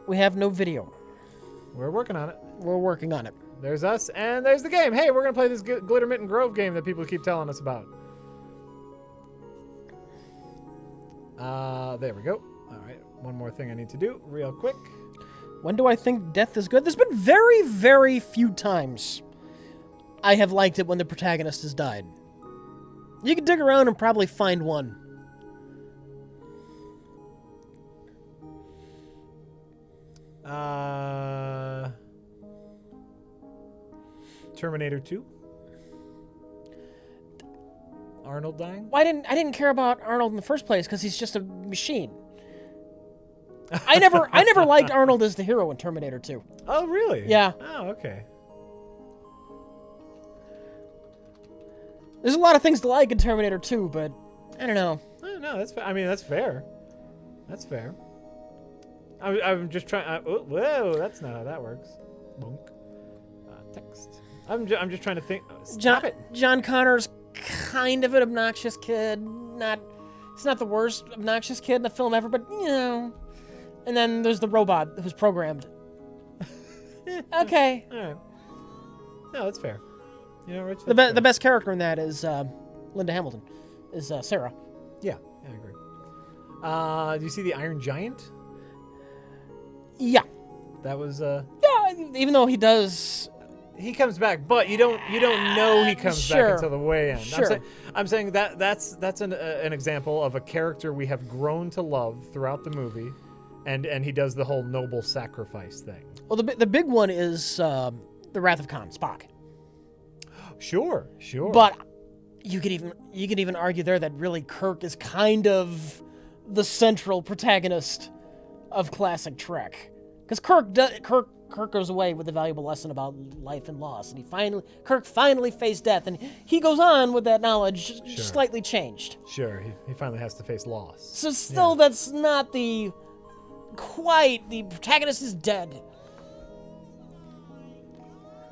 We have no video. We're working on it. We're working on it. There's us, and there's the game. Hey, we're going to play this Glittermitten Grove game that people keep telling us about. There we go. All right, one more thing I need to do real quick. When do I think death is good? There's been very, very few times I have liked it when the protagonist has died. You can dig around and probably find one. Terminator 2. Arnold dying? I didn't care about Arnold in the first place because he's just a machine. I never liked Arnold as the hero in Terminator 2. Oh, really? Yeah. Oh, okay. There's a lot of things to like in Terminator 2, but I don't know. No, that's fair. I mean, that's fair. That's fair. I'm just trying. Whoa, that's not how that works. Bonk. Text. I'm just trying to think. Stop it. John Connor's kind of an obnoxious kid. He's not the worst obnoxious kid in the film ever, but you know. And then there's the robot who's programmed. Okay. All right. No, that's fair. You know, Rich. The best character in that is Linda Hamilton. Is Sarah. Yeah, I agree. Do you see the Iron Giant? Yeah. That was Yeah, even though he does. He comes back, but you don't know he comes back until the way end. Sure. I'm saying that's an example of a character we have grown to love throughout the movie, and he does the whole noble sacrifice thing. Well, the big one is the Wrath of Khan, Spock. Sure. But you could even argue there that really Kirk is kind of the central protagonist of classic Trek, because Kirk goes away with a valuable lesson about life and loss, and Kirk finally faced death, and he goes on with that knowledge slightly changed. Sure, he finally has to face loss. So still, that's not the protagonist is dead.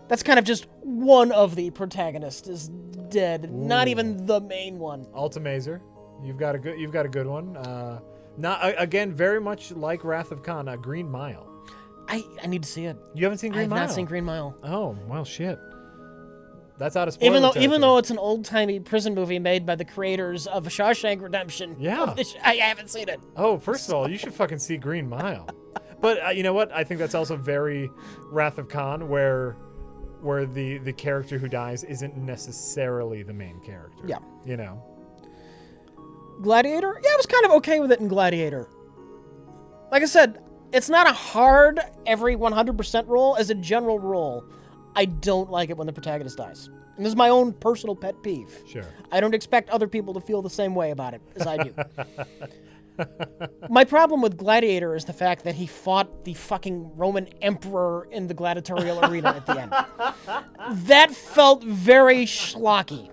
That's kind of just one of the protagonists is dead, not even the main one. Ultimazer, you've got a good one. Not again, very much like Wrath of Khan, a Green Mile. I need to see it. You haven't seen Green Mile? I have not seen Green Mile. Oh, well, shit. That's out of spoiler Even though it's an old-timey prison movie made by the creators of Shawshank Redemption. Yeah. I haven't seen it. Oh, first of all, you should fucking see Green Mile. But you know what? I think that's also very Wrath of Khan, where the character who dies isn't necessarily the main character. Yeah. You know? Gladiator? Yeah, I was kind of okay with it in Gladiator. Like I said, it's not a hard every 100% rule. As a general rule, I don't like it when the protagonist dies. And this is my own personal pet peeve. Sure. I don't expect other people to feel the same way about it as I do. My problem with Gladiator is the fact that he fought the fucking Roman emperor in the gladiatorial arena at the end. That felt very schlocky.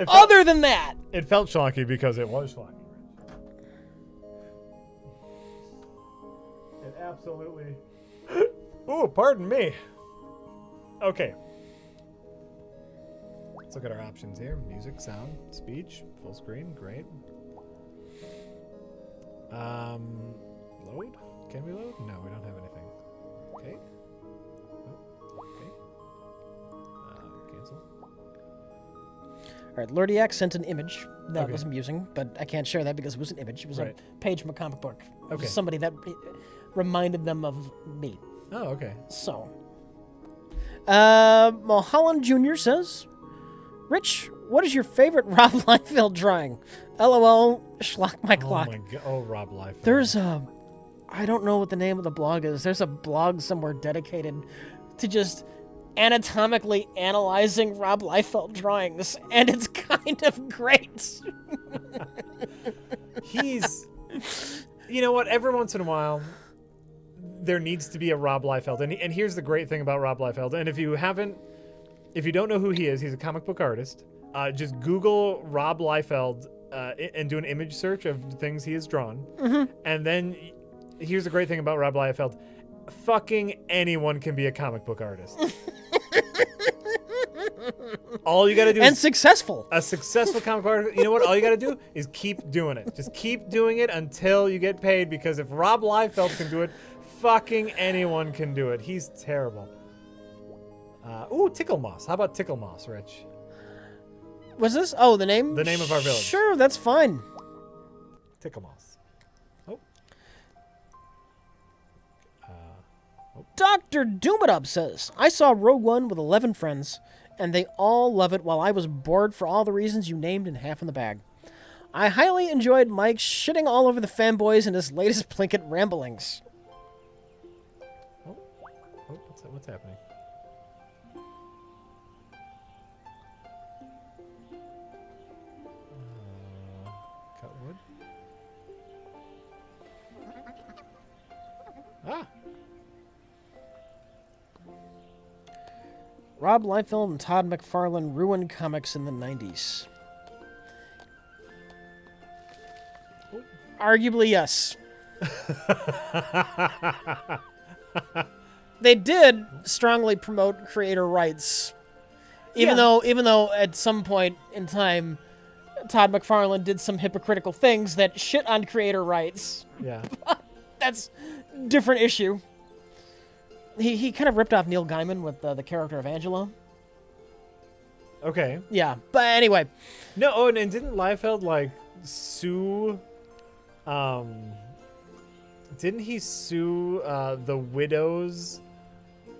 Other than that. It felt schlocky because it was schlocky. It absolutely... Ooh, pardon me. Okay. Let's look at our options here. Music, sound, speech, full screen. Great. Load? Can we load? No, we don't have anything. Okay. Oh, okay. Cancel. All right, Lordiak sent an image that was amusing, but I can't share that because it was an image. It was a page from a comic book. It was somebody that reminded them of me. Oh, okay. So, Mulholland Jr. says, Rich, what is your favorite Rob Liefeld drawing? LOL, schlock my clock. Oh, my God. Oh, Rob Liefeld. There's I don't know what the name of the blog is. There's a blog somewhere dedicated to just anatomically analyzing Rob Liefeld drawings, and it's kind of great. He's, you know what, every once in a while, there needs to be a Rob Liefeld. And here's the great thing about Rob Liefeld. And if you don't know who he is, he's a comic book artist. Just Google Rob Liefeld and do an image search of things he has drawn. Mm-hmm. And then here's the great thing about Rob Liefeld. Fucking anyone can be a comic book artist. All you got to do And is successful. a successful comic book artist. You know what? All you got to do is keep doing it. Just keep doing it until you get paid, because if Rob Liefeld can do it, fucking anyone can do it. He's terrible. Ooh, Tickle Moss. How about Tickle Moss, Rich? Was this? Oh, the name? The name of our village. Sure, that's fine. Tickle Moss. Oh. Dr. Doomadub says, I saw Rogue One with 11 friends, and they all love it while I was bored for all the reasons you named in Half in the Bag. I highly enjoyed Mike shitting all over the fanboys in his latest Plinkett ramblings. Oh, what's happening? Cut wood. Ah. Rob Liefeld and Todd McFarlane ruined comics in the 90s. Arguably, yes. They did strongly promote creator rights. Even though at some point in time Todd McFarlane did some hypocritical things that shit on creator rights. Yeah. That's a different issue. He kind of ripped off Neil Gaiman with the character of Angela. Okay. Yeah, but anyway. No, oh, and didn't Liefeld like sue? Didn't he sue the widows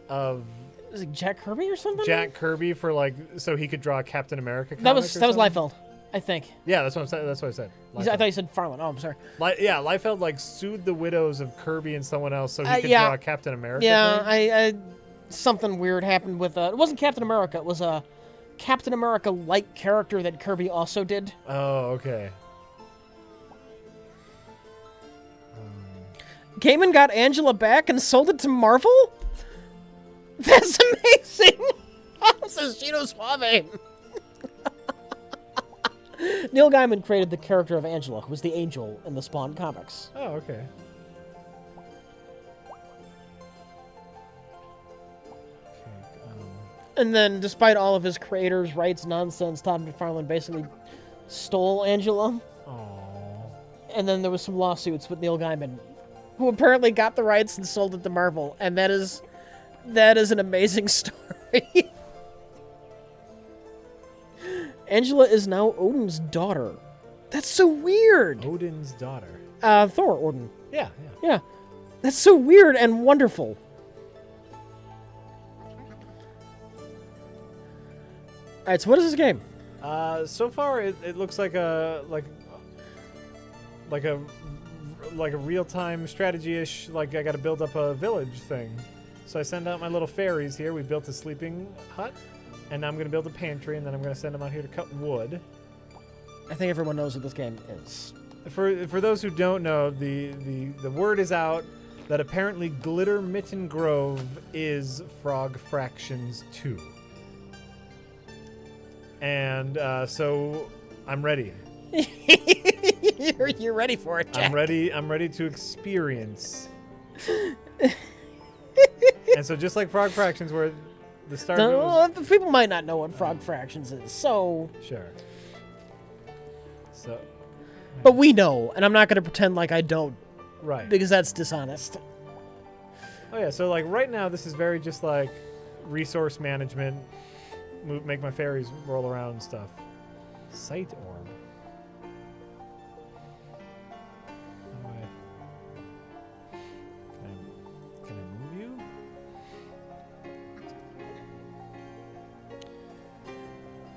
of Is it Jack Kirby or something? Jack Kirby for like so he could draw a Captain America comic? That was something? Liefeld, I think. Yeah, that's what I'm saying. That's what I said. I thought you said Farland. Oh, I'm sorry. Yeah, Liefeld like sued the widows of Kirby and someone else so he could yeah. draw a Captain America. Yeah, thing. I something weird happened with it wasn't Captain America. It was a Captain America-like character that Kirby also did. Oh, okay. Gaiman got Angela back and sold it to Marvel? That's amazing! Says Gino Suave. Neil Gaiman created the character of Angela, who was the angel in the Spawn comics. Oh, okay. And then, despite all of his creators' rights nonsense, Todd McFarlane basically stole Angela. Aww. And then there was some lawsuits with Neil Gaiman, who apparently got the rights and sold it to Marvel. And that is an amazing story. Angela is now Odin's daughter. That's so weird. Odin's daughter. Thor, Odin. Yeah. Yeah. That's so weird and wonderful. Alright, so what is this game? So far it looks like a real-time strategy-ish, like I got to build up a village thing. So I send out my little fairies here. We built a sleeping hut, and now I'm going to build a pantry, and then I'm going to send them out here to cut wood. I think everyone knows what this game is. For those who don't know, the word is out that apparently Glittermitten Grove is Frog Fractions 2. And so I'm ready. You're ready for it, Jack. I'm ready to experience. And so just like Frog Fractions, where the start goes... People might not know what Frog Fractions is, so... Sure. So... But we know, and I'm not going to pretend like I don't. Right. Because that's dishonest. Oh yeah, so like right now this is very just like resource management, make my fairies roll around and stuff. Sight orb. Can I move you?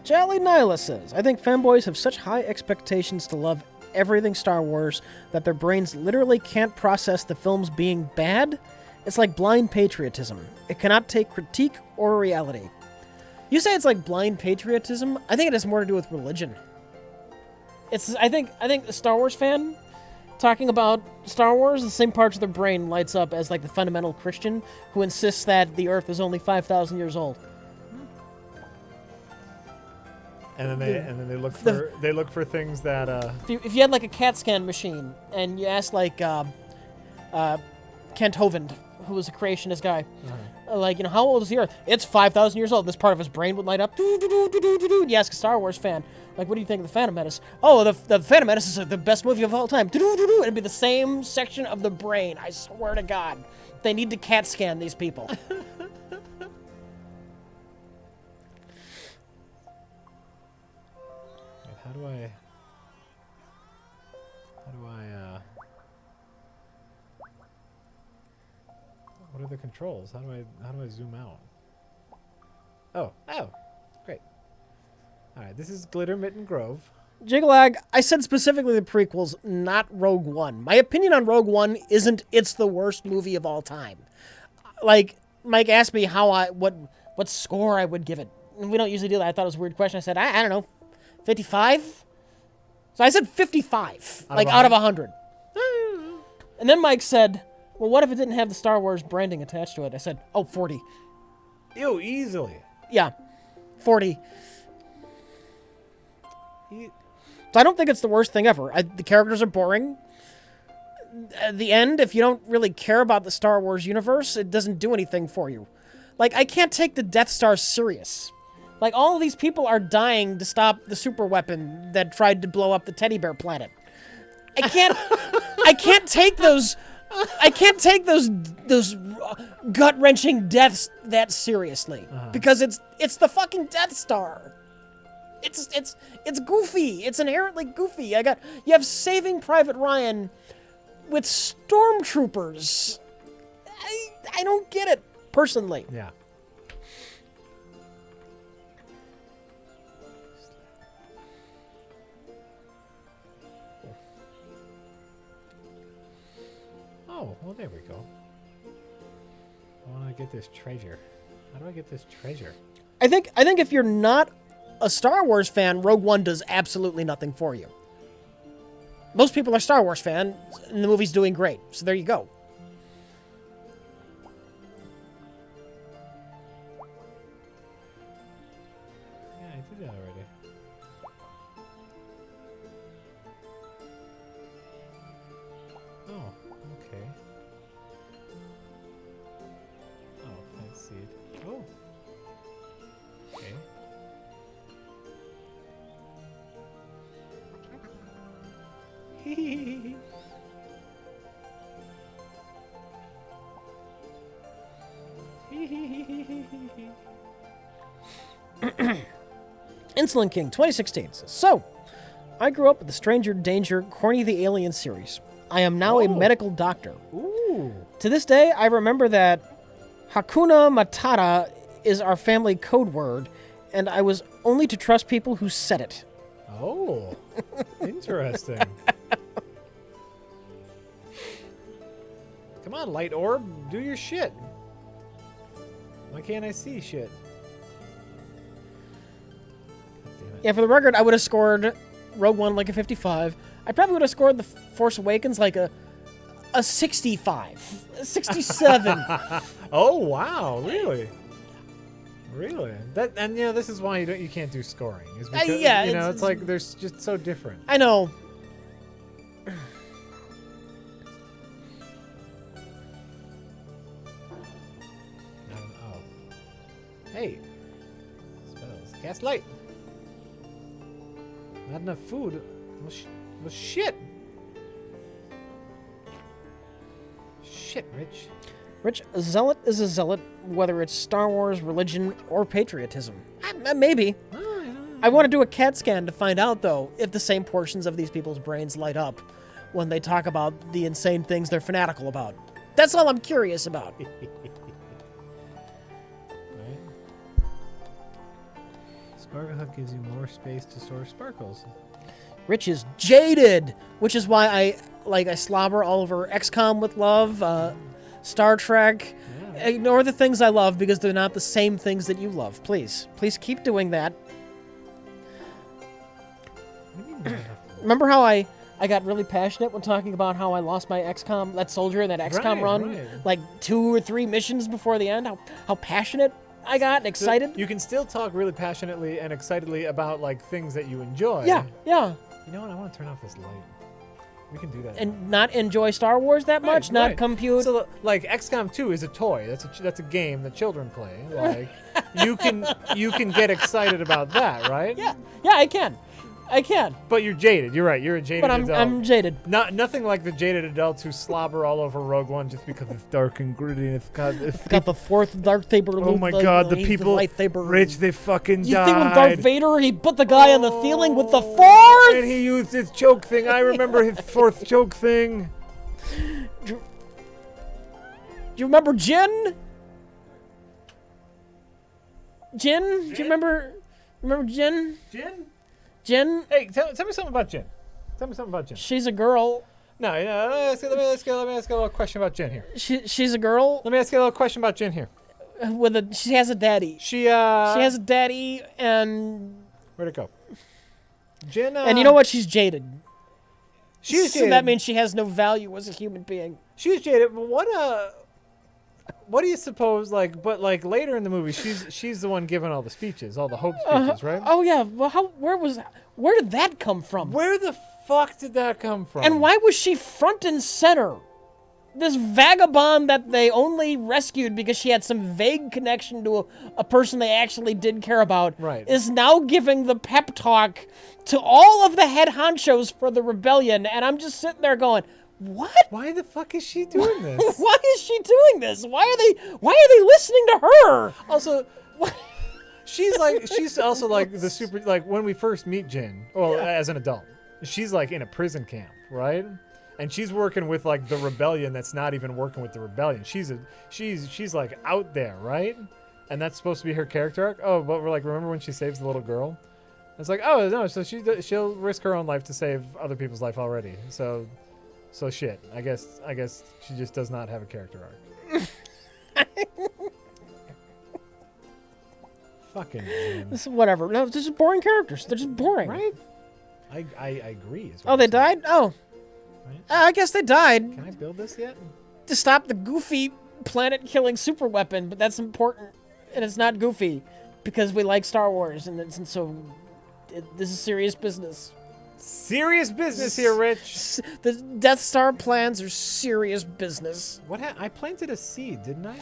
Jolly Nyla says, I think fanboys have such high expectations to love everything Star Wars that their brains literally can't process the films being bad. It's like blind patriotism. It cannot take critique or reality. You say it's like blind patriotism? I think it has more to do with religion. I think a Star Wars fan talking about Star Wars, the same parts of their brain lights up as like the fundamental Christian who insists that the Earth is only 5,000 years old. And then they look for things that if you had like a CAT scan machine and you asked like Kent Hovind, who was a creationist guy. Like, how old is the Earth? It's 5,000 years old. This part of his brain would light up. You ask a Star Wars fan, like, what do you think of the Phantom Menace? Oh, the Phantom Menace is the best movie of all time. It'd be the same section of the brain. I swear to God. They need to CAT scan these people. How do I what are the controls? How do I zoom out? Oh, great. All right, this is Glittermitten Grove. Jiggalag, I said specifically the prequels, not Rogue One. My opinion on Rogue One isn't it's the worst movie of all time. Like, Mike asked me what score I would give it. And we don't usually do that. I thought it was a weird question. I said, I don't know, 55? So I said 55, out of 100. And then Mike said, well, what if it didn't have the Star Wars branding attached to it? I said, 40. Ew, easily. Yeah, 40. So I don't think it's the worst thing ever. The characters are boring. At the end, if you don't really care about the Star Wars universe, it doesn't do anything for you. Like, I can't take the Death Star serious. Like, all of these people are dying to stop the super weapon that tried to blow up the teddy bear planet. I can't take those gut-wrenching deaths that seriously. Because it's the fucking Death Star. It's goofy. It's inherently goofy. You have Saving Private Ryan with stormtroopers. I don't get it, personally. Yeah. Oh, well, there we go. I want to get this treasure. How do I get this treasure? I think if you're not a Star Wars fan, Rogue One does absolutely nothing for you. Most people are Star Wars fans, and the movie's doing great. So there you go. Yeah, I did that already. Oh, okay. Oh, let's see it. Oh. Okay. Insulin King 2016 says, so, I grew up with the Stranger Danger Corny the Alien series. I am now a medical doctor. Ooh. To this day, I remember that Hakuna Matata is our family code word, and I was only to trust people who said it. Oh, interesting. Come on, Light Orb, do your shit. Why can't I see shit? Yeah, for the record, I would have scored Rogue One like a 55. I probably would have scored The Force Awakens like a 65. A 67. Oh, wow, really? Really? This is why you can't do scoring. Is because, yeah, it's like they're just so different. I know. Hey, spells. Cast light. Not enough food. Well, shit. Shit, Rich. Rich, a zealot is a zealot, whether it's Star Wars, religion, or patriotism. Maybe. I want to do a CAT scan to find out, though, if the same portions of these people's brains light up when they talk about the insane things they're fanatical about. That's all I'm curious about. Sparkle Hub gives you more space to store sparkles. Rich is jaded, which is why I slobber all over XCOM with love, Star Trek. Yeah. Ignore the things I love because they're not the same things that you love. Please keep doing that. Remember how I got really passionate when talking about how I lost my XCOM, that soldier in that XCOM run, like 2 or 3 missions before the end? How passionate I got and excited. So you can still talk really passionately and excitedly about like things that you enjoy. Yeah. You know what? I want to turn off this light. We can do that. and not enjoy Star Wars that much, not right. compute. So, like, XCOM 2 is a toy. That's a game that children play. Like, you can get excited about that, right? Yeah, I can. But you're jaded. You're right. You're a jaded But adult. I'm jaded. Nothing like the jaded adults who slobber all over Rogue One just because it's dark and gritty and it's Got the fourth dark saber. oh my God, the people, lightsaber. Rich, they fucking You died. think with Darth Vader, he put the guy on the ceiling with the Force? And he used his choke thing. I remember his fourth choke thing. Do you remember Jin? Jin? Do you remember Jin? Jin? Jin? Hey, tell me something about Jin. Tell me something about Jin. She's a girl. No, let me ask you a little question about Jin here. She's a girl Let me ask you a little question about Jin here. she has a daddy. She She has a daddy, and where'd it go? Jin. and you know what? She's jaded. She's So jaded. that means she has no value as a human being. She's jaded. But what do you suppose? But later in the movie, she's the one giving all the speeches, all the hope speeches, right? Oh yeah. Well, where did that come from? Where the fuck did that come from? And why was she front and center? This vagabond that they only rescued because she had some vague connection to a person they actually did care about Right. is now giving the pep talk to all of the head honchos for the rebellion. And I'm just sitting there going, what? Why the fuck is she doing this? Why is she doing this? Why are they listening to her? Also, she's also like the super, like when we first meet Jin, well, as an adult, she's like in a prison camp, right? And she's working with like the rebellion that's not even working with the rebellion. She's like out there, right? And that's supposed to be her character arc. Oh, but we're like, remember when she saves the little girl? It's like, oh no, so she'll risk her own life to save other people's life already. So shit. I guess she just does not have a character arc. Fucking man. This is whatever. No, they're just boring characters. They're just boring. Right? I agree. Is what Oh, I'm they saying. died? Oh. Right? I guess they died Can I build this yet? to stop the goofy planet-killing super weapon, but that's important, and it's not goofy because we like Star Wars, and this is serious business. Serious business here, Rich. The Death Star plans are serious business. I planted a seed, didn't I?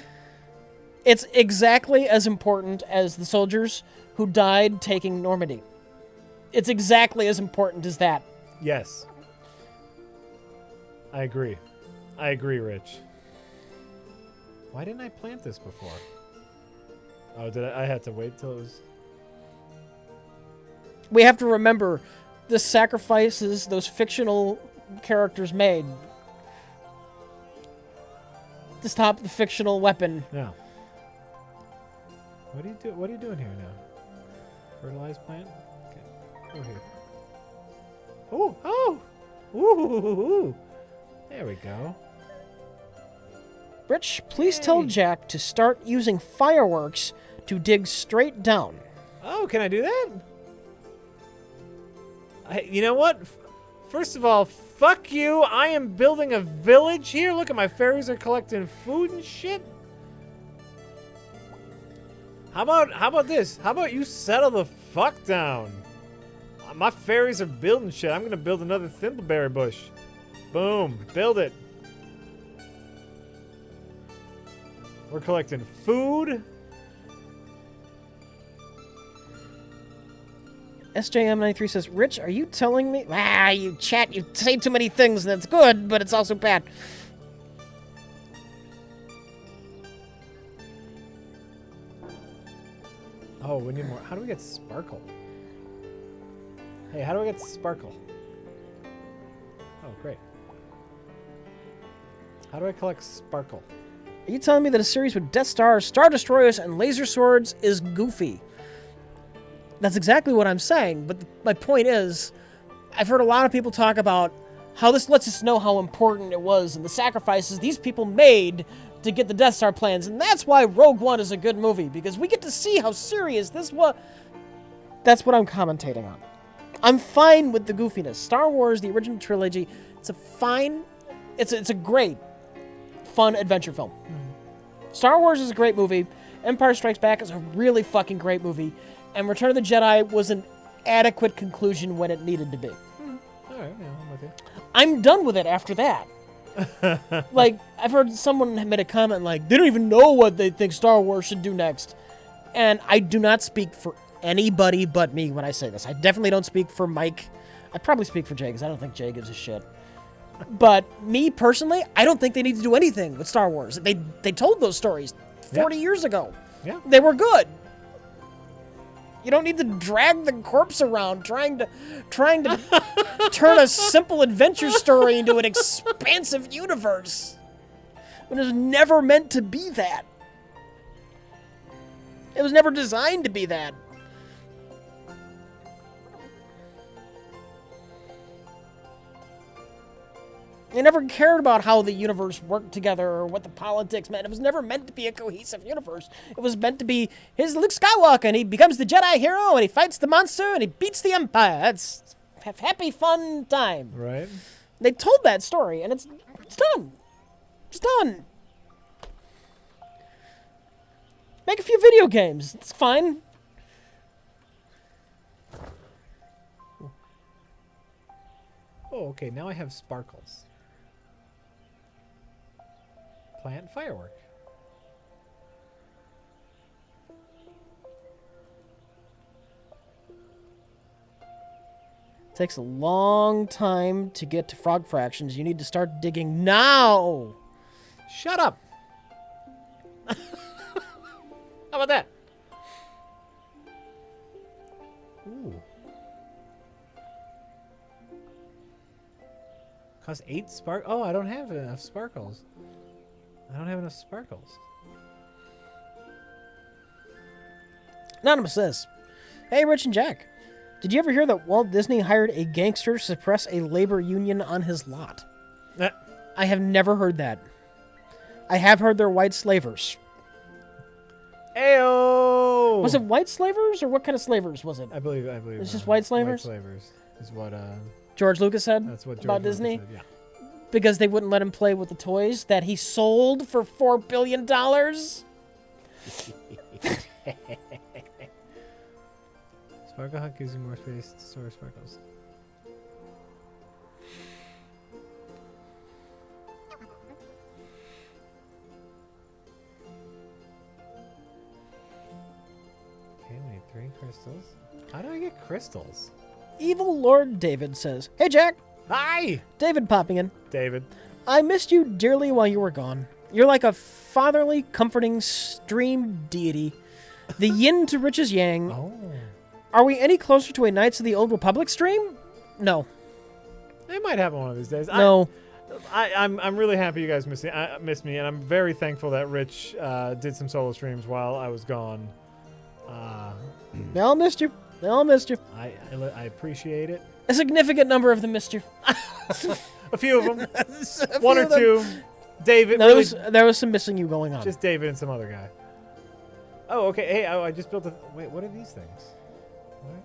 It's exactly as important as the soldiers who died taking Normandy. It's exactly as important as that. Yes. I agree, Rich. Why didn't I plant this before? Oh, did I had to wait till it was... We have to remember the sacrifices those fictional characters made to stop the fictional weapon. No. What are you doing here now? Fertilize plant? Okay. Go here. Oh! Ooh! There we go. Rich, please tell Jack to start using fireworks to dig straight down. Oh, can I do that? You know what? First of all, fuck you. I am building a village here. Look at my fairies are collecting food and shit. How about this? How about you settle the fuck down? My fairies are building shit. I'm gonna build another thimbleberry bush. Boom. Build it. We're collecting food. SJM93 says, Rich, are you telling me? You chat, you say too many things, and it's good, but it's also bad. Oh, we need more. How do we get sparkle? Hey, how do I get sparkle? Oh, great. How do I collect sparkle? Are you telling me that a series with Death Stars, Star Destroyers, and laser swords is goofy? That's exactly what I'm saying, but my point is, I've heard a lot of people talk about how this lets us know how important it was and the sacrifices these people made to get the Death Star plans, and that's why Rogue One is a good movie, because we get to see how serious this was. That's what I'm commentating on. I'm fine with the goofiness. Star Wars, the original trilogy, it's a great, fun adventure film. Star Wars is a great movie. Empire Strikes Back is a really fucking great movie. And Return of the Jedi was an adequate conclusion when it needed to be. All right, yeah, I'm with you. I'm done with it after that. Like, I've heard someone made a comment like, they don't even know what they think Star Wars should do next. And I do not speak for anybody but me when I say this. I definitely don't speak for Mike. I probably speak for Jay, because I don't think Jay gives a shit. But me, personally, I don't think they need to do anything with Star Wars. They told those stories 40 years ago. Yeah. They were good. You don't need to drag the corpse around trying to turn a simple adventure story into an expansive universe. When it was never meant to be that. It was never designed to be that. They never cared about how the universe worked together or what the politics meant. It was never meant to be a cohesive universe. It was meant to be, here's Luke Skywalker, and he becomes the Jedi hero, and he fights the monster, and he beats the Empire. That's a happy, fun time. Right. They told that story, and it's done. It's done. Make a few video games. It's fine. Oh, okay, now I have sparkles. Plant firework. Takes a long time to get to frog fractions. You need to start digging now. Shut up. How about that? Ooh. Cost 8 spark. Oh, I don't have enough sparkles. I don't have enough sparkles. Anonymous says, hey, Rich and Jack. Did you ever hear that Walt Disney hired a gangster to suppress a labor union on his lot? I have never heard that. I have heard they're white slavers. Ayo! Was it white slavers, or what kind of slavers was it? I believe. It's just white slavers? White slavers is what. George Lucas said That's what George about Lucas Disney? said, yeah. Because they wouldn't let him play with the toys that he sold for $4 billion? Sparkle Hut gives you more space to store sparkles. Okay, we need 3 crystals. How do I get crystals? Evil Lord David says, hey, Jack. Hi! David popping in. David. I missed you dearly while you were gone. You're like a fatherly, comforting stream deity. The yin to Rich's yang. Oh. Are we any closer to a Knights of the Old Republic stream? No. It might happen one of these days. No. I'm really happy you guys missed me, and I'm very thankful that Rich did some solo streams while I was gone. They all missed you. They all missed you. I appreciate it. A significant number of them missed you. A few of them. One or two. David. No, really, there was some missing you going on. just David and some other guy. Oh, okay. Hey, I just built a... Wait, what are these things? What?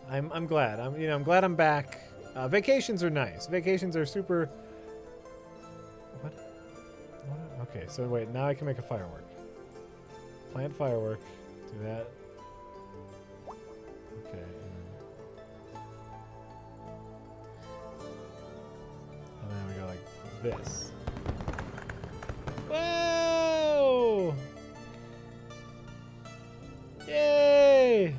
I'm glad. I'm glad I'm back. Vacations are nice. Vacations are super... What? Okay, so wait. Now I can make a firework. Plant firework. Do that. Okay. And then we go like this. Whoa! Yay!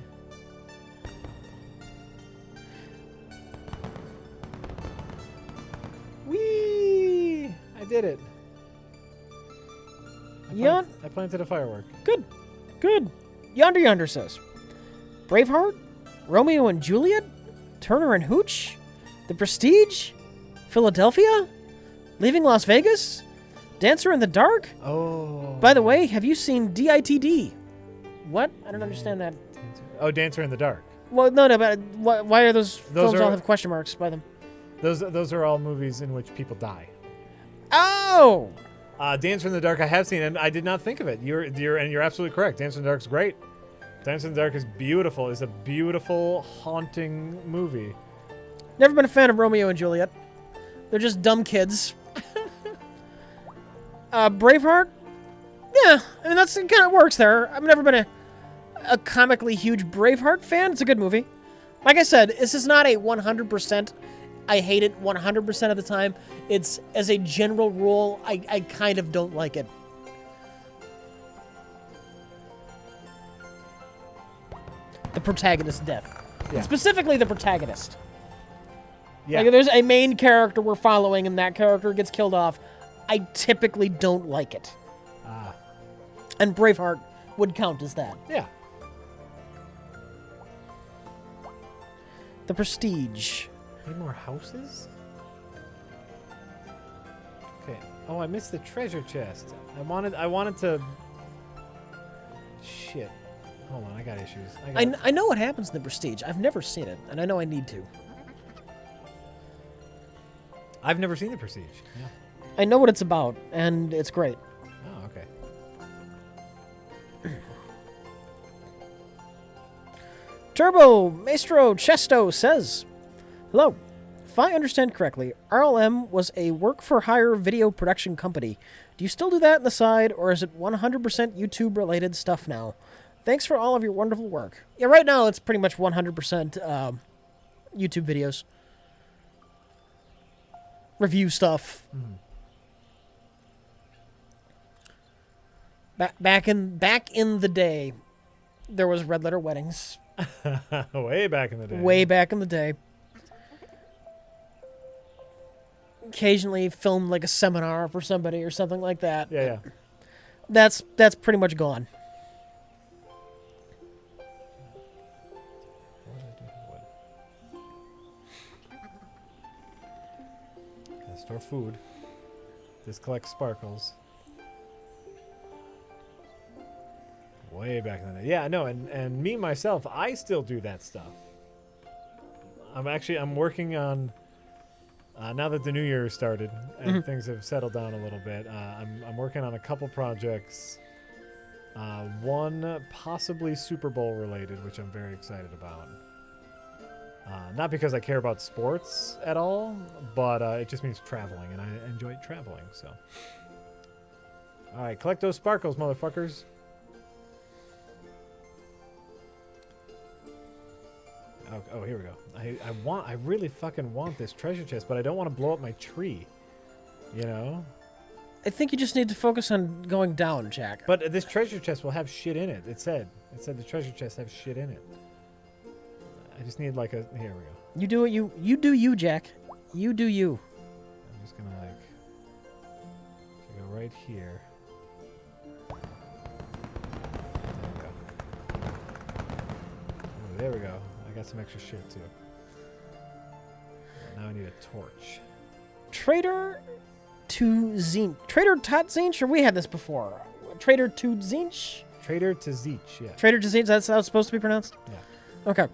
Whee! I did it. I planted a firework. Good. Good. Yonder says, Braveheart, Romeo and Juliet, Turner and Hooch, The Prestige, Philadelphia, Leaving Las Vegas, Dancer in the Dark. Oh. By the way, have you seen DITD? What? I don't understand that. Oh, Dancer in the Dark. Well, no, but why are those films all have question marks by them? Those are all movies in which people die. Oh! Dancer in the Dark I have seen, and I did not think of it. You're absolutely correct. Dancer in the Dark is great. Dancer in the Dark is beautiful. It's a beautiful, haunting movie. Never been a fan of Romeo and Juliet. They're just dumb kids. Braveheart? Yeah, I mean, it kind of works there. I've never been a comically huge Braveheart fan. It's a good movie. Like I said, this is not a 100%. I hate it 100% of the time. It's, as a general rule, I kind of don't like it. The protagonist's death. Yeah. Specifically the protagonist. Yeah. Like, if there's a main character we're following and that character gets killed off, I typically don't like it. Ah. And Braveheart would count as that. Yeah. The Prestige. Any more houses? Okay. Oh, I missed the treasure chest. I wanted to... Shit. Hold on, I got issues. I know what happens in the Prestige. I've never seen it, and I know I need to. I've never seen the Prestige. Yeah. I know what it's about, and it's great. Oh, okay. Turbo Maestro Chesto says, hello. If I understand correctly, RLM was a work-for-hire video production company. Do you still do that on the side, or is it 100% YouTube-related stuff now? Thanks for all of your wonderful work. Yeah, right now it's pretty much 100% YouTube videos. Review stuff. Back in the day, there was Red Letter Weddings. Way back in the day. Way back in the day. Occasionally filmed like a seminar for somebody or something like that. Yeah. That's pretty much gone. Gotta store food. This collects sparkles. Way back in the day. Yeah, no, and me myself, I still do that stuff. I'm working on now that the new year has started and things have settled down a little bit. I'm working on a couple projects. One possibly Super Bowl related, which I'm very excited about. Not because I care about sports at all, but it just means traveling, and I enjoy traveling. So, all right, collect those sparkles, motherfuckers. Oh, here we go. I really fucking want this treasure chest, but I don't want to blow up my tree. You know? I think you just need to focus on going down, Jack. But this treasure chest will have shit in it. It said the treasure chest has shit in it. I just need like a... Here we go. You do it. You do you, Jack. You do you. I'm just gonna like... go right here. There we go. I got some extra shit too. Now I need a torch. Trader to Zinch. Trader Tot Zinch, or we had this before? Trader to Zinch? Trader to Zeech, yeah. Trader to Zinch, that's how it's supposed to be pronounced? Yeah. Okay.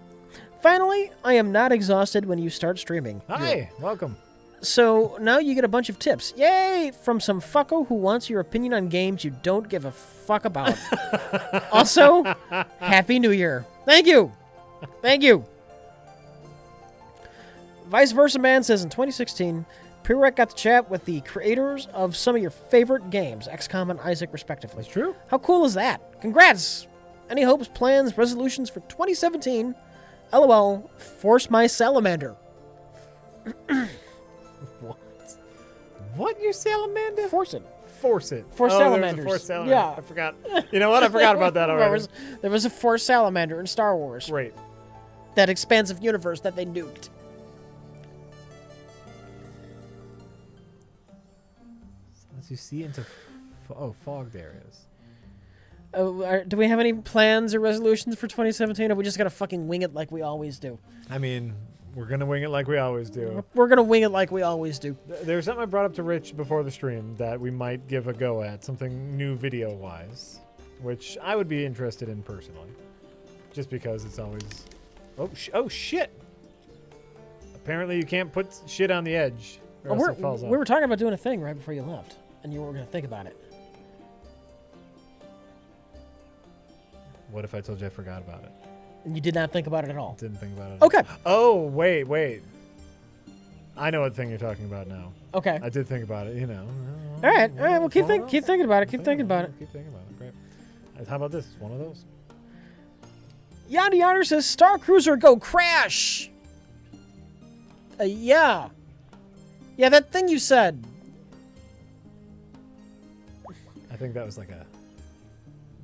Finally, I am not exhausted when you start streaming. Hi, welcome. So now you get a bunch of tips. Yay! From some fucko who wants your opinion on games you don't give a fuck about. Also, Happy New Year. Thank you. Thank you. Vice Versa Man says in 2016, Prereq got to chat with the creators of some of your favorite games, XCOM and Isaac, respectively. That's true. How cool is that? Congrats! Any hopes, plans, resolutions for 2017? LOL, force my salamander. What? What, you salamander? Force it. Force it. Force salamanders. Force salamander. Yeah. I forgot. You know what? I forgot about that already. There was a force salamander in Star Wars. Great. That expansive universe that they nuked. As you see into fogged areas. Do we have any plans or resolutions for 2017, or we just gotta fucking wing it like we always do? I mean, we're gonna wing it like we always do. We're gonna wing it like we always do. There's something I brought up to Rich before the stream that we might give a go at, something new video-wise, which I would be interested in personally, just because it's always... Oh, shit! Apparently you can't put shit on the edge, or else it falls off. We were talking about doing a thing right before you left, and you were gonna think about it. What if I told you I forgot about it? And you did not think about it at all. Didn't think about it. Okay. Oh, wait. I know what thing you're talking about now. Okay. I did think about it, you know. All right. Well, keep thinking about it. Keep thinking about it. Keep thinking about it. Great. How about this? One of those? Yandy Honor says, Star Cruiser, go crash! Yeah. Yeah, that thing you said. I think that was like a...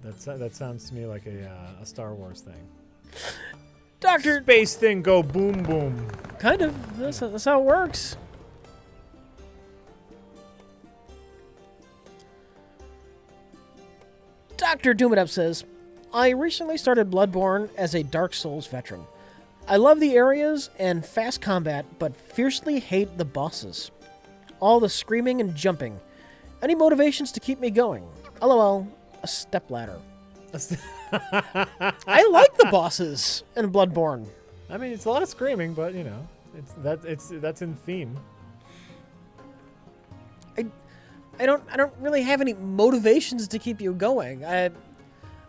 That sounds to me like a Star Wars thing. Doctor... Space thing go boom boom. Kind of. That's how it works. Dr. Doomitup says, I recently started Bloodborne as a Dark Souls veteran. I love the areas and fast combat, but fiercely hate the bosses. All the screaming and jumping. Any motivations to keep me going? LOL, a stepladder. I like the bosses in Bloodborne. I mean, it's a lot of screaming, but you know, that's in theme. I don't really have any motivations to keep you going. I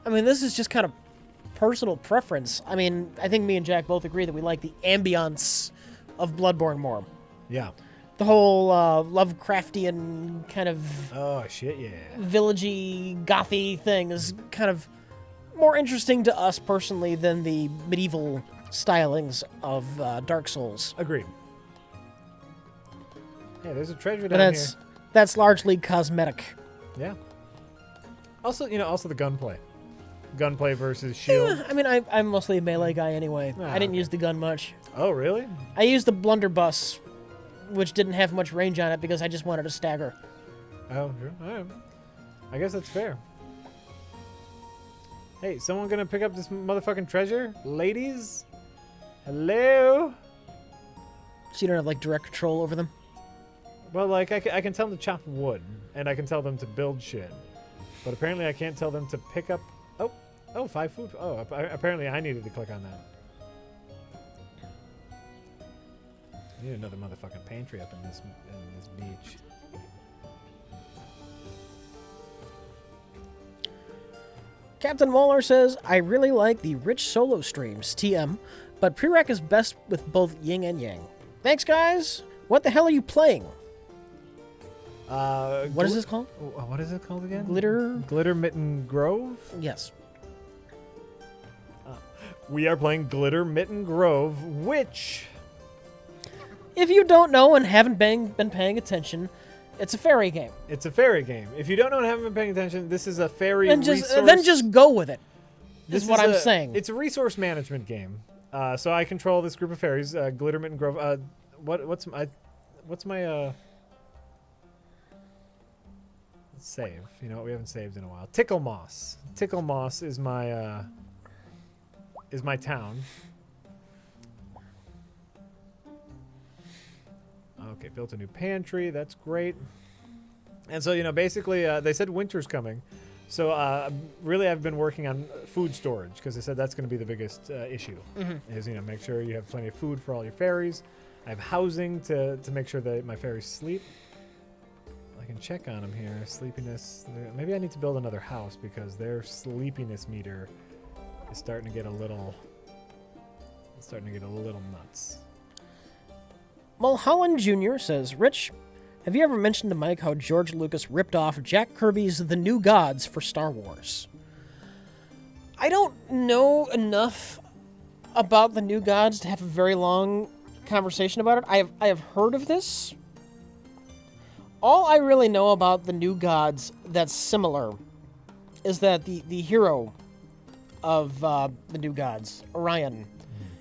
mean, this is just kind of personal preference. I mean, I think me and Jack both agree that we like the ambiance of Bloodborne more. Yeah. The whole Lovecraftian kind of oh shit, yeah, villagey, gothy thing is kind of more interesting to us personally than the medieval stylings of Dark Souls. Agreed. Yeah, there's a treasure down here. That's largely cosmetic. Yeah. Also, you know, also the gunplay. Gunplay versus shield. Yeah, I mean, I'm mostly a melee guy anyway. I didn't use the gun much. Oh, really? I used the blunderbuss, which didn't have much range on it because I just wanted to stagger. Oh, sure. All right. I guess that's fair. Hey, someone gonna pick up this motherfucking treasure? Ladies? Hello? So you don't have, like, direct control over them? Well, like, I can tell them to chop wood, and I can tell them to build shit. But apparently I can't tell them to pick up... Oh, 5 food. Oh, apparently I needed to click on that. I need another motherfucking pantry up in this beach. Captain Waller says, I really like the rich solo streams, TM, but prereq is best with both yin and yang. Thanks, guys. What the hell are you playing? What is this called? What is it called again? Glittermitten Grove? Yes. We are playing Glittermitten Grove, which... If you don't know and haven't been paying attention, it's a fairy game. It's a fairy game. If you don't know and haven't been paying attention, this is a fairy resource... Then just go with it. This is what I'm saying. It's a resource management game. So I control this group of fairies, Glittermitten Grove. What's my save? You know what? We haven't saved in a while. Tickle Moss. Tickle Moss is my town. Okay, built a new pantry. That's great. And so, you know, basically, they said winter's coming. So, really, I've been working on food storage because they said that's going to be the biggest issue. Is, you know, make sure you have plenty of food for all your fairies. I have housing to make sure that my fairies sleep. I can check on them here. Sleepiness. Maybe I need to build another house because their sleepiness meter is starting to get a little nuts. Mulholland Jr. says, Rich, have you ever mentioned to Mike how George Lucas ripped off Jack Kirby's The New Gods for Star Wars? I don't know enough about The New Gods to have a very long conversation about it. I have heard of this. All I really know about The New Gods that's similar is that the hero of The New Gods, Orion,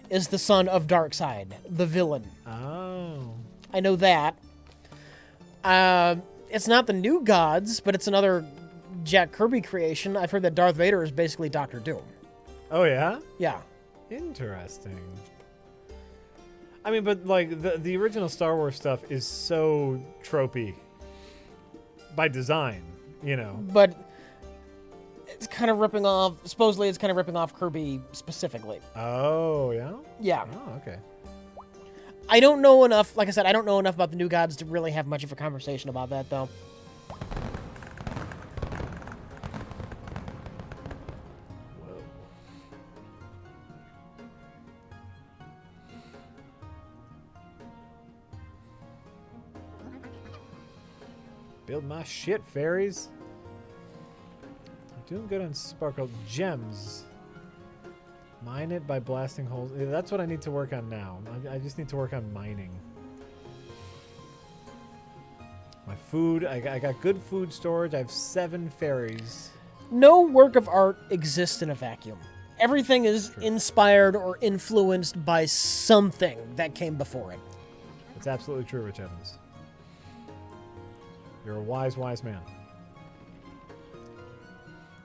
is the son of Darkseid, the villain. Oh. I know that. It's not The New Gods, but it's another Jack Kirby creation. I've heard that Darth Vader is basically Doctor Doom. Oh, yeah? Yeah. Interesting. I mean, but, like, the original Star Wars stuff is so tropey by design, you know. But it's kind of ripping off, supposedly it's kind of ripping off Kirby specifically. Oh, yeah? Yeah. Oh, okay. I don't know enough, like I said, I don't know enough about The New Gods to really have much of a conversation about that, though. Whoa. Build my shit, fairies. I'm doing good on sparkled gems. Mine it by blasting holes. Yeah, that's what I need to work on now. I just need to work on mining. My food, I got good food storage. I have 7 fairies. No work of art exists in a vacuum. Everything is inspired or influenced by something that came before it. It's absolutely true, Rich Evans. You're a wise, wise man.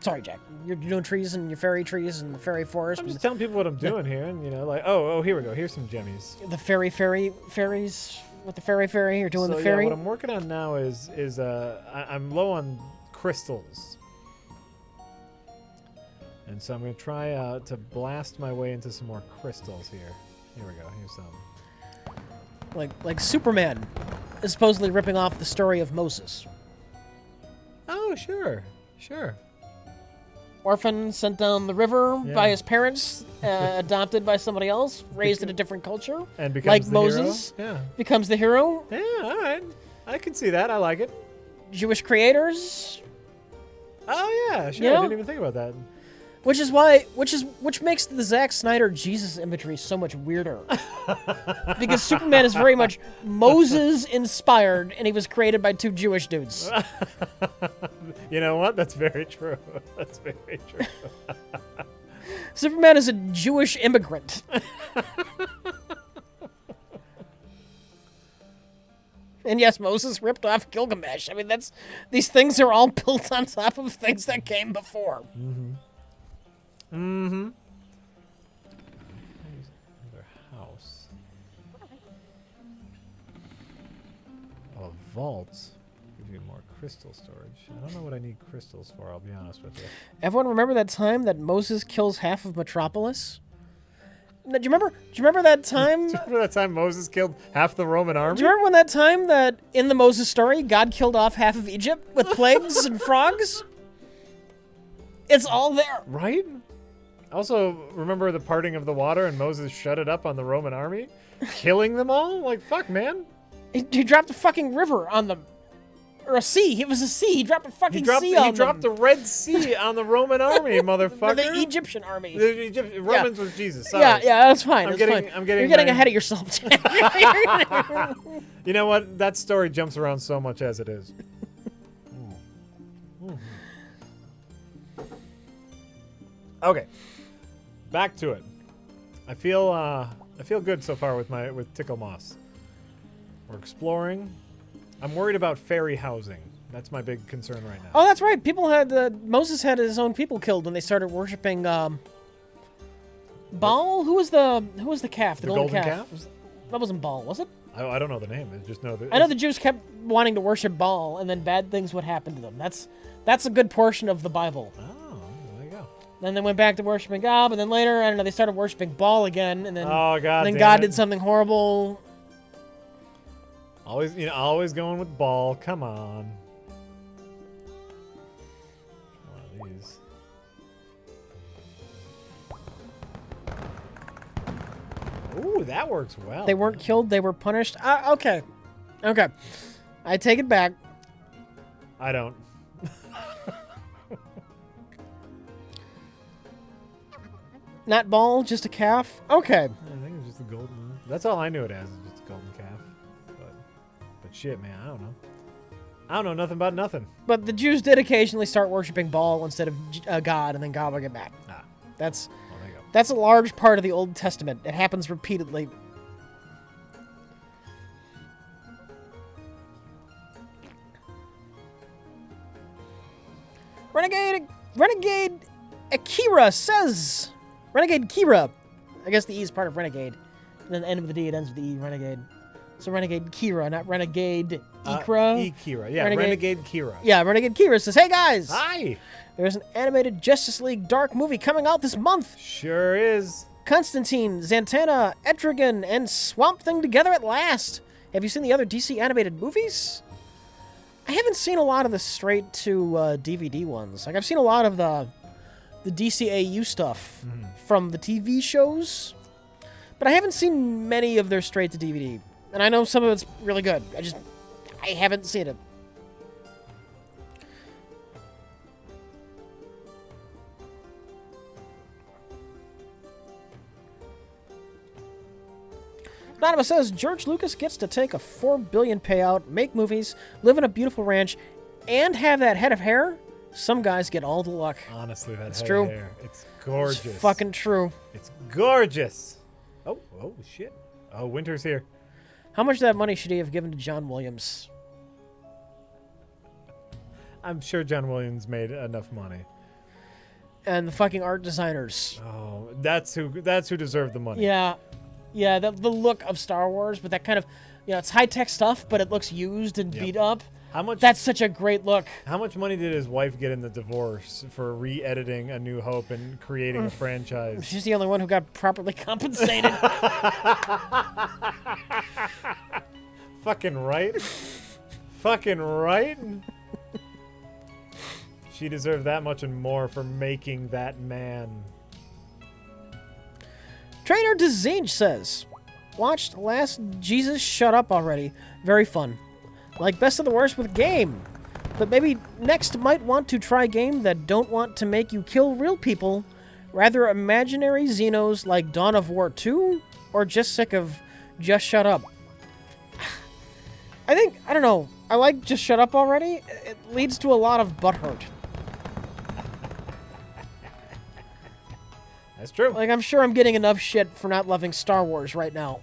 Sorry, Jack. You're doing trees and your fairy trees and the fairy forest. I'm just telling people what I'm doing here, and like, oh, here we go. Here's some jemmies. The fairies with the fairy. You're doing the fairy. Yeah, what I'm working on now is I'm low on crystals, and so I'm gonna try to blast my way into some more crystals here. Here we go. Here's some. Like Superman is supposedly ripping off the story of Moses. Oh, sure. Orphan sent down the river by his parents, adopted by somebody else, raised in a different culture, and becomes like the Moses, hero? becomes the hero. Yeah, all right. I can see that. I like it. Jewish creators. Oh yeah, sure. You know? I didn't even think about that. Which makes the Zack Snyder Jesus imagery so much weirder. Because Superman is very much Moses inspired, and he was created by 2 Jewish dudes. You know what? That's very true. That's very true. Superman is a Jewish immigrant. And yes, Moses ripped off Gilgamesh. I mean, these things are all built on top of things that came before. Another house. Oh, vaults. Give you more crystal storage. I don't know what I need crystals for, I'll be honest with you. Everyone remember that time that Moses kills half of Metropolis? Do you remember that time? Do you remember that time Moses killed half the Roman army? Do you remember when that time that in the Moses story, God killed off half of Egypt with plagues and frogs? It's all there. Right? Also, remember the parting of the water and Moses shut it up on the Roman army? Killing them all? Like, fuck, man. He dropped a fucking river on them. Or a sea. It was a sea. He dropped a fucking sea on them. He dropped the Red Sea on the Roman army, motherfucker. The Egyptian army. The Romans was Jesus. Sorry. Yeah, that's fine. I'm getting ahead of yourself. You know what? That story jumps around so much as it is. Okay. Back to it. I feel good so far with Tickle Moss. We're exploring. I'm worried about fairy housing. That's my big concern right now. Oh, that's right. Moses had his own people killed when they started worshiping Baal. Who was the calf? The golden calf? That wasn't Baal, was it? I don't know the name. I just know that. I know the Jews kept wanting to worship Baal, and then bad things would happen to them. That's a good portion of the Bible. Oh, there you go. Then they went back to worshiping God, but then later, I don't know, they started worshiping Baal again, and then God did something horrible. Always going with Baal. Come on. One of these. Ooh, that works well. They weren't killed, they were punished. Okay. I take it back. I don't. Not Baal, just a calf? Okay. I think it's just a golden. That's all I knew it as, is just a golden calf. But shit, man, I don't know. I don't know nothing about nothing. But the Jews did occasionally start worshiping Baal instead of God, and then God would get mad. That's there you go. That's a large part of the Old Testament. It happens repeatedly. Renegade Akira says... Renegade Kira. I guess the E is part of Renegade. And then the end of the D, it ends with the E, Renegade. So Renegade Kira, not Renegade Ikra. Kira, yeah, Renegade Kira. Yeah, Renegade Kira says, hey guys! Hi! There's an animated Justice League Dark movie coming out this month. Sure is. Constantine, Zatanna, Etrigan, and Swamp Thing together at last. Have you seen the other DC animated movies? I haven't seen a lot of the straight to DVD ones. Like, I've seen a lot of the DCAU stuff from the TV shows, but I haven't seen many of their straight to DVD. And I know some of it's really good. I haven't seen it. Anonymous says George Lucas gets to take a $4 billion payout, make movies, live in a beautiful ranch, and have that head of hair. Some guys get all the luck. Honestly, that's true. Of hair. It's gorgeous. It's fucking true. It's gorgeous. Oh shit. Oh, winter's here. How much of that money should he have given to John Williams? I'm sure John Williams made enough money. And the fucking art designers. Oh, that's who deserved the money. Yeah, the look of Star Wars, but that kind of, it's high-tech stuff, but it looks used and beat up. How much? That's such a great look. How much money did his wife get in the divorce for re-editing A New Hope and creating a franchise? She's the only one who got properly compensated. Fucking right. Fucking right. She deserved that much and more for making that man. Trainer Dezinge says, watched Last Jesus Shut Up already. Very fun. Like Best of the Worst with game. But maybe next might want to try game that don't want to make you kill real people. Rather imaginary Xenos like Dawn of War 2? Or just sick of Just Shut Up? I don't know. I like Just Shut Up already. It leads to a lot of butthurt. That's true. Like, I'm sure I'm getting enough shit for not loving Star Wars right now.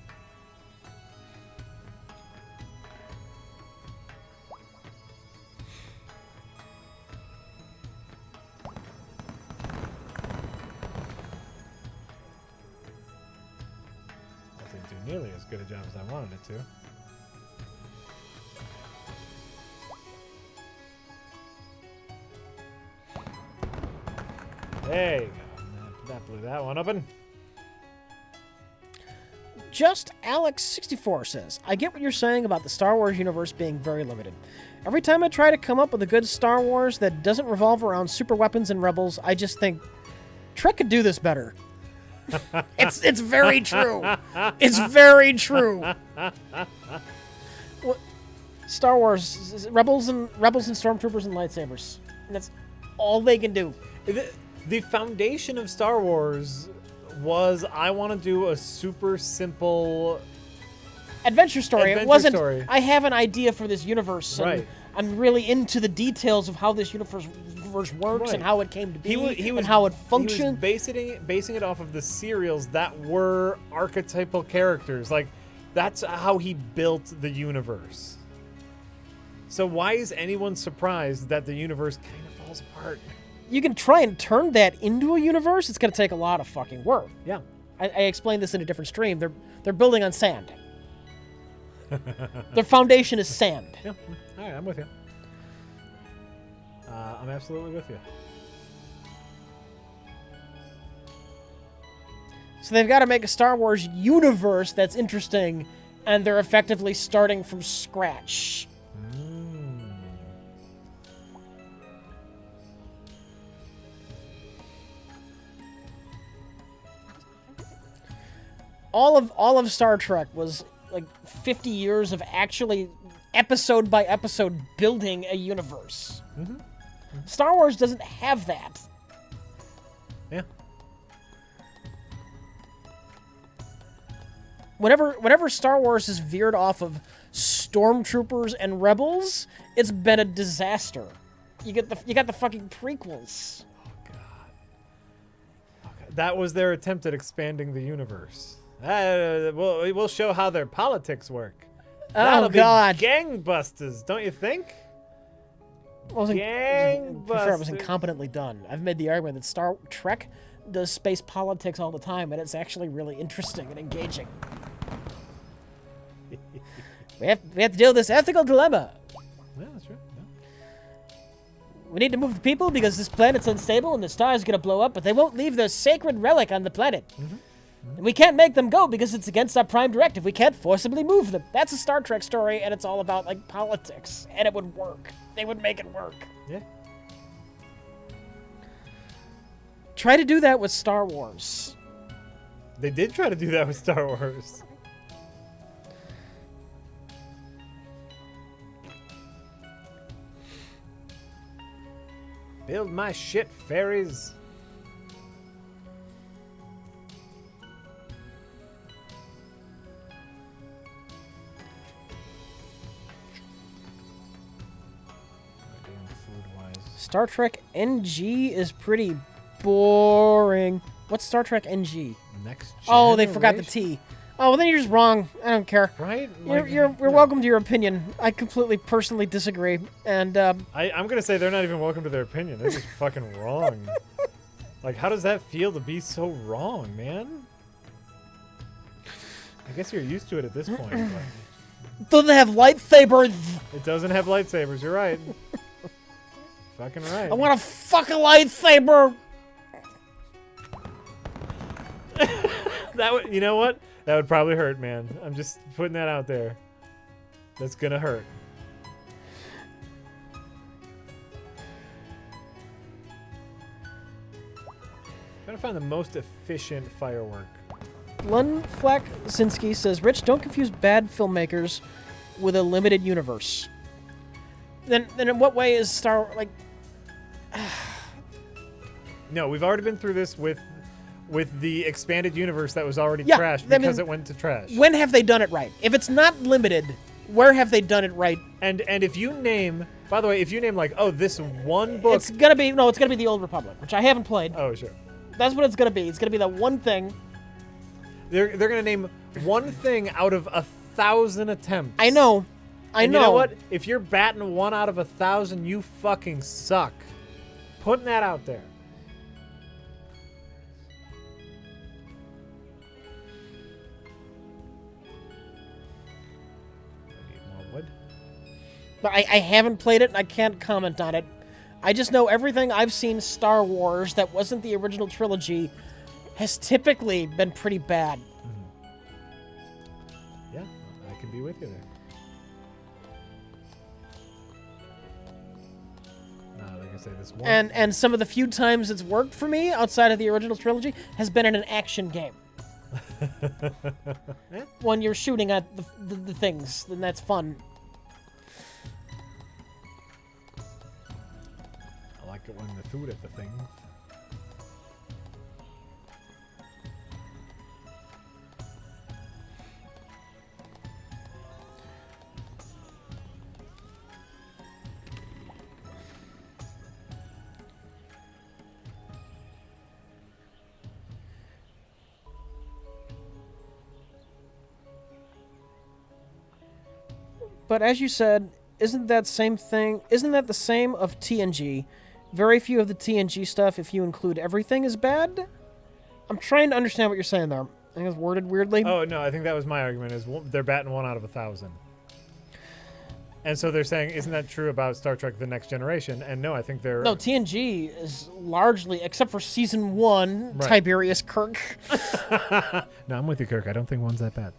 That didn't do nearly as good a job as I wanted it to. There you go. That blew that one open. Just Alex64 says, I get what you're saying about the Star Wars universe being very limited. Every time I try to come up with a good Star Wars that doesn't revolve around super weapons and rebels, I just think, Trek could do this better. It's very true. It's very true. Star Wars, rebels and stormtroopers and lightsabers. And that's all they can do. The foundation of Star Wars was, I want to do a super simple adventure story. It adventure wasn't, story. I have an idea for this universe, and Right. I'm really into the details of how this universe works Right. and how it came to be He was and how it functioned. He was basing it off of the serials that were archetypal characters. Like, that's how he built the universe. So why is anyone surprised that the universe kind of falls apart? You can try and turn that into a universe. It's going to take a lot of fucking work. Yeah. I explained this in a different stream. They're building on sand. Their foundation is sand. Yeah. All right, I'm with you. I'm absolutely with you. So they've got to make a Star Wars universe that's interesting, and they're effectively starting from scratch. All of Star Trek was like 50 years of actually episode by episode building a universe. Mm-hmm. Star Wars doesn't have that. Yeah. Whenever Star Wars has veered off of stormtroopers and rebels, it's been a disaster. You got the fucking prequels. That was their attempt at expanding the universe. We'll show how their politics work. That'll be gangbusters, don't you think? It was incompetently done. I've made the argument that Star Trek does space politics all the time, and it's actually really interesting and engaging. we have to deal with this ethical dilemma. Yeah, that's right. Yeah. We need to move the people because this planet's unstable and the star's gonna blow up, but they won't leave their sacred relic on the planet. Mm-hmm. And we can't make them go because it's against our prime directive. We can't forcibly move them. That's a Star Trek story, and it's all about, like, politics. And it would work. They would make it work. Yeah. Try to do that with Star Wars. They did try to do that with Star Wars. Build my shit, fairies. Star Trek NG is pretty boring. What's Star Trek NG? Next Oh, they forgot the generation? T. Oh, well, then you're just wrong. I don't care. Right? You're welcome to your opinion. I completely personally disagree. And I'm going to say they're not even welcome to their opinion. They're just fucking wrong. Like, how does that feel to be so wrong, man? I guess you're used to it at this point. But doesn't have lightsabers. it doesn't have lightsabers. You're right. Fucking right. I want to fuck a lightsaber. That would, you know what? That would probably hurt, man. I'm just putting that out there. That's gonna hurt. Trying to find the most efficient firework. Lun Flack Zinsky says, Rich, don't confuse bad filmmakers with a limited universe. Then in what way is Star like? No, we've already been through this with the expanded universe that was already Yeah, trashed I because mean, it went to trash. When have they done it right? If it's not limited, where have they done it right? And if you name, by the way, if you name like, oh, this one book. It's gonna be the Old Republic, which I haven't played. Oh, sure. That's what it's gonna be. It's gonna be that one thing. They're gonna name one thing out of 1,000 attempts. I know. I know. You know what? If you're batting 1 out of 1,000, you fucking suck. Putting that out there. I need more wood. But I haven't played it, and I can't comment on it. I just know everything I've seen Star Wars that wasn't the original trilogy has typically been pretty bad. Yeah, I can be with you there. Like I say, this one. And some of the few times it's worked for me outside of the original trilogy has been in an action game. When you're shooting at the things, then that's fun. I like it when they shoot at the thing. But as you said, isn't that the same of TNG? Very few of the TNG stuff, if you include everything, is bad? I'm trying to understand what you're saying there. I think it's worded weirdly. Oh, no, I think that was my argument, is they're batting 1 out of 1,000. And so they're saying, isn't that true about Star Trek The Next Generation? And no, I think they're... No, TNG is largely, except for Season 1, Right. Tiberius Kirk. No, I'm with you, Kirk. I don't think one's that bad.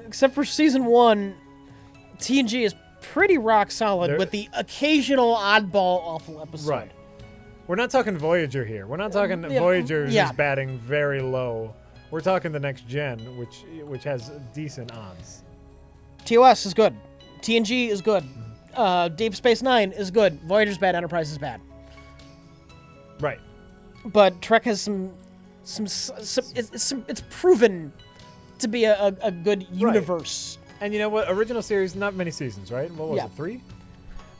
Except for Season 1, TNG is pretty rock solid There- with the occasional oddball awful episode. Right. We're not talking Voyager here. We're not talking yeah, Voyager yeah. who's batting very low. We're talking The Next Gen, which has decent odds. TOS is good. TNG is good. Deep Space Nine is good. Voyager's bad. Enterprise is bad. Right. But Trek has it's proven to be a good universe. And you know what? Original series, not many seasons, right? What was Yeah. it? 3?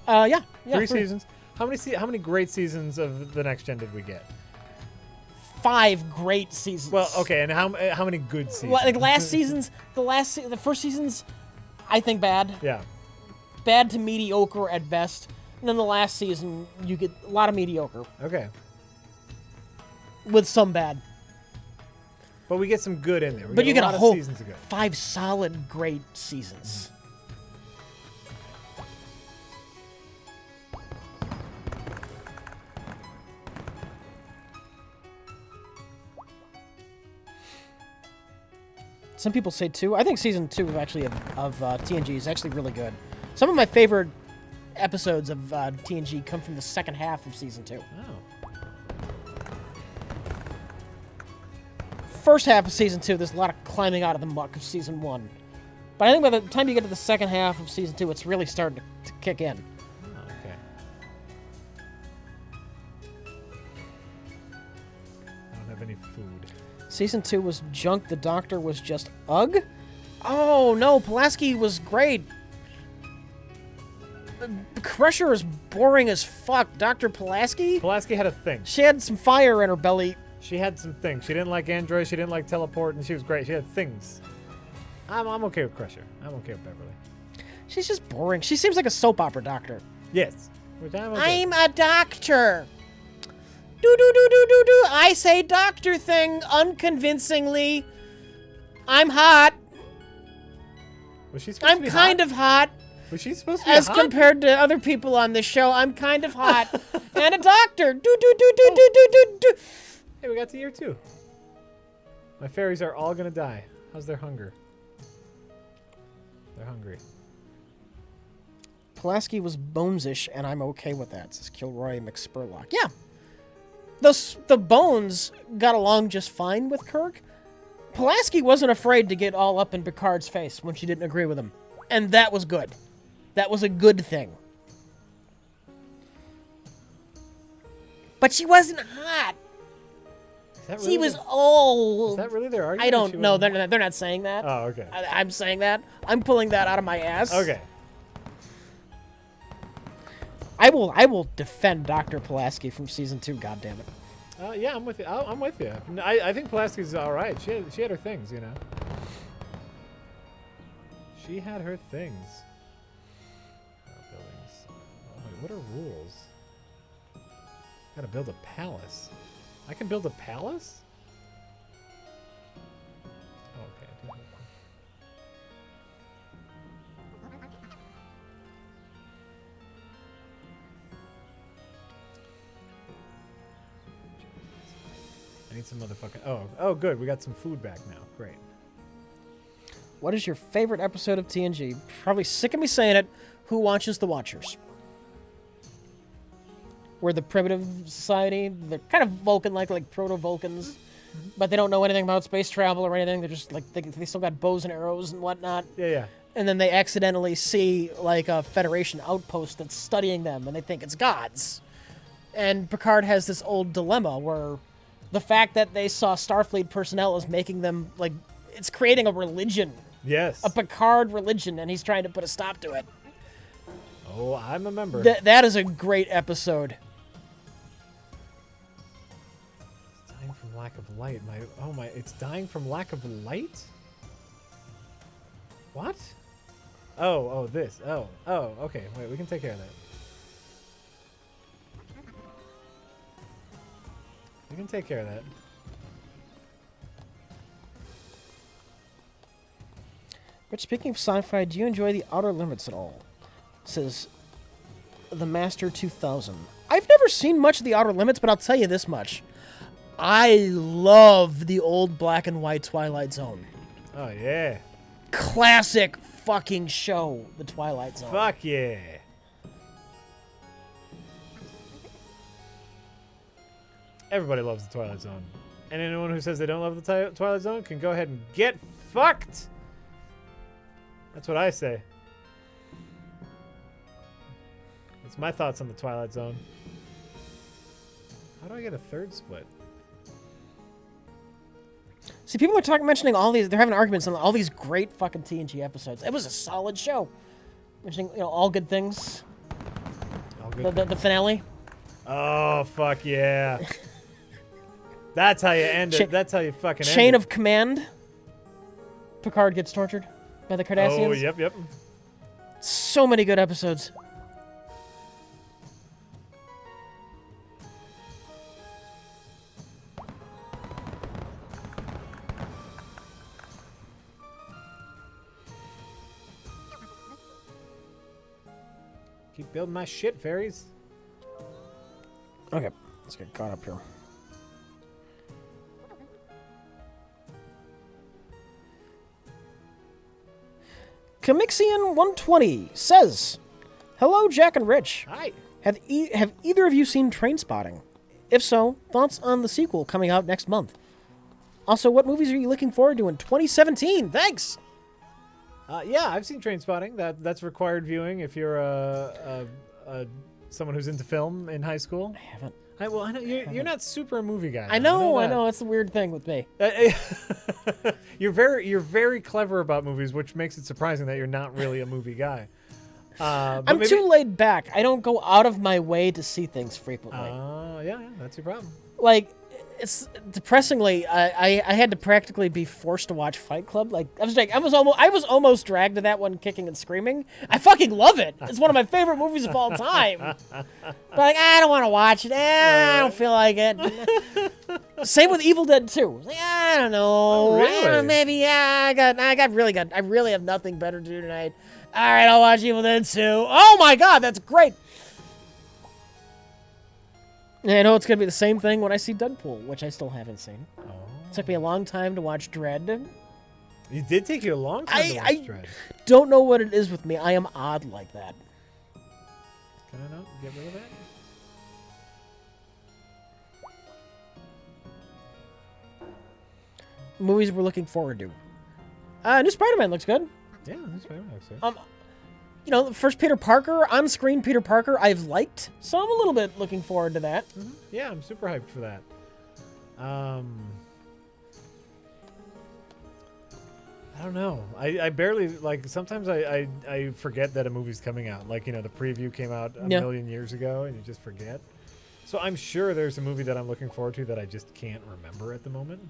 Yeah. 3 seasons. How many great seasons of The Next Gen did we get? 5 great seasons. Well, okay, and how many good seasons? Like last seasons, the first seasons, I think bad. Yeah. Bad to mediocre at best. And then the last season, you get a lot of mediocre Okay. with some bad. But we get some good in there. But you get a lot whole of seasons of good. 5 solid great seasons. Some people say 2. I think season 2 of TNG is actually really good. Some of my favorite episodes of TNG come from the second half of season 2. Oh. First half of season 2, there's a lot of climbing out of the muck of season 1. But I think by the time you get to the second half of season 2, it's really starting to kick in. Oh, okay. I don't have any food. Season 2 was junk. The Doctor was just ugh. Oh no, Pulaski was great. Crusher is boring as fuck. Dr. Pulaski? Pulaski had a thing. She had some fire in her belly. She had some things. She didn't like androids. She didn't like teleport, and she was great. She had things. I'm okay with Crusher. I'm okay with Beverly. She's just boring. She seems like a soap opera doctor. Yes. Which I'm okay. I'm a doctor. Do. I say doctor thing unconvincingly. I'm hot. Was she supposed to be kind hot? of hot. Was she supposed to be As hot? compared to other people on this show, I'm kind of hot. And a doctor. Do. Hey, we got to year 2. My fairies are all gonna die. How's their hunger? They're hungry. Pulaski was bonesish, and I'm okay with that, says Kilroy McSpurlock. Yeah. The Bones got along just fine with Kirk. Pulaski wasn't afraid to get all up in Picard's face when she didn't agree with him. And that was good. That was a good thing. But she wasn't hot. She was old. Is that really their argument? I don't know. They're not saying that. Oh, okay. I'm saying that. I'm pulling that out of my ass. Okay. I will defend Dr. Pulaski from season 2. God damn it. Yeah, I'm with you. I'm with you. I think Pulaski's all right. She had her things, you know. She had her things. Buildings. Oh, wait, what are rules? Gotta build a palace. I can build a palace? Oh, okay. I need some motherfucking... Oh, good. We got some food back now. Great. What is your favorite episode of TNG? Probably sick of me saying it. Who watches The Watchers? We're the primitive society. They're kind of Vulcan-like proto-Vulcans. But they don't know anything about space travel or anything. They're just like, they still got bows and arrows and whatnot. Yeah. And then they accidentally see like a Federation outpost that's studying them and they think it's gods. And Picard has this old dilemma where the fact that they saw Starfleet personnel is making them like, it's creating a religion. Yes. A Picard religion, and he's trying to put a stop to it. Oh, I'm a member. That is a great episode. It's dying from lack of light. It's dying from lack of light? What? Oh, this. Oh, okay. Wait, we can take care of that. We can take care of that. But speaking of sci-fi, do you enjoy The Outer Limits at all? Says The Master 2000. I've never seen much of The Outer Limits, but I'll tell you this much. I love the old black and white Twilight Zone. Oh, yeah. Classic fucking show, The Twilight Zone. Fuck yeah. Everybody loves the Twilight Zone. And anyone who says they don't love the Twilight Zone can go ahead and get fucked. That's what I say. That's my thoughts on the Twilight Zone. How do I get a third split? See, people are mentioning all these. They're having arguments on all these great fucking TNG episodes. It was a solid show. Mentioning, all good things. All good. The finale. Oh fuck yeah! That's how you end it. That's how you fucking end it. Chain of Command. Picard gets tortured by the Cardassians. Oh yep. So many good episodes. Keep building my shit, fairies. Okay, let's get caught up here. Comixian120 says, "Hello, Jack and Rich. Hi. Have either of you seen Trainspotting? If so, thoughts on the sequel coming out next month? Also, what movies are you looking forward to in 2017? Thanks." Yeah, I've seen Trainspotting. That's required viewing if you're someone who's into film in high school. I haven't. I know you're not super a movie guy. I know. It's a weird thing with me. You're very clever about movies, which makes it surprising that you're not really a movie guy. But I'm maybe, too laid back. I don't go out of my way to see things frequently. yeah, that's your problem. Like, it's depressingly, I had to practically be forced to watch Fight Club. Like, I was almost dragged to that one, kicking and screaming. I fucking love it. It's one of my favorite movies of all time. But like, I don't want to watch it. I don't feel like it. Same with Evil Dead 2. Like, I don't know. Oh, really? Maybe I really have nothing better to do tonight. All right, I'll watch Evil Dead 2. Oh my god, that's great. And I know it's going to be the same thing when I see Deadpool, which I still haven't seen. Oh. It took me a long time to watch Dread. It did take you a long time to watch Dread. Don't know what it is with me. I am odd like that. Can I not get rid of that? Movies we're looking forward to. New Spider-Man looks good. Yeah, that's right. You know, the first Peter Parker, on-screen Peter Parker, I've liked, so I'm a little bit looking forward to that. Mm-hmm. Yeah, I'm super hyped for that. I don't know. I barely, like, sometimes I forget that a movie's coming out. Like, you know, the preview came out a million years ago, and you just forget. So I'm sure there's a movie that I'm looking forward to that I just can't remember at the moment.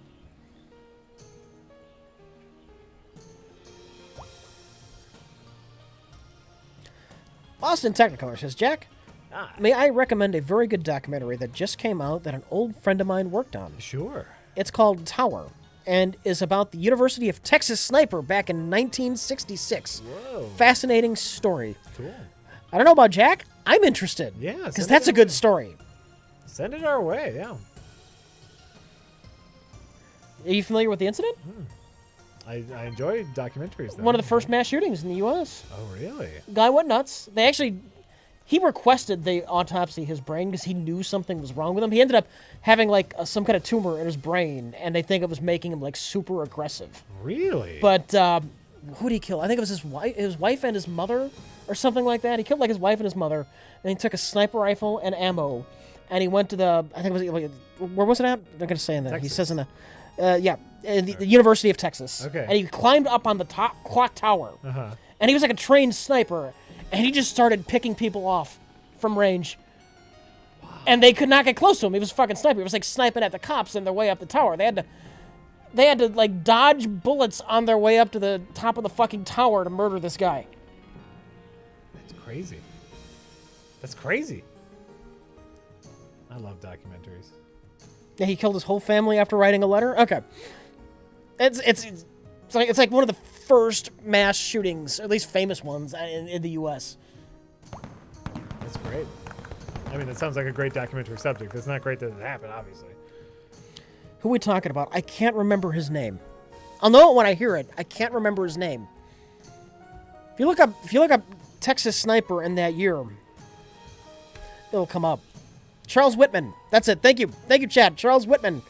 Austin Technicolor says, Jack, may I recommend a very good documentary that just came out that an old friend of mine worked on? Sure. It's called Tower, and is about the University of Texas sniper back in 1966. Whoa. Fascinating story. Cool. I don't know about Jack. I'm interested. Yeah. Because that's a good story. Send it our way, yeah. Are you familiar with the incident? I enjoy documentaries, though. One of the first mass shootings in the U.S. Oh, really? Guy went nuts. He requested they autopsy his brain because he knew something was wrong with him. He ended up having, like, some kind of tumor in his brain, and they think it was making him, like, super aggressive. Really? But, who did he kill? I think it was his wife and his mother, or something like that. He killed, like, his wife and his mother, and he took a sniper rifle and ammo, and he went to where was it at? I'm going to say in there. He says in the, the University of Texas. Okay. And he climbed up on the top clock tower. Uh-huh. And he was like a trained sniper. And he just started picking people off from range. Wow. And they could not get close to him. He was a fucking sniper. He was like sniping at the cops on their way up the tower. They had to like dodge bullets on their way up to the top of the fucking tower to murder this guy. That's crazy. That's crazy. I love documentaries. Yeah, he killed his whole family after writing a letter? Okay. It's like one of the first mass shootings, at least famous ones, in the U.S. That's great. I mean, that sounds like a great documentary subject. It's not great that it happened, obviously. Who are we talking about? I can't remember his name. I'll know it when I hear it. I can't remember his name. If you look up Texas sniper in that year, it'll come up. Charles Whitman. That's it. Thank you, chat. Charles Whitman.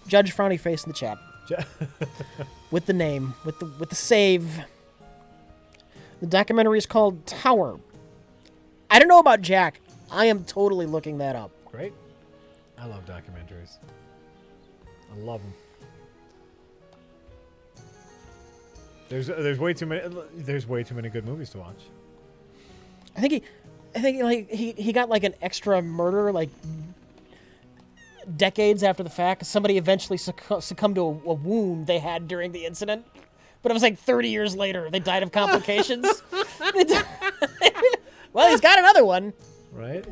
Judge frowny face in the chat. With the name, with the save. The documentary is called Tower. I don't know about Jack. I am totally looking that up. Great. I love documentaries. I love them. There's way too many good movies to watch. I think he got like an extra murder like decades after the fact. Somebody eventually succumbed to a wound they had during the incident, but it was like 30 years later. They died of complications. Well, he's got another one. Right.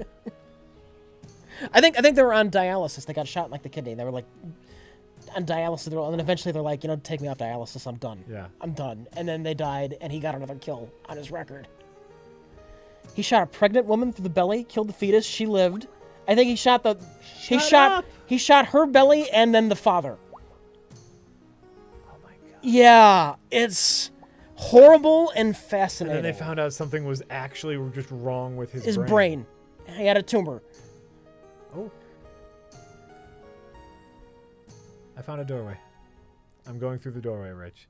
I think they were on dialysis. They got shot in like the kidney. They were like on dialysis, and then eventually they're like, take me off dialysis. I'm done. Yeah. I'm done. And then they died, and he got another kill on his record. He shot a pregnant woman through the belly, killed the fetus. She lived. I think he shot he shot her belly and then the father. Oh my god. Yeah, it's horrible and fascinating. And then they found out something was actually just wrong with his brain. He had a tumor. Oh. I found a doorway. I'm going through the doorway, Rich.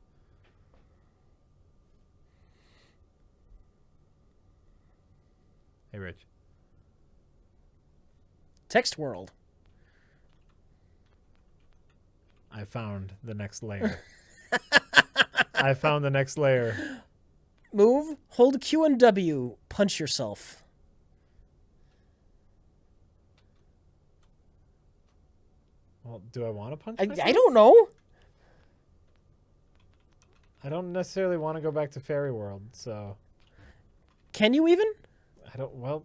Hey, Rich. Text world. I found the next layer. I found the next layer. Move. Hold Q and W. Punch yourself. Well, do I want to punch I myself? don't know. I don't necessarily want to go back to Fairy World, so Can you even? I don't. Well,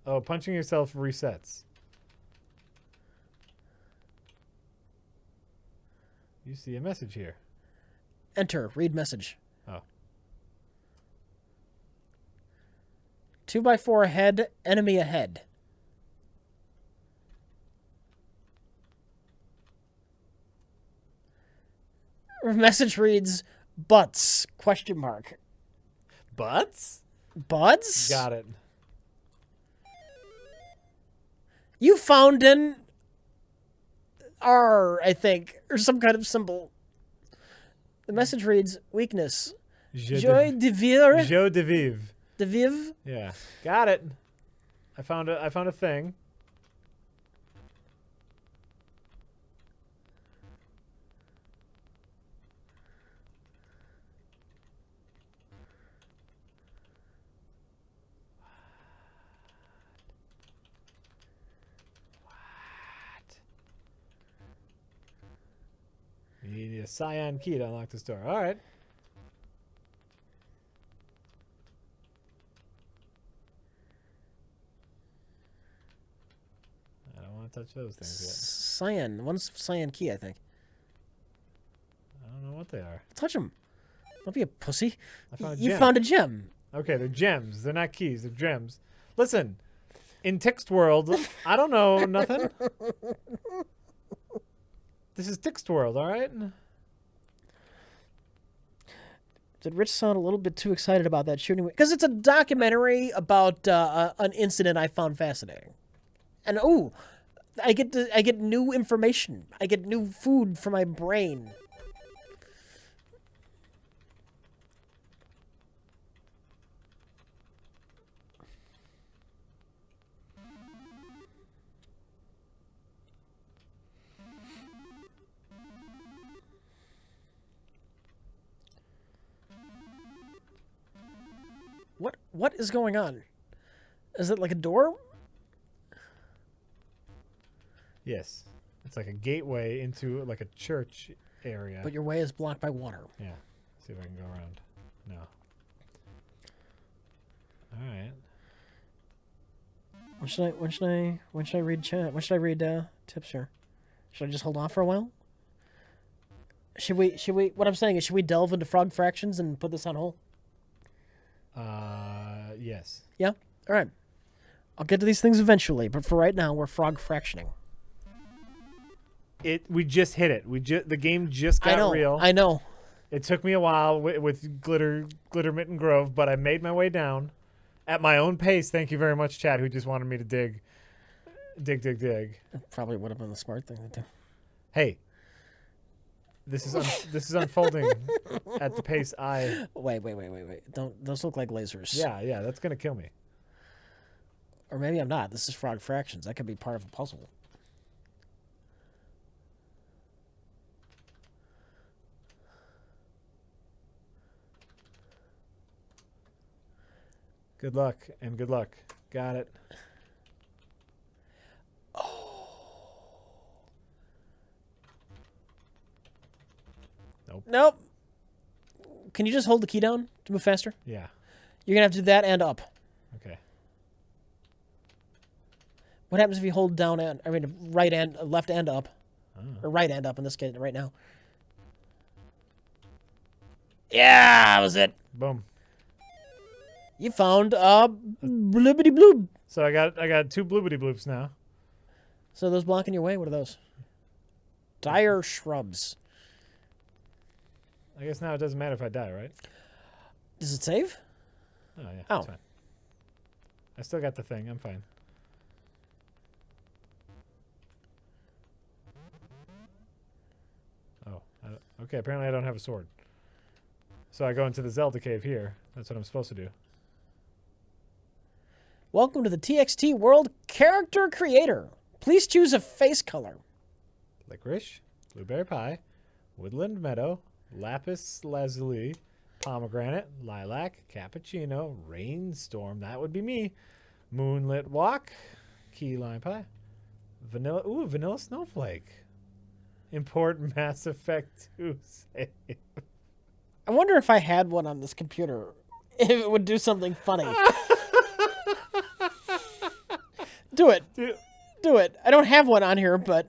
oh, punching yourself resets. You see a message here. Enter. Read message. Oh. 2x4 ahead. Enemy ahead. Message reads, butts, question mark. Butts? Buds? Got it. You found an R, I think, or some kind of symbol. The message reads, weakness. Joy de vivre. Joie de vivre. De vivre. Yeah. Got it. I found a thing. You need a cyan key to unlock this door. All right. I don't want to touch those things yet. Cyan. One's cyan key, I think. I don't know what they are. Touch them. Don't be a pussy. I found a You gem. found a gem. Okay, they're gems. They're not keys. They're gems. Listen, in text world, I don't know nothing. This is text world, all right? Did Rich sound a little bit too excited about that shooting? Because it's a documentary about an incident I found fascinating. And oh, I get new information. I get new food for my brain. What is going on? Is it like a door? Yes. It's like a gateway into like a church area. But your way is blocked by water. Yeah. See if I can go around. No. All right. When should I read chat? When should I read tips here? Should I just hold off for a while? Should we what I'm saying is should we delve into frog fractions and put this on hold? Yes. Yeah? All right. I'll get to these things eventually, but for right now we're frog fractioning. We just hit it. The game just got real. I know. It took me a while with Glittermitten Grove, but I made my way down at my own pace. Thank you very much, Chad, who just wanted me to dig. That probably would have been the smart thing to do. Hey, this is unfolding at the pace I. Wait. Don't those look like lasers? Yeah, that's gonna kill me. Or maybe I'm not. This is frog fractions. That could be part of a puzzle. Good luck and good luck. Got it. Nope. Can you just hold the key down to move faster? Yeah. You're gonna have to do that and up. Okay. What happens if you hold down and left and up, Oh. or right and up in this case right now? Yeah, that was it. Boom. You found blibbity bloob. So I got two bloobity bloops now. So those blocking your way? What are those? Dire shrubs. I guess now it doesn't matter if I die, right? Does it save? Oh yeah. Oh. That's fine. I still got the thing. I'm fine. Oh. Okay. Apparently I don't have a sword. So I go into the Zelda cave here. That's what I'm supposed to do. Welcome to the TXT World Character Creator. Please choose a face color. Licorice, blueberry pie, woodland meadow, lapis lazuli, pomegranate, lilac, cappuccino, rainstorm. That would be me. Moonlit walk, key lime pie, vanilla. Ooh, vanilla snowflake. Import Mass Effect 2 save. I wonder if I had one on this computer, if it would do something funny. Do it. Do it. I don't have one on here, but...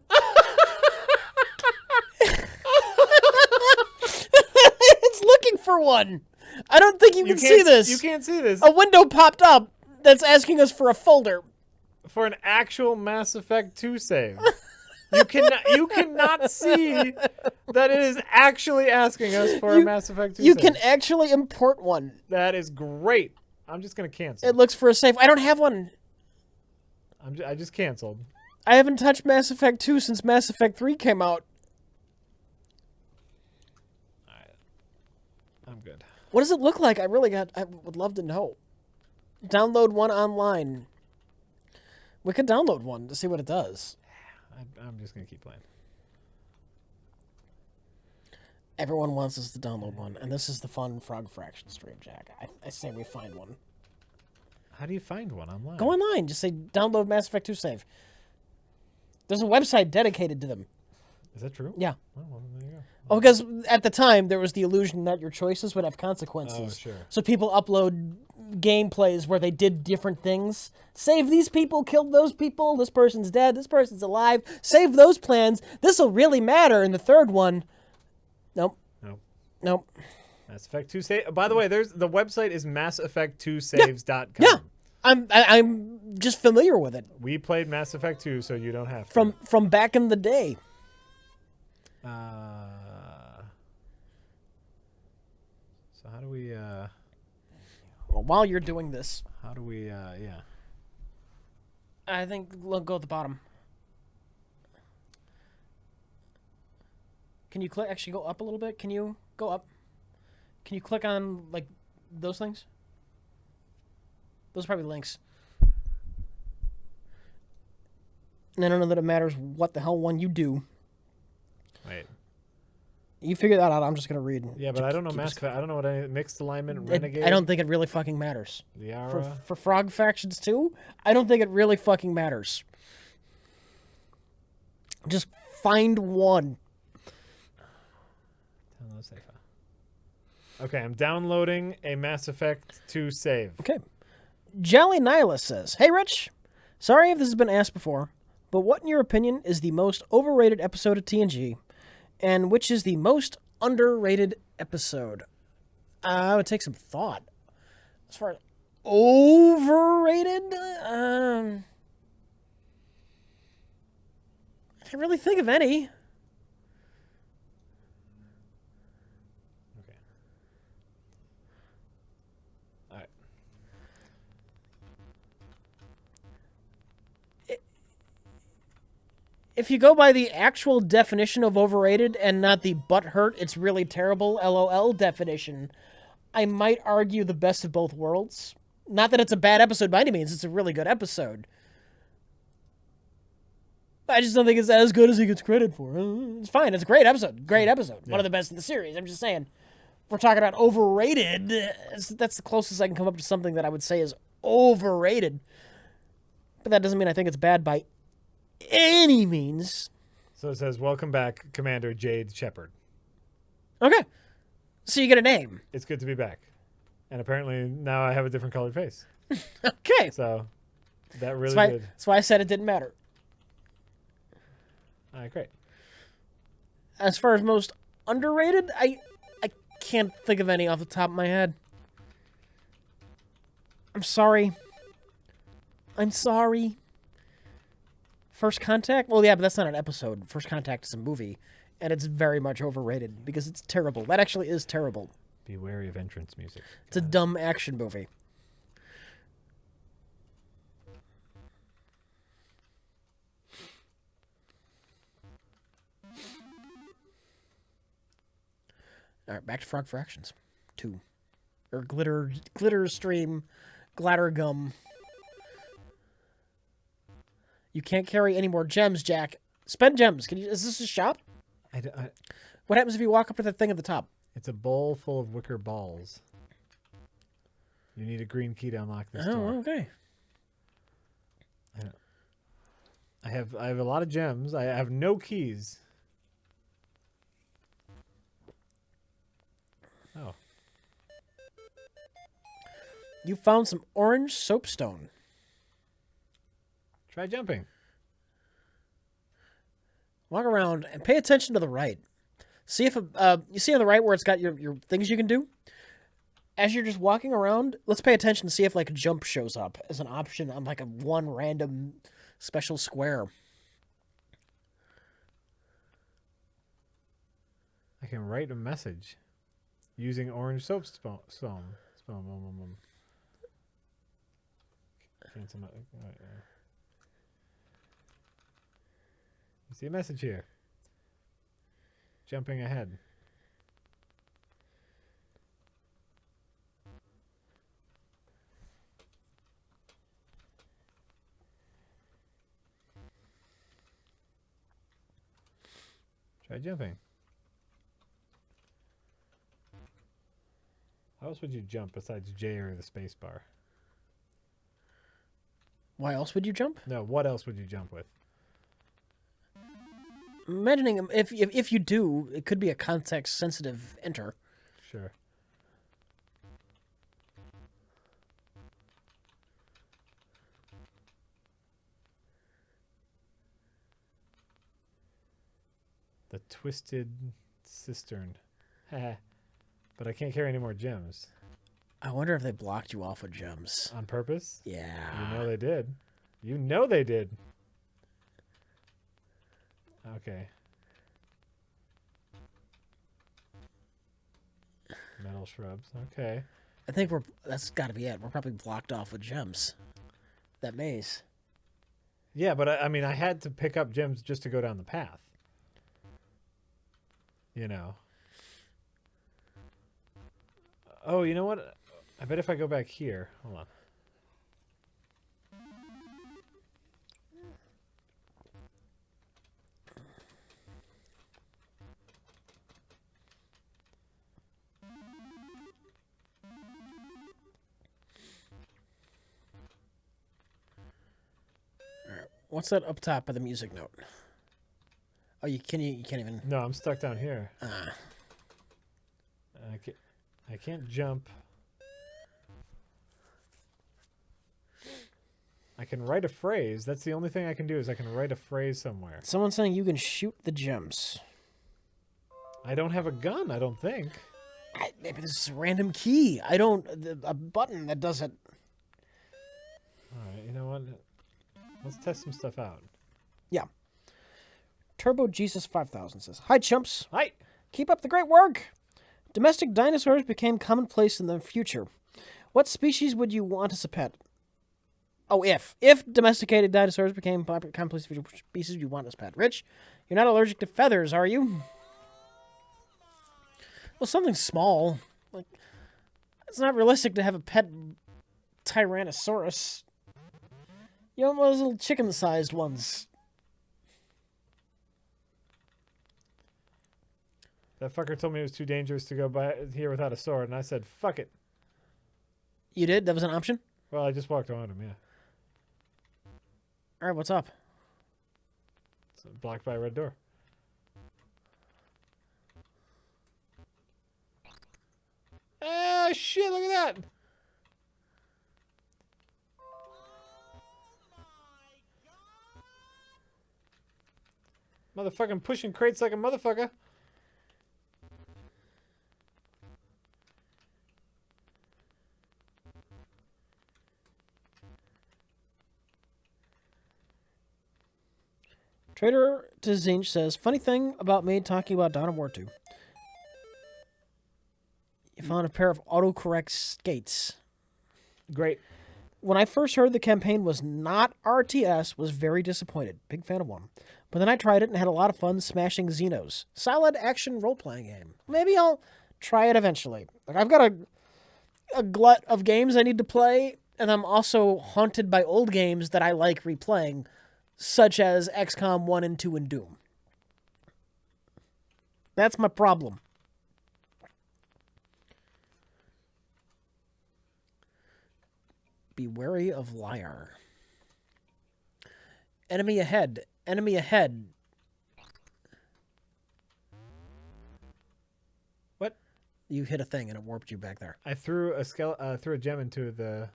It's looking for one. I don't think you can see this. You can't see this. A window popped up that's asking us for a folder. For an actual Mass Effect 2 save. You cannot see that it is actually asking us for a Mass Effect 2 You save. can actually import one. That is great. I'm just going to cancel. It looks for a save. I don't have one. I just canceled. I haven't touched Mass Effect 2 since Mass Effect 3 came out. All right. I'm good. What does it look like? I would love to know. Download one online. We could download one to see what it does. I'm just going to keep playing. Everyone wants us to download one, and this is the fun Frog Fraction stream, Jack. I say we find one. How do you find one online? Go online. Just say download Mass Effect 2 save. There's a website dedicated to them. Is that true? Yeah. Oh, well, there you go. Oh, because at the time, there was the illusion that your choices would have consequences. Oh, sure. So people upload gameplays where they did different things. Save these people, killed those people, this person's dead, this person's alive. Save those plans. This'll really matter in the third one. Nope. Nope. Mass Effect 2 save. By the way, the website is masseffect2saves.com. Yeah. I'm just familiar with it. We played Mass Effect 2, so you don't have to. From back in the day. So how do we Well, while you're doing this, how do we yeah. I think we'll go at the bottom. Can you actually go up a little bit? Can you go up? Can you click on like those things? Those are probably links. And I don't know that it matters what the hell one you do. Wait. You figure that out. I'm just gonna read. Yeah, but I don't know Mass Effect. I don't know what any mixed alignment, renegade. I don't think it really fucking matters. Liara. For Frog Factions 2, I don't think it really fucking matters. Just find one. Download save file. Okay, I'm downloading a Mass Effect 2 save. Okay. Jolly Nihilist says, "Hey, Rich. Sorry if this has been asked before, but what, in your opinion, is the most overrated episode of TNG, and which is the most underrated episode?" I would take some thought. As far as overrated, I can't really think of any. Okay. All right. If you go by the actual definition of overrated and not the butthurt, it's really terrible, LOL definition, I might argue the best of both worlds. Not that it's a bad episode by any means, it's a really good episode. I just don't think it's as good as he gets credit for. It's fine, it's a great episode. Great episode. Yeah. One of the best in the series. I'm just saying, if we're talking about overrated, that's the closest I can come up to something that I would say is overrated. But that doesn't mean I think it's bad by any means. So it says, "Welcome back, Commander Jade Shepard." Okay. So you get a name. It's good to be back. And apparently now I have a different colored face. Okay. So that really did. That's why I said it didn't matter. All right, great. As far as most underrated, I can't think of any off the top of my head. I'm sorry. First Contact? Well, yeah, but that's not an episode. First Contact is a movie, and it's very much overrated because it's terrible. That actually is terrible. Be wary of entrance music. It's a dumb action movie. All right, back to Frog Fractions 2. Or Glitter Stream, Glattergum. You can't carry any more gems, Jack. Spend gems. Is this a shop? What happens if you walk up to the thing at the top? It's a bowl full of wicker balls. You need a green key to unlock this door. Okay. I have a lot of gems. I have no keys. Oh. You found some orange soapstone. Try jumping. Walk around and pay attention to the right. See if you see on the right where it's got your things you can do. As you're just walking around, let's pay attention to see if like a jump shows up as an option on like a one random special square. I can write a message using orange soap stone. Cancel my. You see a message here. Jumping ahead. Try jumping. How else would you jump besides J or the space bar? Why else would you jump? No, what else would you jump with? Imagining if you do, it could be a context sensitive enter. Sure. The twisted cistern. But I can't carry any more gems. I wonder if they blocked you off with gems. On purpose? Yeah. You know they did. You know they did. Okay. Metal shrubs. Okay. I think that's got to be it. We're probably blocked off with gems. That maze. Yeah, but I mean, I had to pick up gems just to go down the path. You know. Oh, you know what? I bet if I go back here. Hold on. What's that up top of the music note? Oh, you can't even. No, I'm stuck down here. Ah. I can't jump. I can write a phrase. That's the only thing I can do is I can write a phrase somewhere. Someone's saying you can shoot the gems. I don't have a gun, I don't think. Maybe this is a random key. A button that does it. All right, you know what? Let's test some stuff out. Yeah. Turbo Jesus 5000 says, "Hi, chumps. Hi. Keep up the great work. Domestic dinosaurs became commonplace in the future. What species would you want as a pet?" Oh, if domesticated dinosaurs became commonplace in the future, species you want as a pet. Rich, you're not allergic to feathers, are you? Well, something small. Like, it's not realistic to have a pet Tyrannosaurus. You want those little chicken-sized ones. That fucker told me it was too dangerous to go by here without a sword, and I said, fuck it. You did? That was an option? Well, I just walked around him, yeah. All right, what's up? It's blocked by a red door. Ah, shit, look at that! Motherfucking pushing crates like a motherfucker. Trader to Zinch says, "Funny thing about me talking about Dawn of War 2. You found a pair of autocorrect skates. Great. When I first heard the campaign was not RTS, was very disappointed. Big fan of one. But then I tried it and had a lot of fun smashing Xenos. Solid action role-playing game. Maybe I'll try it eventually. Like, I've got a glut of games I need to play, and I'm also haunted by old games that I like replaying, such as XCOM 1 and 2 and Doom." That's my problem. Be wary of liar. Enemy ahead. Enemy ahead. What? You hit a thing and it warped you back there. I threw a gem into the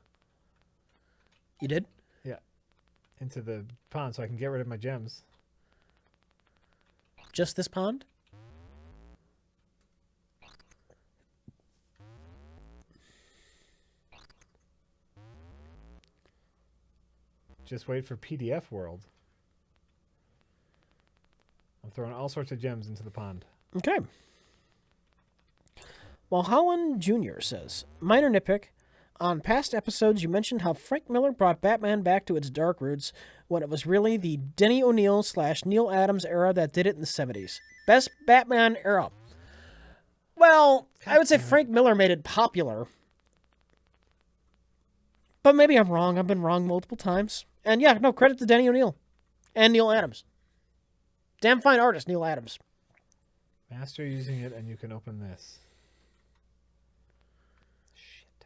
You did? into the pond so I can get rid of my gems. Just this pond? Just wait for PDF World. I'm throwing all sorts of gems into the pond. Okay. Well, Holland Jr. says, minor nitpick. On past episodes, you mentioned how Frank Miller brought Batman back to its dark roots when it was really the Denny O'Neil / Neil Adams era that did it in the 70s. Best Batman era. Well, I would say Frank Miller made it popular. But maybe I'm wrong. I've been wrong multiple times. And yeah, no, credit to Denny O'Neil and Neil Adams. Damn fine artist, Neil Adams. Master using it and you can open this. Shit.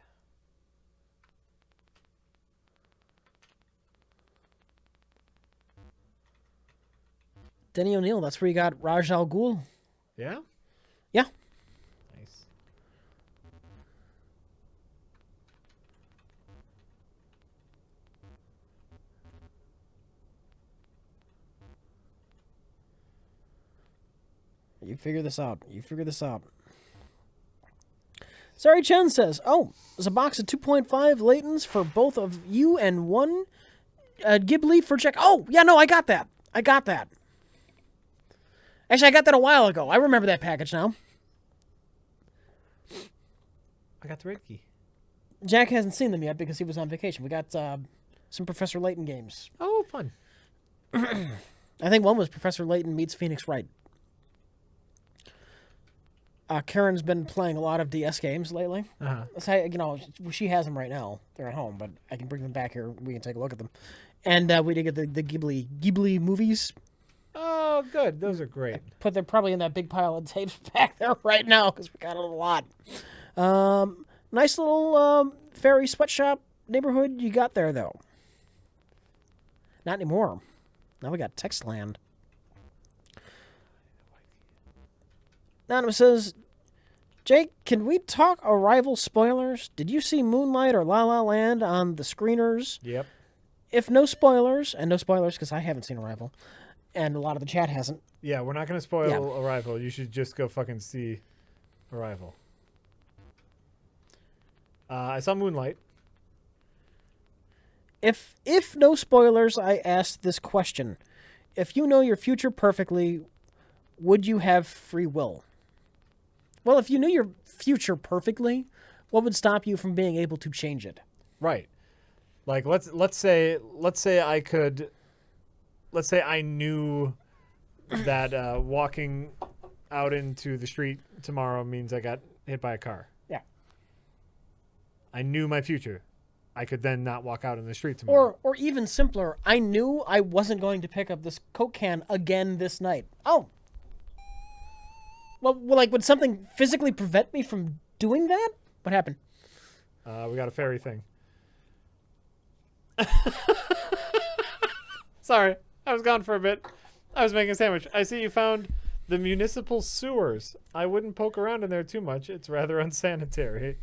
Denny O'Neil, that's where you got Raj Al Ghul. Yeah? Yeah. Nice. You figure this out. You figure this out. Sari Chen says, oh, there's a box of 2.5 Laytons for both of you and one Ghibli for check. Oh, yeah, no, I got that. I got that. Actually, I got that a while ago. I remember that package now. I got the red key. Jack hasn't seen them yet because he was on vacation. We got some Professor Layton games. Oh, fun. I think one was Professor Layton meets Phoenix Wright. Karen's been playing a lot of DS games lately. So, she has them right now. They're at home, but I can bring them back here. We can take a look at them. And we did get the Ghibli movies. Oh, good. Those are great. They're probably in that big pile of tapes back there right now because we got a lot. Nice little fairy sweatshop neighborhood you got there, though. Not anymore. Now we got Textland. Anonymous says, Jake, can we talk Arrival spoilers? Did you see Moonlight or La La Land on the screeners? Yep. If no spoilers, and no spoilers because I haven't seen Arrival, and a lot of the chat hasn't. Yeah, we're not going to spoil Arrival. You should just go fucking see Arrival. I saw Moonlight. If no spoilers, I asked this question. If you know your future perfectly, would you have free will? Well, if you knew your future perfectly, what would stop you from being able to change it? Right. Like let's say I knew that walking out into the street tomorrow means I got hit by a car. Yeah. I knew my future. I could then not walk out in the street tomorrow. Or even simpler, I knew I wasn't going to pick up this Coke can again this night. Oh. Well, would something physically prevent me from doing that? What happened? We got a fairy thing. Sorry, I was gone for a bit. I was making a sandwich. I see you found the municipal sewers. I wouldn't poke around in there too much. It's rather unsanitary.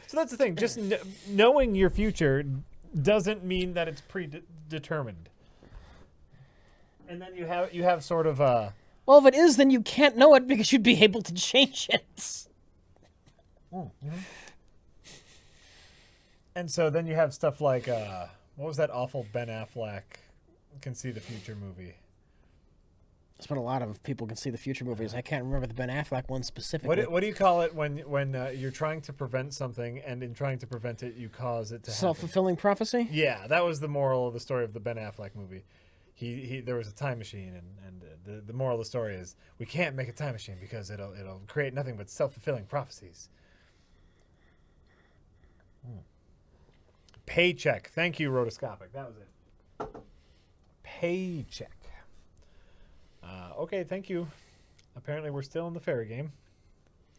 So that's the thing. Just knowing your future doesn't mean that it's predetermined. And then you have sort of a... Well, if it is, then you can't know it because you'd be able to change it. Mm-hmm. And so then you have stuff like, what was that awful Ben Affleck Can See the Future movie? There's been a lot of people can see the future movies. I can't remember the Ben Affleck one specifically. What do you call it when you're trying to prevent something and in trying to prevent it you cause it to happen? Self-fulfilling prophecy? Yeah, that was the moral of the story of the Ben Affleck movie. There was a time machine and the moral of the story is we can't make a time machine because it'll create nothing but self-fulfilling prophecies. Paycheck. Thank you, Rotoscopic. That was it. Paycheck. Okay, thank you. Apparently, we're still in the fairy game.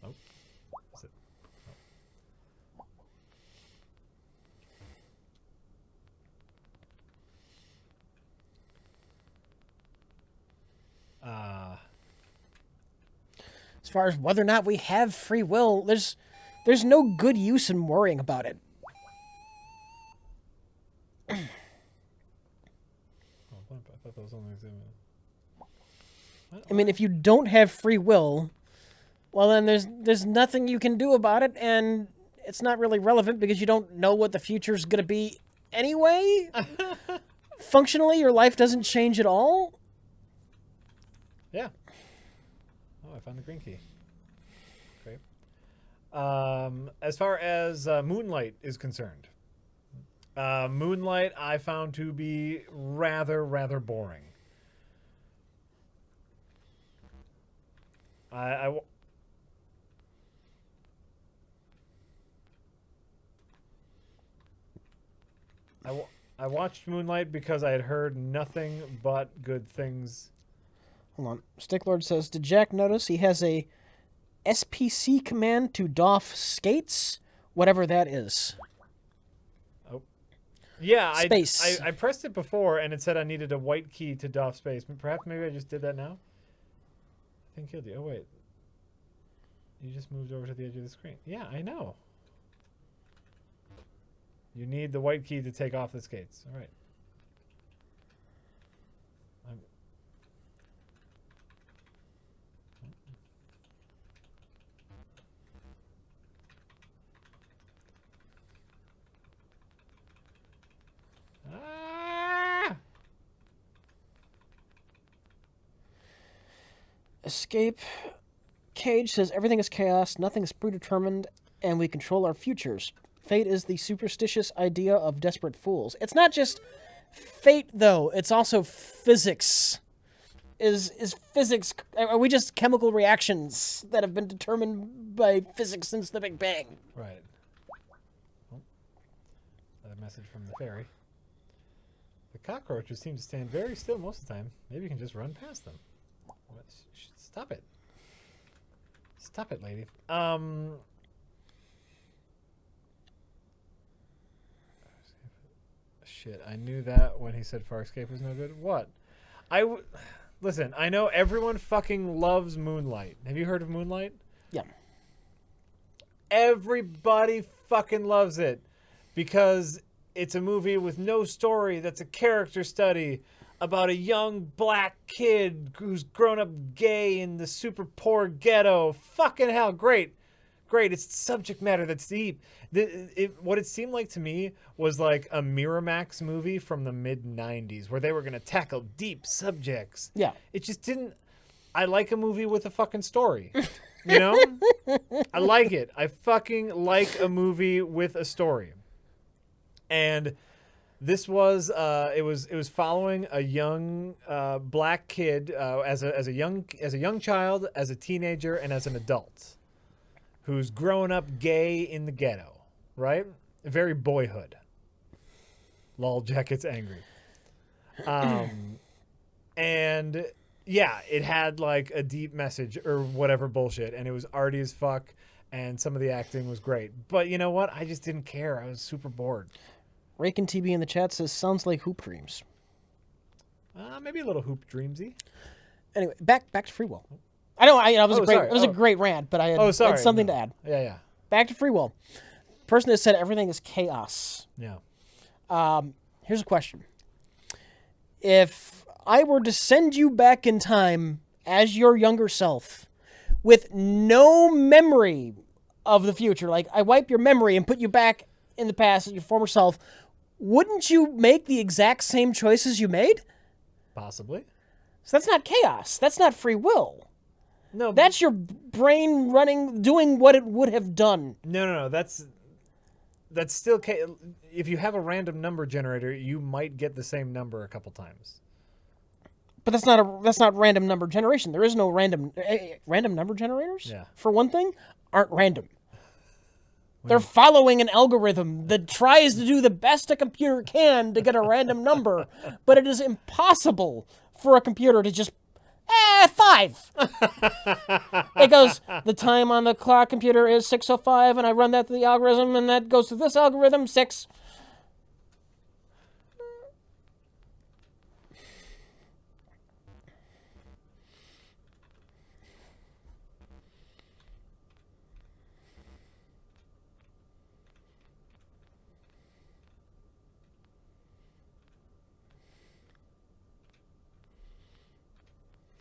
Oh, is it? As far as whether or not we have free will, there's no good use in worrying about it. Oh, I thought that was only I mean, if you don't have free will, well, then there's nothing you can do about it, and it's not really relevant because you don't know what the future's going to be anyway. Functionally, your life doesn't change at all. Yeah. Oh, I found the green key. Okay. As far as Moonlight is concerned, Moonlight I found to be rather boring. I watched Moonlight because I had heard nothing but good things. Hold on. Sticklord says, did Jack notice he has a SPC command to doff skates? Whatever that is. Oh. Yeah, Space. I pressed it before and it said I needed a white key to doff space. Perhaps maybe I just did that now? I think he'll do. Oh, wait. You just moved over to the edge of the screen. Yeah, I know. You need the white key to take off the skates. All right. Ah! Escape. Cage says everything is chaos, nothing is predetermined, and we control our futures. Fate is the superstitious idea of desperate fools. It's not just fate, though. It's also physics. Is physics... Are we just chemical reactions that have been determined by physics since the Big Bang? Right. Oh. Another message from the fairy. The cockroaches seem to stand very still most of the time. Maybe you can just run past them. What? Stop it. Stop it, lady. Shit, I knew that when he said Farscape was no good. What? Listen, I know everyone fucking loves Moonlight. Have you heard of Moonlight? Yeah. Everybody fucking loves it because it's a movie with no story that's a character study about a young black kid who's grown up gay in the super poor ghetto. Fucking hell, great. Great, it's subject matter that's deep. What it seemed like to me was like a Miramax movie from the mid-90s where they were going to tackle deep subjects. Yeah. It just didn't... I like a movie with a fucking story. You know? I like it. I fucking like a movie with a story. And this was it was following a young black kid as a young child, as a teenager, and as an adult who's growing up gay in the ghetto, right? Very boyhood. Lol, Jack gets angry. And yeah, it had like a deep message or whatever bullshit, and it was arty as fuck, and some of the acting was great. But you know what? I just didn't care. I was super bored. Raken TB in the chat says, sounds like Hoop Dreams. Maybe a little Hoop Dreamsy. Anyway, back to Free Will. I know, it was a great rant, but I had something to add. Yeah. Back to Free Will. Person that said everything is chaos. Yeah. Here's a question. If I were to send you back in time as your younger self with no memory of the future, like I wipe your memory and put you back in the past as your former self, wouldn't you make the exact same choices you made? Possibly. So that's not chaos. That's not free will. No. That's your brain doing what it would have done. No. That's still if you have a random number generator, you might get the same number a couple times. But that's not random number generation. There is no random number generators. Yeah. For one thing, aren't random. They're following an algorithm that tries to do the best a computer can to get a random number, but it is impossible for a computer to just 5. It goes, the time on the clock computer is 6:05, and I run that to the algorithm, and that goes to this algorithm, 6.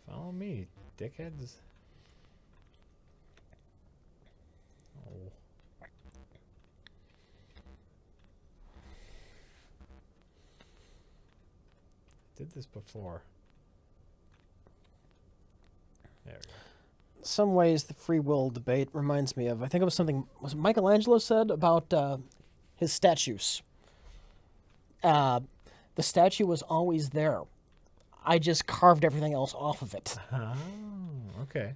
Follow me, dickheads. Oh. Did this before. There we go. Some ways the free will debate reminds me of, I think it was something, was it Michelangelo said about his statues. The statue was always there. I just carved everything else off of it. Oh, okay.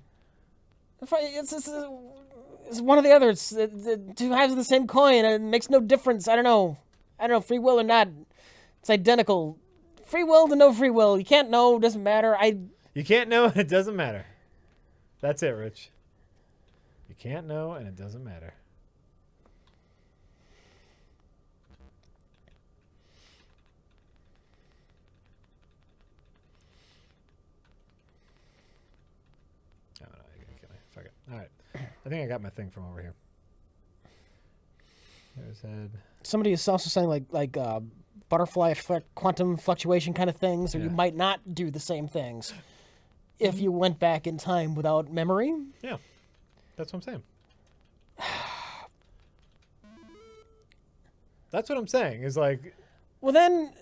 It's one or the other. It's two halves of the same coin. It makes no difference. I don't know, free will or not. It's identical. Free will to no free will. You can't know. Doesn't matter. You can't know and it doesn't matter. That's it, Rich. You can't know and it doesn't matter. Oh, no, you're gonna kill me. Fuck it. All right. I think I got my thing from over here. There's head. Somebody is also saying like butterfly effect, quantum fluctuation kind of things, or you might not do the same things if you went back in time without memory. Yeah, that's what I'm saying. That's what I'm saying. Is like, well, then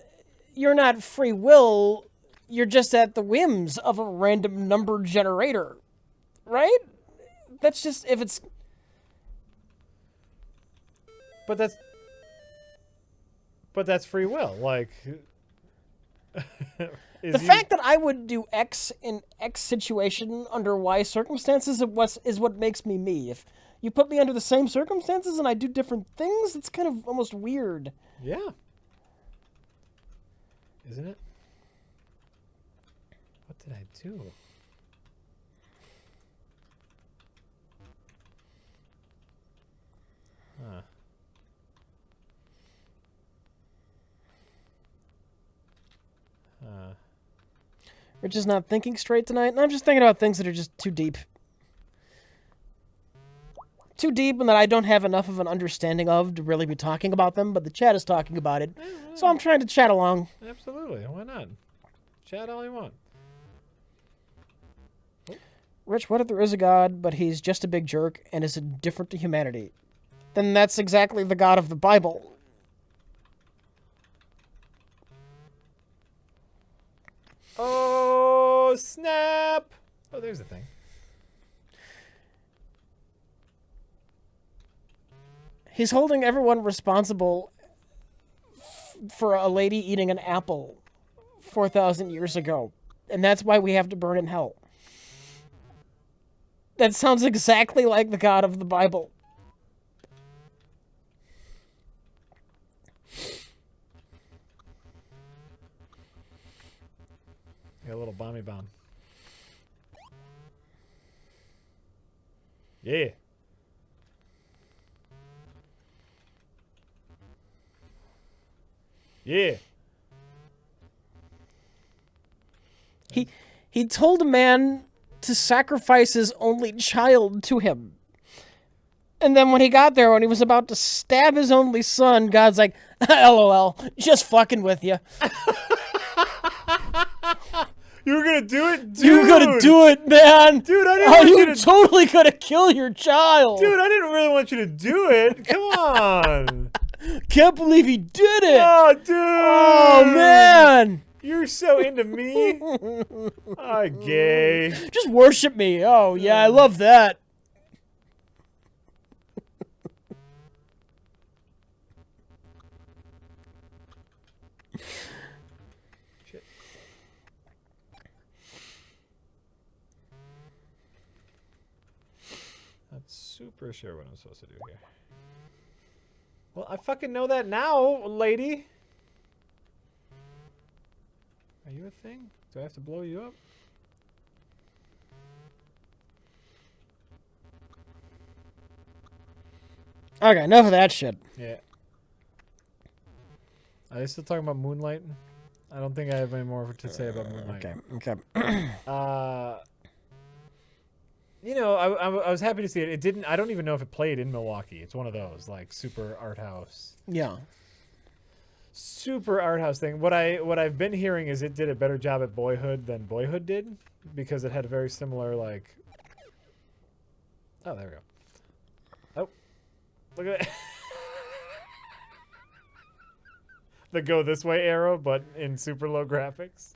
you're not free will. You're just at the whims of a random number generator, right? That's just if it's. But that's free will. Like, the fact that I would do X in X situation under Y circumstances is what makes me me. If you put me under the same circumstances and I do different things, it's kind of almost weird. Yeah. Isn't it? What did I do? Huh. We're just not thinking straight tonight, and I'm just thinking about things that are just too deep. Too deep, and that I don't have enough of an understanding of to really be talking about them, but the chat is talking about it, so I'm trying to chat along. Absolutely. Why not? Chat all you want. Rich, what if there is a God, but he's just a big jerk and is indifferent to humanity? Then that's exactly the God of the Bible. Oh, snap! Oh, there's the thing. He's holding everyone responsible for a lady eating an apple 4,000 years ago. And that's why we have to burn in hell. That sounds exactly like the God of the Bible. Got a little bomby bomb. Yeah. Yeah. He told a man to sacrifice his only child to him. And then when he got there, when he was about to stab his only son, God's like, LOL, just fucking with you. You were gonna do it, dude. You were gonna do it, man. Dude, I didn't want you to... totally gonna kill your child. Dude, I didn't really want you to do it. Come on. Can't believe he did it. Oh, dude. Oh, man. You're so into me. Oh, gay. Just worship me. Oh, yeah, I love that. Shit. Not super sure what I'm supposed to do here. Well, I fucking know that now, lady. Are you a thing? Do I have to blow you up? Okay, enough of that shit. Yeah. Are they still talking about Moonlight? I don't think I have any more to say about Moonlight. Okay. I was happy to see it. It didn't. I don't even know if it played in Milwaukee. It's one of those like super art house thing. What I've been hearing is it did a better job at Boyhood than Boyhood did, because it had a very similar like. Oh, there we go. Oh, look at that. The go this way arrow, but in super low graphics.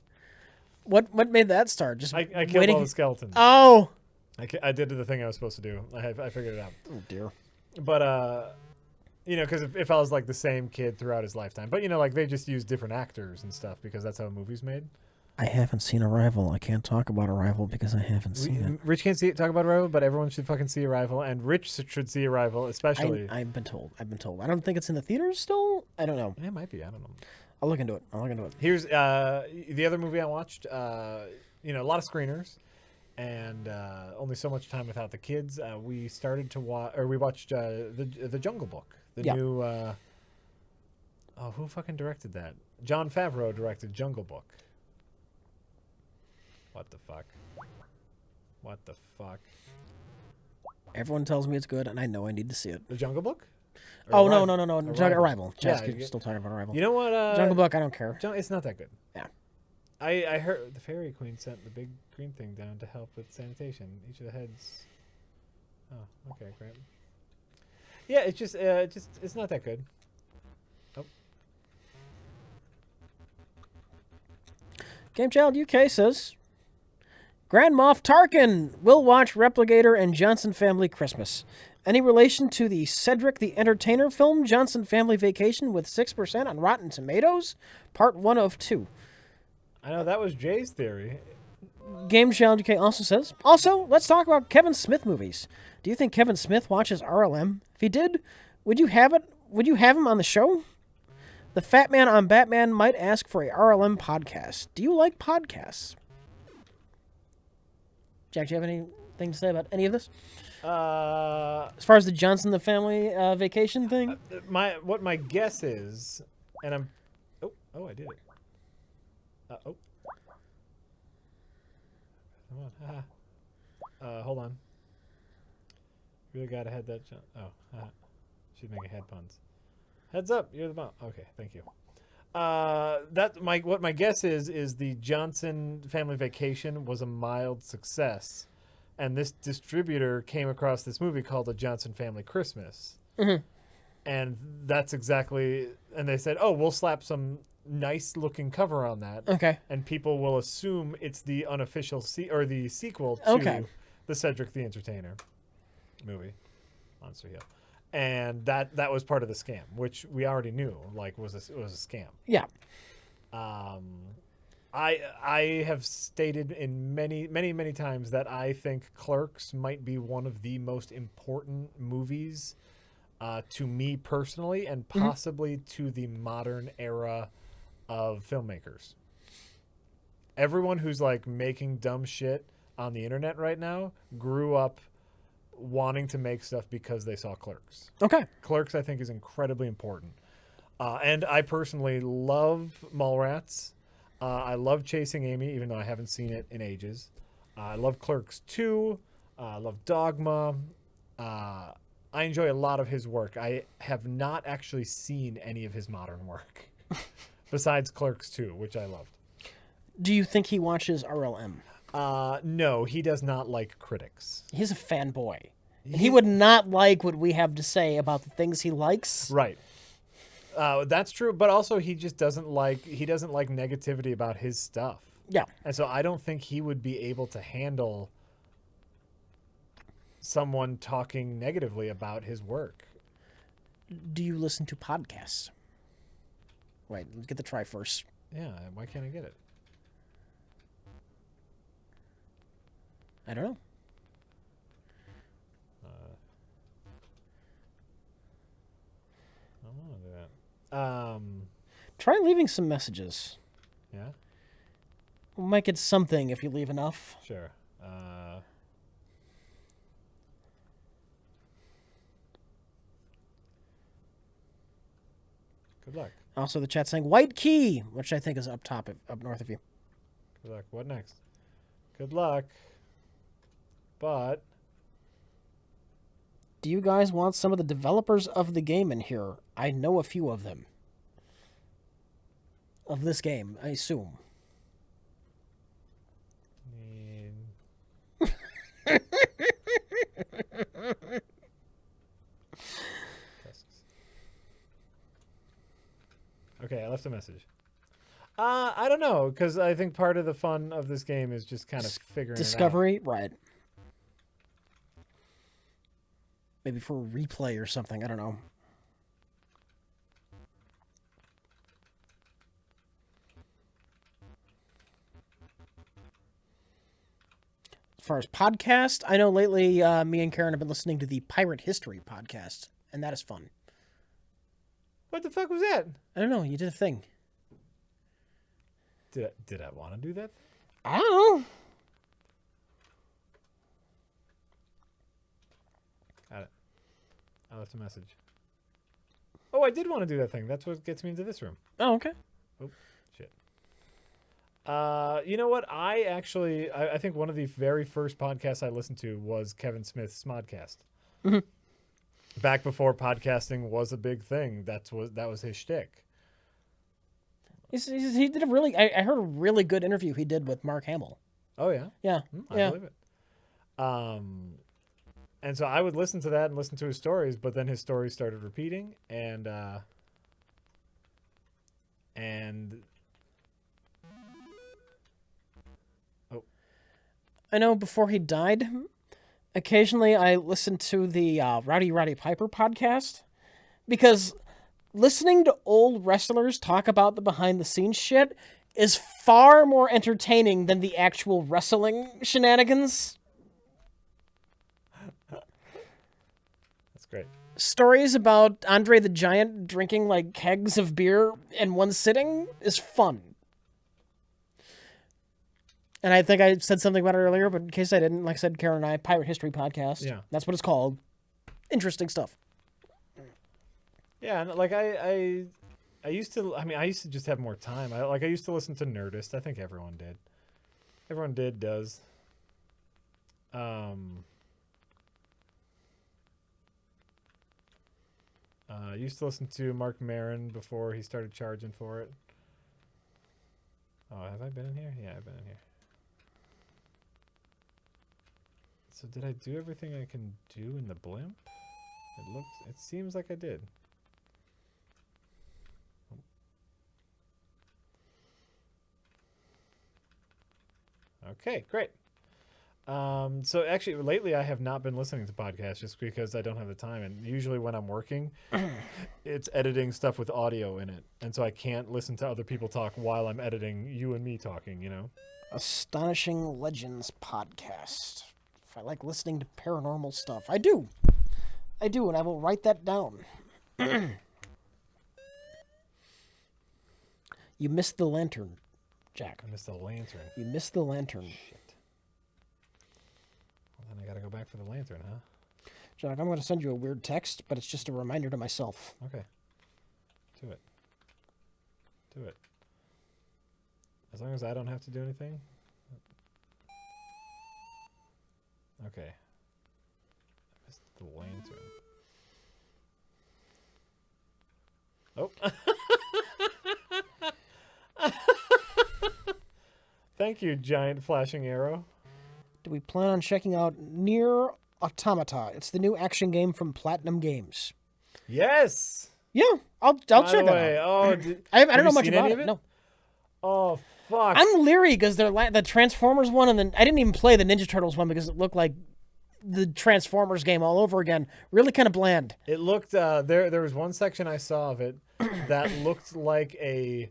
What made that start? Just I killed waiting? all the skeletons. Oh. I did the thing I was supposed to do. I figured it out. Oh dear. But because if I was like the same kid throughout his lifetime, but like they just use different actors and stuff because that's how a movie's made. I haven't seen Arrival. I can't talk about Arrival because I haven't seen it. Rich can't talk about Arrival, but everyone should fucking see Arrival, and Rich should see Arrival, especially. I've been told. I don't think it's in the theaters still. I don't know. It might be. I don't know. I'll look into it. Here's the other movie I watched. A lot of screeners, and only so much time without the kids. We started to watch, or we watched the Jungle Book, the new. Who fucking directed that? Jon Favreau directed Jungle Book. What the fuck? Everyone tells me it's good, and I know I need to see it. The Jungle Book? Or no. Arrival. Yeah, Still talking about Arrival. You know what? Jungle Book, I don't care. It's not that good. Yeah. I heard the Fairy Queen sent the big green thing down to help with sanitation. Each of the heads. Oh, okay, great. Yeah, it's not that good. Oh. Game Child UK says, Grand Moff Tarkin will watch Replicator and Johnson Family Christmas. Any relation to the Cedric the Entertainer film, Johnson Family Vacation, with 6% on Rotten Tomatoes? Part 1 of 2. I know, that was Jay's theory. Game Challenge UK also says, also, let's talk about Kevin Smith movies. Do you think Kevin Smith watches RLM? If he did, would you have him on the show? The Fat Man on Batman might ask for a RLM podcast. Do you like podcasts? Jack, do you have anything to say about any of this? As far as the Johnson the Family Vacation thing? What my guess is, and I'm... Oh, I did it. Oh. Come on. Hold on. Really gotta head that... She's making head puns. Heads up, you're the mom. Okay, thank you. What my guess is the Johnson Family Vacation was a mild success, and this distributor came across this movie called A Johnson Family Christmas, and that's exactly. And they said, "Oh, we'll slap some nice looking cover on that, okay, and people will assume it's the unofficial or the sequel to the Cedric the Entertainer movie, Monster Hill." And that was part of the scam, which we already knew, was a scam. Yeah. I have stated in many times that I think Clerks might be one of the most important movies to me personally, and possibly to the modern era of filmmakers. Everyone who's making dumb shit on the internet right now grew up wanting to make stuff because they saw Clerks. Okay. Clerks, I think, is incredibly important. And I personally love Mallrats. I love Chasing Amy, even though I haven't seen it in ages. I love Clerks 2. I love Dogma. I enjoy a lot of his work. I have not actually seen any of his modern work besides Clerks 2, which I loved. Do you think he watches RLM? No, he does not like critics. He's a fanboy. He would not like what we have to say about the things he likes. Right. That's true, but also he just doesn't like negativity about his stuff. Yeah. And so I don't think he would be able to handle someone talking negatively about his work. Do you listen to podcasts? Wait, let's get the try first. Yeah, why can't I get it? I don't know. I don't want to do that. Try leaving some messages. Yeah? We might get something if you leave enough. Sure. Good luck. Also, the chat saying White Key, which I think is up top, up north of you. Good luck. What next? Good luck. But Do you guys want some of the developers of the game in here? I know a few of them. Of this game, I assume. Okay, I left a message. I don't know, because I think part of the fun of this game is just kind of figuring Discovery, it out. right. Maybe for a replay or something, I don't know. As far as podcast, I know lately me and Karen have been listening to the Pirate History podcast, and that is fun. What the fuck was that? I don't know, you did a thing. Did I want to do that? I don't know. Got it. I left a message. Oh, I did want to do that thing. That's what gets me into this room. Oh, okay. Oh, shit. You know what? I think one of the very first podcasts I listened to was Kevin Smith's Smodcast. Mm-hmm. Back before podcasting was a big thing. That was his shtick. He did a really... I heard a really good interview he did with Mark Hamill. Oh, yeah? Yeah. I believe it. And so I would listen to that and listen to his stories, but then his stories started repeating, and oh, I know before he died, occasionally I listened to the Rowdy Roddy Piper podcast, because listening to old wrestlers talk about the behind-the-scenes shit is far more entertaining than the actual wrestling shenanigans. that's great. Stories about Andre the Giant drinking like kegs of beer in one sitting is fun. And I think I said something about it earlier, but in case I didn't, like I said, Karen and I, Pirate History Podcast. Yeah. That's what it's called. Interesting stuff. Yeah, and like I used to. I mean, I used to just have more time. I used to listen to Nerdist. I think everyone did. Everyone does. I used to listen to Mark Maron before he started charging for it. Oh, have I been in here? Yeah, I've been in here. So did I do everything I can do in the blimp? It seems like I did. Okay, great. So actually, lately I have not been listening to podcasts just because I don't have the time. And usually when I'm working, it's editing stuff with audio in it. And so I can't listen to other people talk while I'm editing you and me talking, you know? Astonishing Legends Podcast. If I like listening to paranormal stuff. I do, and I will write that down. You missed the lantern, Jack. I missed the lantern. You missed the lantern. Shit. Well, then I gotta go back for the lantern, huh? Jack, I'm going to send you a weird text, but it's just a reminder to myself. Okay. Do it. Do it. As long as I don't have to do anything. Okay. I missed the lantern. Oh. Thank you, giant flashing arrow. Do we plan on checking out Nier Automata? It's the new action game from Platinum Games. Yes. Yeah, I'll check that out. Oh, I don't know much seen about any it. of it. No. Oh, fuck. I'm leery because they're the Transformers one, and then I didn't even play the Ninja Turtles one because it looked like the Transformers game all over again. Really kind of bland. It looked there was one section I saw of it that looked like a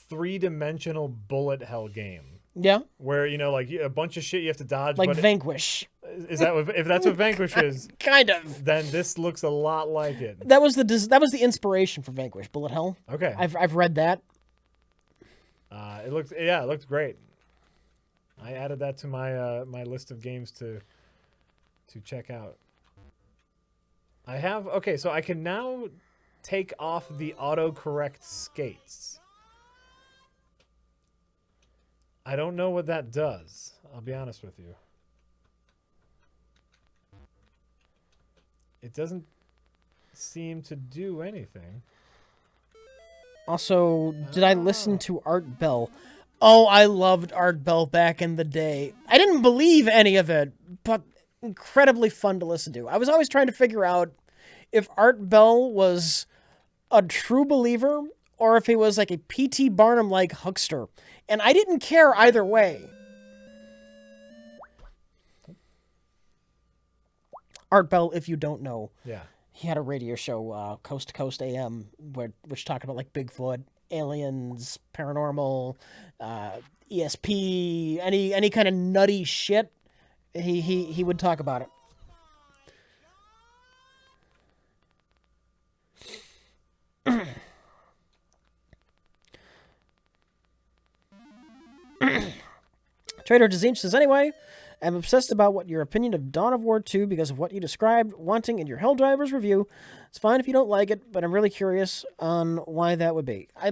3-dimensional bullet hell game. Yeah. Where, you know, like a bunch of shit you have to dodge. Like but Vanquish. Is that if that's what Vanquish is? Kind of. Then this looks a lot like it. That was the inspiration for Vanquish, Bullet Hell. Okay. I've read that. It looked great. I added that to my my list of games to check out. So I can now take off the autocorrect skates. I don't know what that does. I'll be honest with you. It doesn't seem to do anything. Also, did I listen to Art Bell? Oh, I loved Art Bell back in the day. I didn't believe any of it, but incredibly fun to listen to. I was always trying to figure out if Art Bell was a true believer or if he was like a P.T. Barnum-like huckster. And I didn't care either way. Art Bell, if you don't know, Yeah. he had a radio show, Coast to Coast AM, which talked about like Bigfoot, aliens, paranormal, ESP, any kind of nutty shit. He would talk about it. Trader Dezinch says, anyway, I'm obsessed about what your opinion of Dawn of War 2 because of what you described wanting in your Helldivers review. It's fine if you don't like it, but I'm really curious on why that would be. I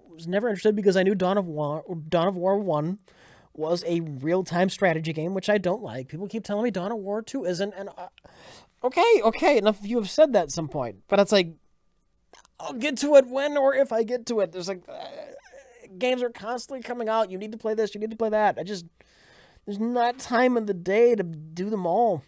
was never interested because I knew Dawn of War 1 was a real-time strategy game, which I don't like. People keep telling me Dawn of War 2 isn't, and okay, enough of you have said that at some point. But it's like, I'll get to it when or if I get to it. There's like, games are constantly coming out. You need to play this, you need to play that. There's not time in the day to do them all.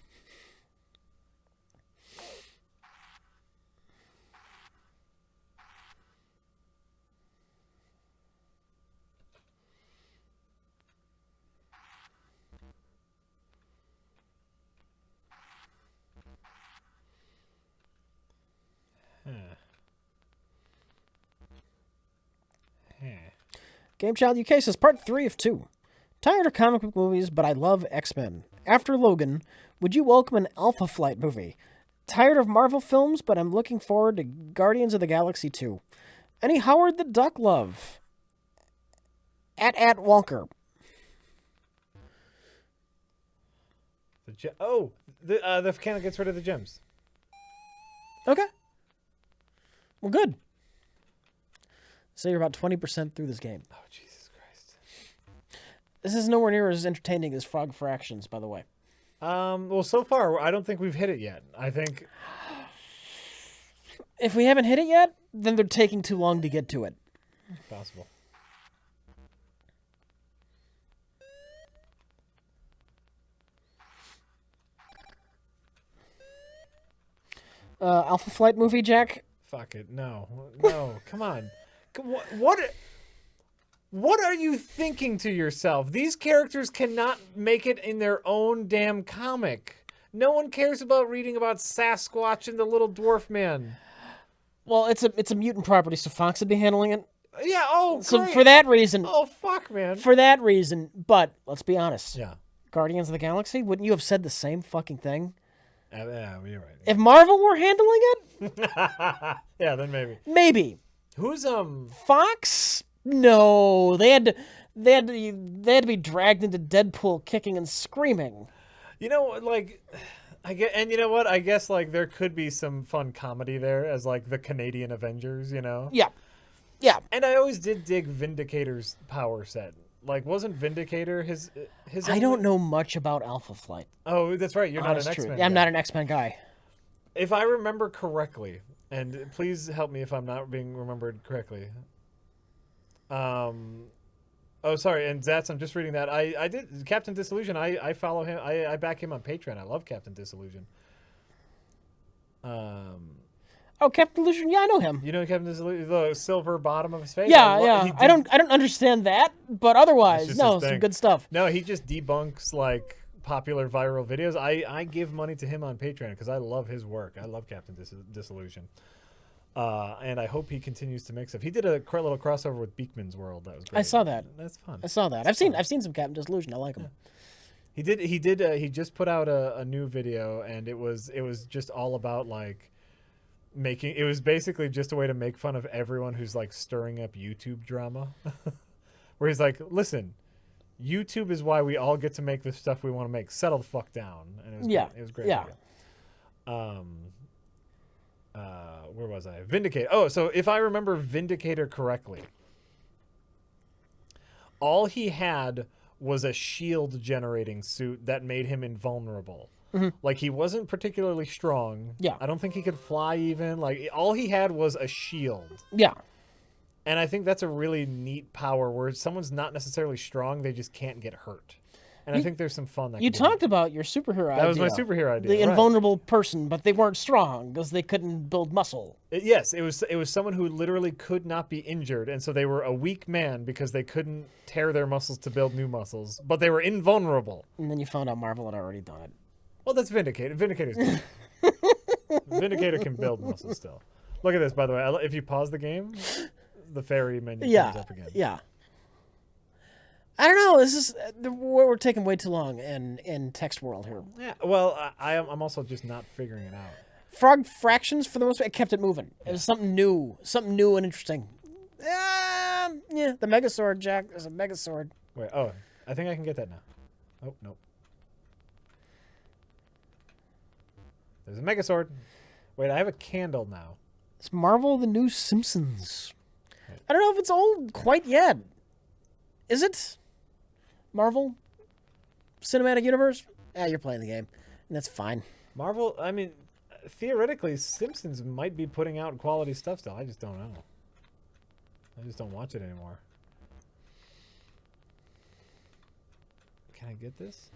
Game Child UK says part 3 of 2. Tired of comic book movies, but I love X-Men. After Logan, would you welcome an Alpha Flight movie? Tired of Marvel films, but I'm looking forward to Guardians of the Galaxy 2. Any Howard the Duck love? At Walker. The mechanic gets rid of the gems. Okay. Well, good. So you're about 20% through this game. Oh, Jesus Christ. This is nowhere near as entertaining as Frog Fractions, by the way. Well, so far, I don't think we've hit it yet. I think... If we haven't hit it yet, then they're taking too long to get to it. It's possible. Alpha Flight movie, Jack? Fuck it. No, come on. What are you thinking to yourself? These characters cannot make it in their own damn comic. No one cares about reading about Sasquatch and the little dwarf man. Well, it's a mutant property, so Fox would be handling it. Yeah, oh, So great. for that reason... Oh, fuck, man. For that reason, but let's be honest. Yeah. Guardians of the Galaxy, wouldn't you have said the same fucking thing? Yeah, you're right. If Marvel were handling it? Yeah, then maybe. Maybe. Who's, Fox? No. They had to be dragged into Deadpool kicking and screaming. You know, like... and you know what? I guess, like, there could be some fun comedy there as, like, the Canadian Avengers, you know? Yeah. Yeah. And I always did dig Vindicator's power set. Like, wasn't Vindicator his I don't know much about Alpha Flight. Oh, that's right. You're not an Honest X-Men truth. guy. I'm not an X-Men guy. If I remember correctly, and please help me if I'm not being remembered correctly. Oh, sorry, and Zats, I'm just reading that. I did Captain Disillusion. I follow him. I back him on Patreon. I love Captain Disillusion. Oh, Captain Illusion. Yeah, I know him. You know Captain Disillusion, the silver bottom of his face. Yeah. I don't understand that, but otherwise, no, his some thing. good stuff. No, he just debunks like popular viral videos. I give money to him on Patreon because I love his work. I love Captain Disillusion. And I hope he continues to make stuff. He did a little crossover with Beekman's World. That was great. I saw that. That's fun. I saw that. I've seen some Captain Disillusion. I like him. Yeah. He just put out a new video, and it was just all about like it was basically just a way to make fun of everyone who's like stirring up YouTube drama. Where he's like, listen, YouTube is why we all get to make the stuff we want to make. Settle the fuck down. And it was great. It was great. Yeah. Video. where was I? Vindicator. Oh, so if I remember Vindicator correctly, all he had was a shield generating suit that made him invulnerable. Like, he wasn't particularly strong. Yeah. I don't think he could fly even. Like, all he had was a shield. Yeah. And I think that's a really neat power where someone's not necessarily strong, they just can't get hurt. And I think there's some fun that You can be talked about your superhero idea. That was my superhero idea. The right. invulnerable person, but they weren't strong because they couldn't build muscle. Yes, it was someone who literally could not be injured, and so they were a weak man because they couldn't tear their muscles to build new muscles, but they were invulnerable. And then you found out Marvel had already done it. Well, that's Vindicator. Vindicator's good. Vindicator can build muscles still. Look at this, by the way. If you pause the game, the fairy menu comes up again. Yeah. I don't know. This is we're taking way too long in text world here. Yeah. Well, I'm also just not figuring it out. Frog fractions, for the most part, it kept it moving. It was something new and interesting. Yeah, the Megazord, Jack. There's a Megazord. Wait. Oh, I think I can get that now. Oh, nope. There's a Megazord. Wait, I have a candle now. It's Marvel the New Simpsons. I don't know if it's old quite yet. Is it? Marvel Cinematic Universe? Yeah, you're playing the game. And that's fine. Marvel, I mean, theoretically, Simpsons might be putting out quality stuff still. I just don't know. I just don't watch it anymore. Can I get this?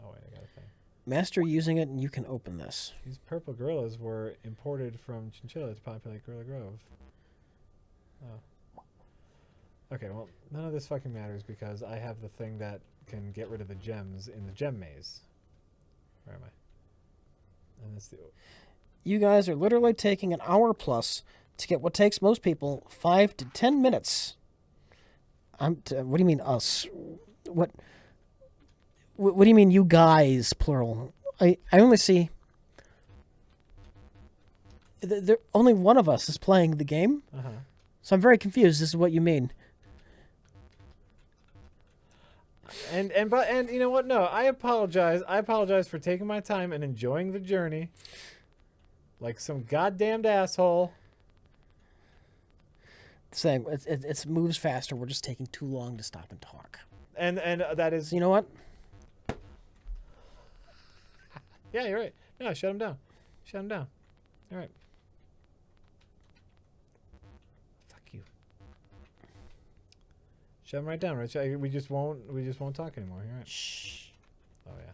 Oh, wait, I got a thing. Master using it, and you can open this. These purple gorillas were imported from Chinchilla to populate Gorilla Grove. Oh. Okay, well, none of this fucking matters because I have the thing that can get rid of the gems in the gem maze. Where am I? And it's the... You guys are literally taking an hour plus to get what takes most people 5 to 10 minutes. What do you mean us? What do you mean you guys, plural? I only see... only one of us is playing the game. Uh-huh. So I'm very confused. This is what you mean. And you know what? No, I apologize. I apologize for taking my time and enjoying the journey. Like some goddamned asshole. Saying it moves faster. We're just taking too long to stop and talk. And that is... So you know what? Yeah, you're right. No, shut him down. Shut him down. All right. Fuck you. Shut him right down, Rich. We just won't talk anymore. You're right. Shh. Oh yeah.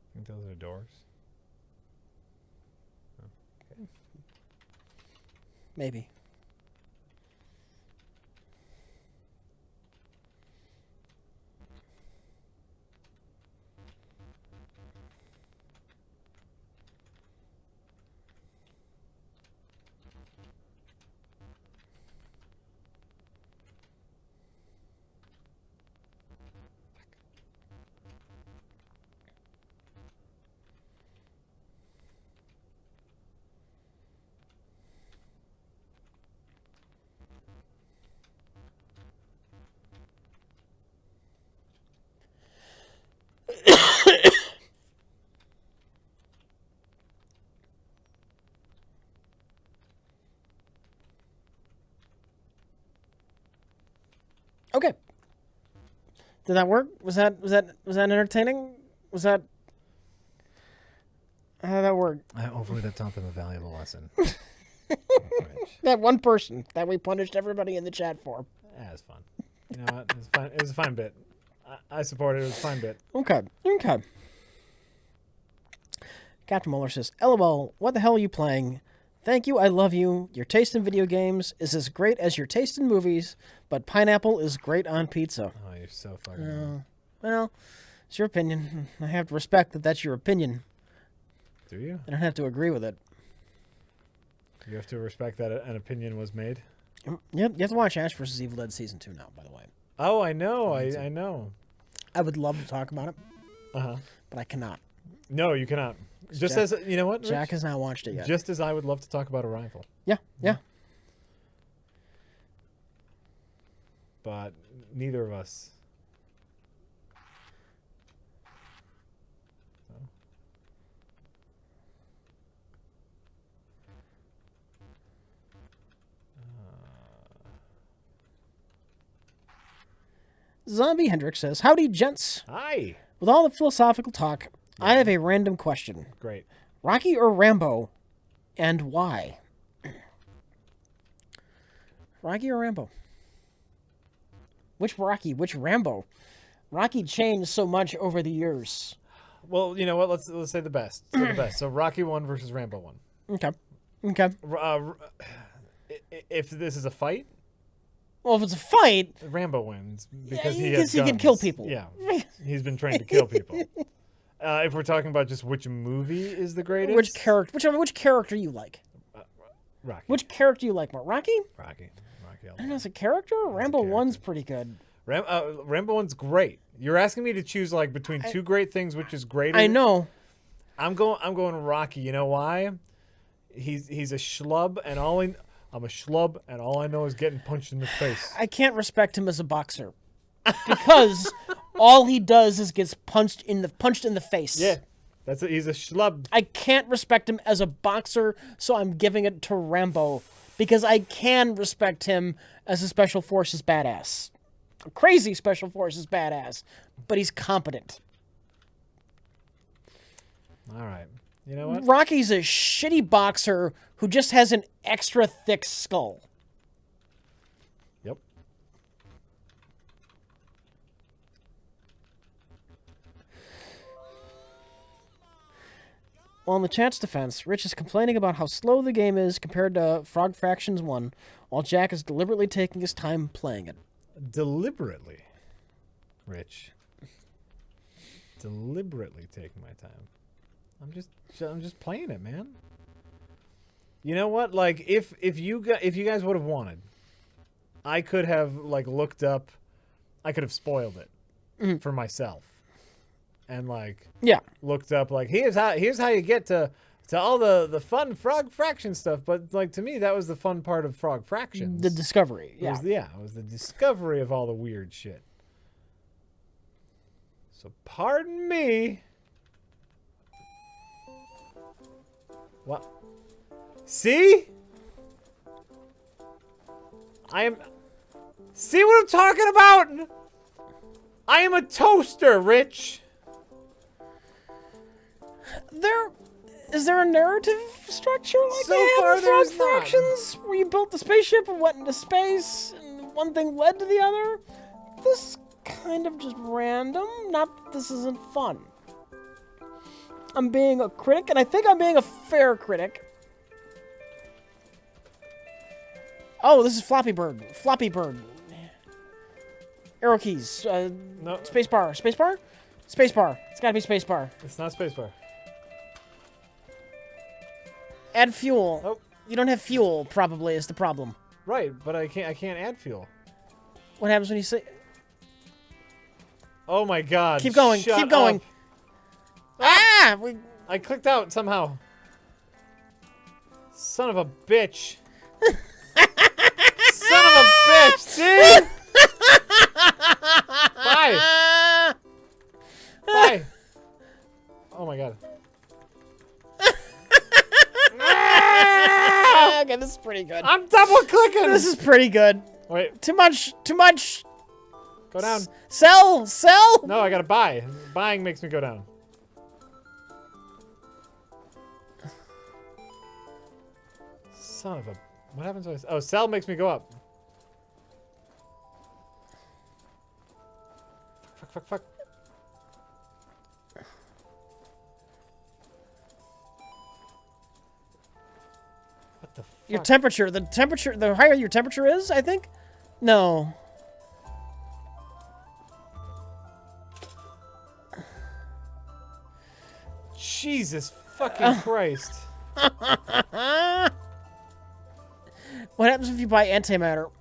I think those are doors. Okay. Maybe. Okay. Did that work? Was that entertaining? Was that... How did that work? Hopefully that taught them a valuable lesson. That one person that we punished everybody in the chat for. That was fun. You know what? It was fine. It was a fine bit. I support it. It was a fine bit. Okay. Captain Muller says, LOL, what the hell are you playing? Thank you, I love you. Your taste in video games is as great as your taste in movies, but pineapple is great on pizza. Oh, you're so fucking. Well, it's your opinion. I have to respect that that's your opinion. Do you? I don't have to agree with it. You have to respect that an opinion was made. Yep, you have to watch Ash vs. Evil Dead Season 2 now, by the way. Oh, I know. I know. I would love to talk about it, Uh-huh. but I cannot. No, you cannot. Just Jack, as, you know what, Rich? Jack has not watched it yet. Just as I would love to talk about Arrival. Yeah. But neither of us. Zombie Hendrix says, howdy, gents. Hi. With all the philosophical talk, I have a random question. Great. Rocky or Rambo, and why? Rocky or Rambo? Which Rocky? Which Rambo? Rocky changed so much over the years. Well, you know what? Let's say the best. Say the best. So Rocky 1 versus Rambo 1. Okay. If this is a fight, Well, if it's a fight, Rambo wins because he has can guns. kill people. Yeah, he's been trained to kill people. If we're talking about just which movie is the greatest, which character you like? Rocky. Which character you like more? Rocky? Rocky. I don't know, as a character, Rambo 1's pretty good. Rambo 1's great. You're asking me to choose like between two great things, which is greater. I know. I'm going Rocky. You know why? He's a schlub, and I'm a schlub, and all I know is getting punched in the face. I can't respect him as a boxer because all he does is gets punched in the face. Yeah, he's a schlub. I can't respect him as a boxer, so I'm giving it to Rambo because I can respect him as a special forces badass. A crazy special forces badass, but he's competent. All right. You know what? Rocky's a shitty boxer who just has an extra thick skull. Yep. Well, in the chat's defense, Rich is complaining about how slow the game is compared to Frog Fractions 1, while Jack is deliberately taking his time playing it. Deliberately, Rich. Deliberately taking my time. I'm just playing it, man. You know what? Like if you guys would have wanted, I could have like looked up. I could have spoiled it for myself, and like looked up like here's how you get to all the fun Frog Fraction stuff. But like to me, that was the fun part of Frog Fractions. The discovery. It was the discovery of all the weird shit. So pardon me. What? See? See what I'm talking about? I am a toaster, Rich. Is there a narrative structure like So they far have in Frog there's not. Fractions, where you built the spaceship and went into space, and one thing led to the other? This is kind of just random. Not that this isn't fun. I'm being a critic, and I think I'm being a fair critic. Oh, this is Floppy Bird. Floppy Bird. Arrow keys. No. Spacebar. Spacebar? Spacebar. It's gotta be spacebar. It's not spacebar. Add fuel. Oh. You don't have fuel, probably, is the problem. Right, but I can't add fuel. What happens when you say... Oh my god. Keep going. Shut Keep going. up. Ah! I clicked out somehow. Son of a bitch. Son of a bitch, see? Bye. Bye. Oh my god. Okay, this is pretty good. I'm double clicking. This is pretty good. Wait, Too much. Too much. go down. Sell. Sell. No, I gotta buy. Buying makes me go down. Son of a... What happens when I... Oh, sell makes me go up. Fuck. What the fuck? Your temperature. The higher your temperature is, I think? No. Jesus fucking Christ. What happens if you buy antimatter?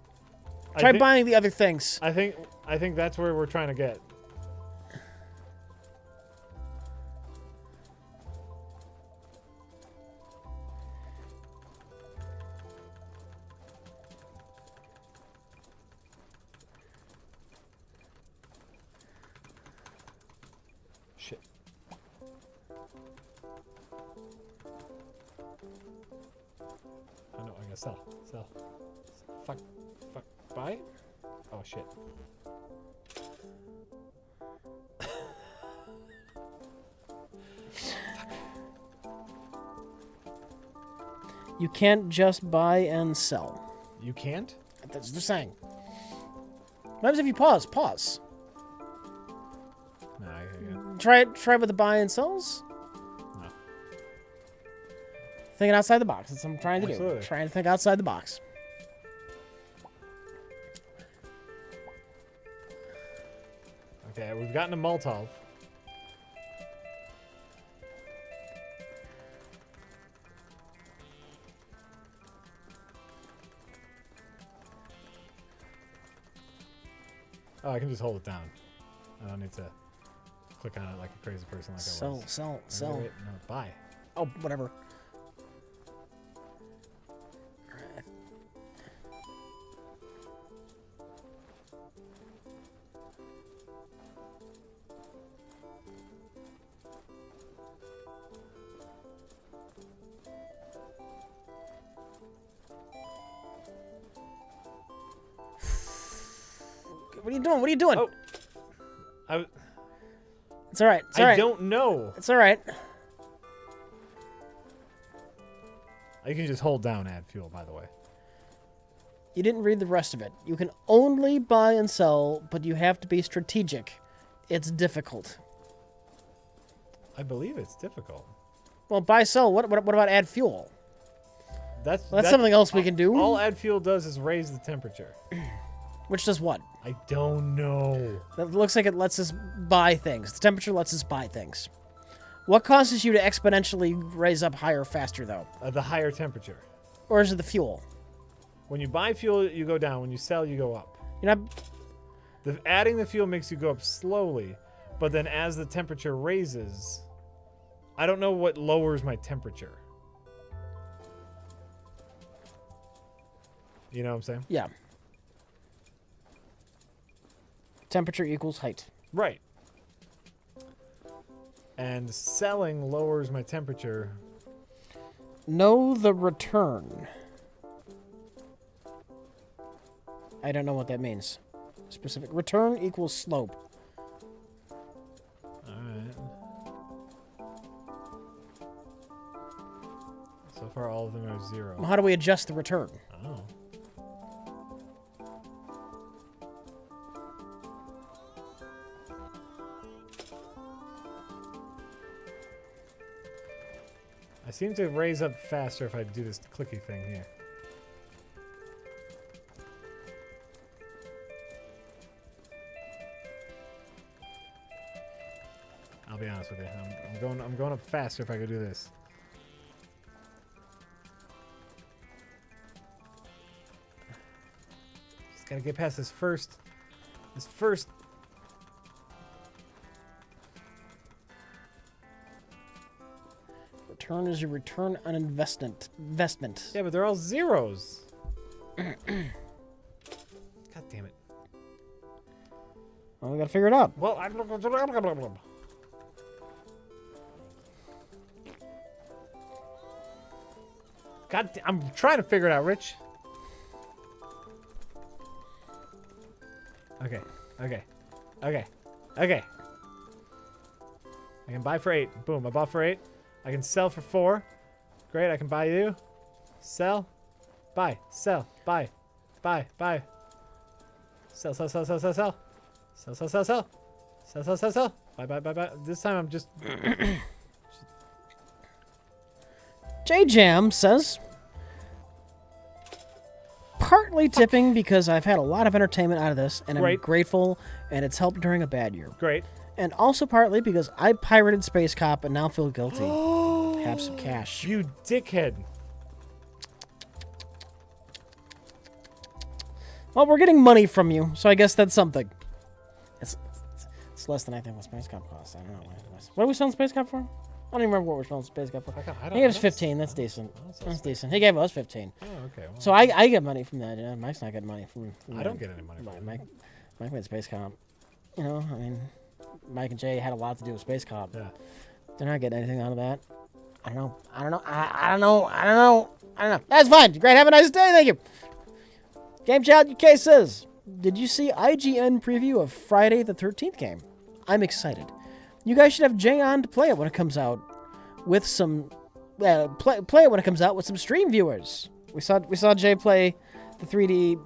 Try buying the other things. I think that's where we're trying to get. Shit. Oh no, I gotta sell. Fuck. Buy? Oh shit. You can't just buy and sell. You can't? That's what they're saying. What happens if you pause? Pause. Nah, Try with the buy and sells. No. Thinking outside the box. That's what I'm trying to Absolutely. do. Trying to think outside the box. Okay, we've gotten a Molotov. Oh, I can just hold it down. I don't need to click on it like a crazy person like I was. Sell. Wait, no, buy. Oh, whatever. Alright. What are you doing? What are you doing? Oh. It's all right. It's all right. I don't know. It's all right. You can just hold down add fuel, by the way. You didn't read the rest of it. You can only buy and sell, but you have to be strategic. It's difficult. I believe it's difficult. Well, buy, sell. What about add fuel? That's something else we can do. All add fuel does is raise the temperature. Which does what? I don't know. That looks like it lets us buy things. The temperature lets us buy things. What causes you to exponentially raise up higher faster, though? The higher temperature. Or is it the fuel? When you buy fuel, you go down. When you sell, you go up. You're not... Adding the fuel makes you go up slowly, but then as the temperature raises, I don't know what lowers my temperature. You know what I'm saying? Yeah. Temperature equals height. Right. And selling lowers my temperature. Know the return. I don't know what that means. Specific. Return equals slope. Alright. So far, all of them are 0. Well, how do we adjust the return? Oh. I seem to raise up faster if I do this clicky thing here. I'll be honest with you. I'm going up faster if I could do this. Just gotta get past this first. Return is your return on investment. Yeah, but they're all zeros. God damn it. Well, we gotta figure it out. Well, I'm trying to figure it out, Rich. Okay. I can buy for 8. Boom, I bought for 8. I can sell for 4. Great, I can buy you. Sell. Buy. Sell. Buy. Buy. Buy. Sell. Sell. Sell. Sell. Sell. Sell. Sell. Sell. Sell. Sell. Bye. This time I'm just... J-Jam says, partly tipping because I've had a lot of entertainment out of this, and I'm grateful, and it's helped during a bad year. Great. And also partly because I pirated Space Cop and now feel guilty. Have some cash. You dickhead. Well, we're getting money from you, so I guess that's something. It's less than I think what Space Cop costs. I don't know. What are we selling Space Cop for? I don't even remember what we're selling Space Cop for. He gave us 15. That's decent. That's decent. He gave us 15. Oh, okay. Well, so I get money from that. Yeah, Mike's not getting money from I don't get any money from Mike made Space Cop. You know, I mean, Mike and Jay had a lot to do with Space Cop. Yeah. They're not getting anything out of that. I don't know. That's fine. Great. Have a nice day. Thank you. Game Child UK says, did you see IGN preview of Friday the 13th game? I'm excited. You guys should have Jay on to play it when it comes out with some play it when it comes out with some stream viewers. We saw Jay play the 3D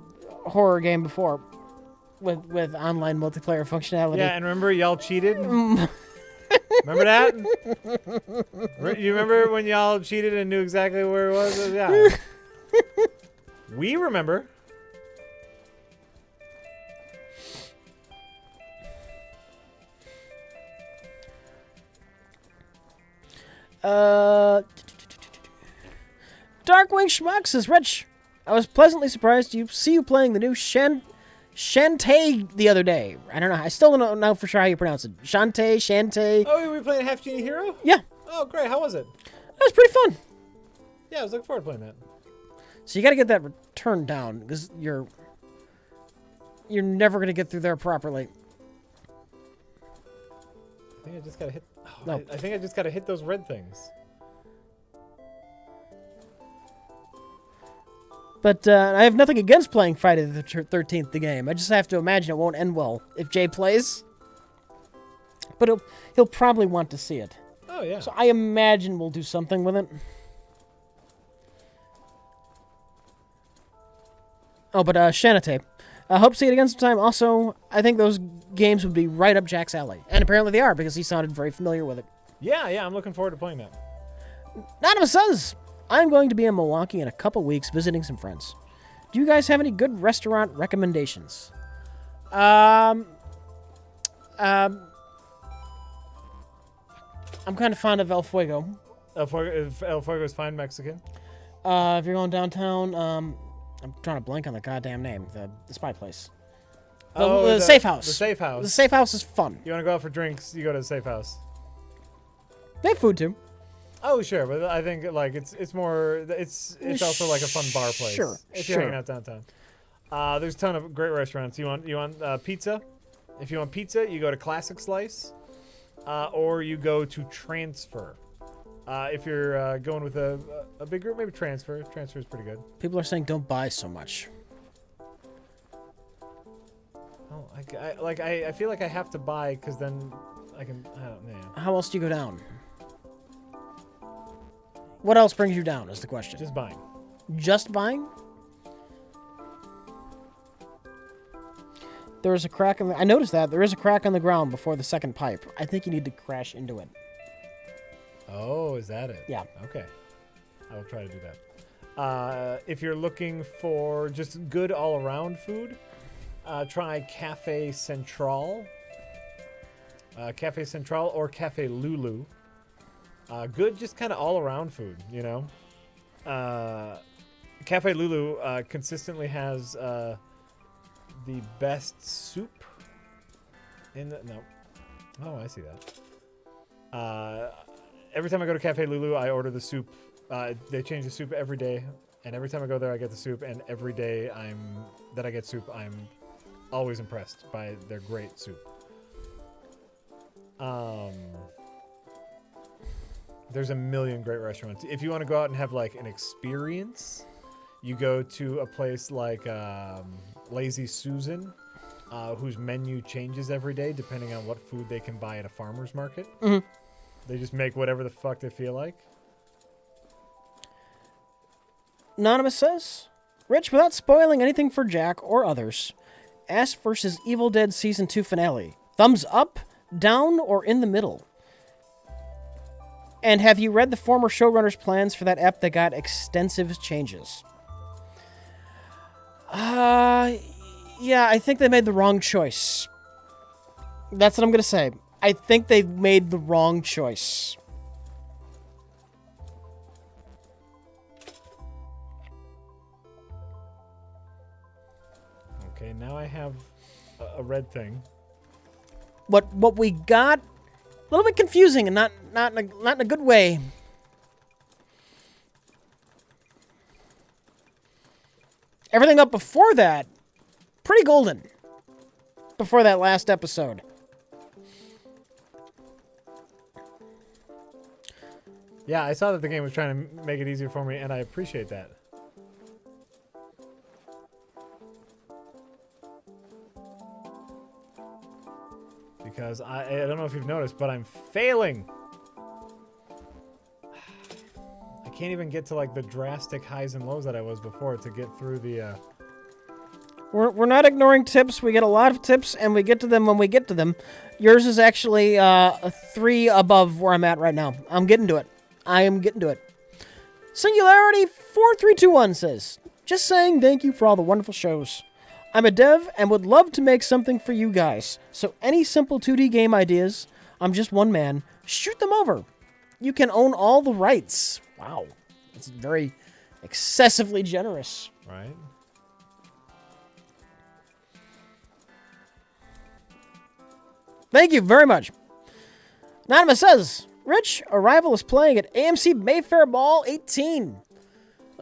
horror game before with online multiplayer functionality. Yeah, and remember y'all cheated? Remember that? You remember when y'all cheated and knew exactly where it was? Yeah. We remember. Darkwing Schmuck says, Rich, I was pleasantly surprised to see you playing the new Shantae the other day. I don't know. I still don't know for sure how you pronounce it. Shantae. Oh, were we playing Half Genie Hero? Yeah. Oh, great. How was it? That was pretty fun. Yeah, I was looking forward to playing that. So you got to get that turned down because you're never going to get through there properly. I think I just got to hit... Oh, no. I think I just got to hit those red things. But I have nothing against playing Friday the 13th, the game. I just have to imagine it won't end well if Jay plays. But he'll probably want to see it. Oh, yeah. So I imagine we'll do something with it. Oh, but Shantae. I hope to see it again sometime. Also, I think those games would be right up Jack's alley. And apparently they are, because he sounded very familiar with it. Yeah, I'm looking forward to playing that. Anonymous says, I'm going to be in Milwaukee in a couple weeks visiting some friends. Do you guys have any good restaurant recommendations? I'm kind of fond of El Fuego. El Fuego is fine Mexican. If you're going downtown, I'm trying to blank on the goddamn name. The spy place. The safe house. The safe house. The safe house is fun. You want to go out for drinks, you go to the safe house. They have food too. Oh, sure, but I think like it's also like a fun bar place. Sure, if you're hanging out downtown. There's a ton of great restaurants. You want pizza? If you want pizza, you go to Classic Slice, or you go to Transfer. If you're going with a big group, maybe Transfer. Transfer is pretty good. People are saying don't buy so much. Oh, I feel like I have to buy because then I can. I don't know. How else do you go down? What else brings you down is the question. Just buying. Just buying? There is a crack in the... I noticed that. There is a crack on the ground before the second pipe. I think you need to crash into it. Oh, is that it? Yeah. Okay. I will try to do that. If you're looking for just good all-around food, try Cafe Central. Cafe Central or Cafe Lulu. Good, just kind of all-around food, you know. Cafe Lulu consistently has the best soup in the... No. Oh, I see that. Every time I go to Cafe Lulu, I order the soup. They change the soup every day, and every time I go there, I get the soup, and every day that I get soup, I'm always impressed by their great soup. There's a million great restaurants. If you want to go out and have like an experience, you go to a place like Lazy Susan, whose menu changes every day depending on what food they can buy at a farmer's market. Mm-hmm. They just make whatever the fuck they feel like. Anonymous says, Rich, without spoiling anything for Jack or others, Ash vs. Evil Dead Season 2 finale. Thumbs up, down, or in the middle? And have you read the former showrunner's plans for that ep that got extensive changes? Yeah, I think they made the wrong choice. That's what I'm going to say. I think they made the wrong choice. Okay, now I have a red thing. What we got, a little bit confusing and not in a good way. Everything up before that, pretty golden. Before that last episode. Yeah, I saw that the game was trying to make it easier for me, and I appreciate that. Because I don't know if you've noticed, but I'm failing. I can't even get to like the drastic highs and lows that I was before to get through the... We're not ignoring tips. We get a lot of tips, and we get to them when we get to them. Yours is actually a 3 above where I'm at right now. I'm getting to it. I am getting to it. Singularity 4321 says, just saying thank you for all the wonderful shows. I'm a dev and would love to make something for you guys. So any simple 2D game ideas, I'm just one man, shoot them over. You can own all the rights. Wow. That's very excessively generous. Right? Thank you very much. Anonymous says, Rich, Arrival is playing at AMC Mayfair Mall 18.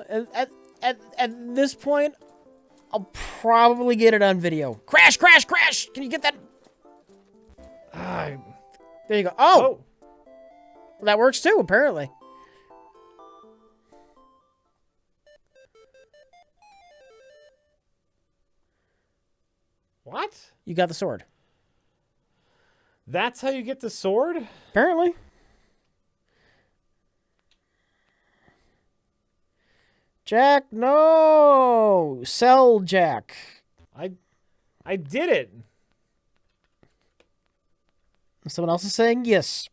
At this point, I'll probably get it on video. Crash, crash, crash! Can you get that? There you go. Oh! That works too, apparently. What? You got the sword. That's how you get the sword? Apparently. Jack, no! Sell Jack. I did it. Someone else is saying yes.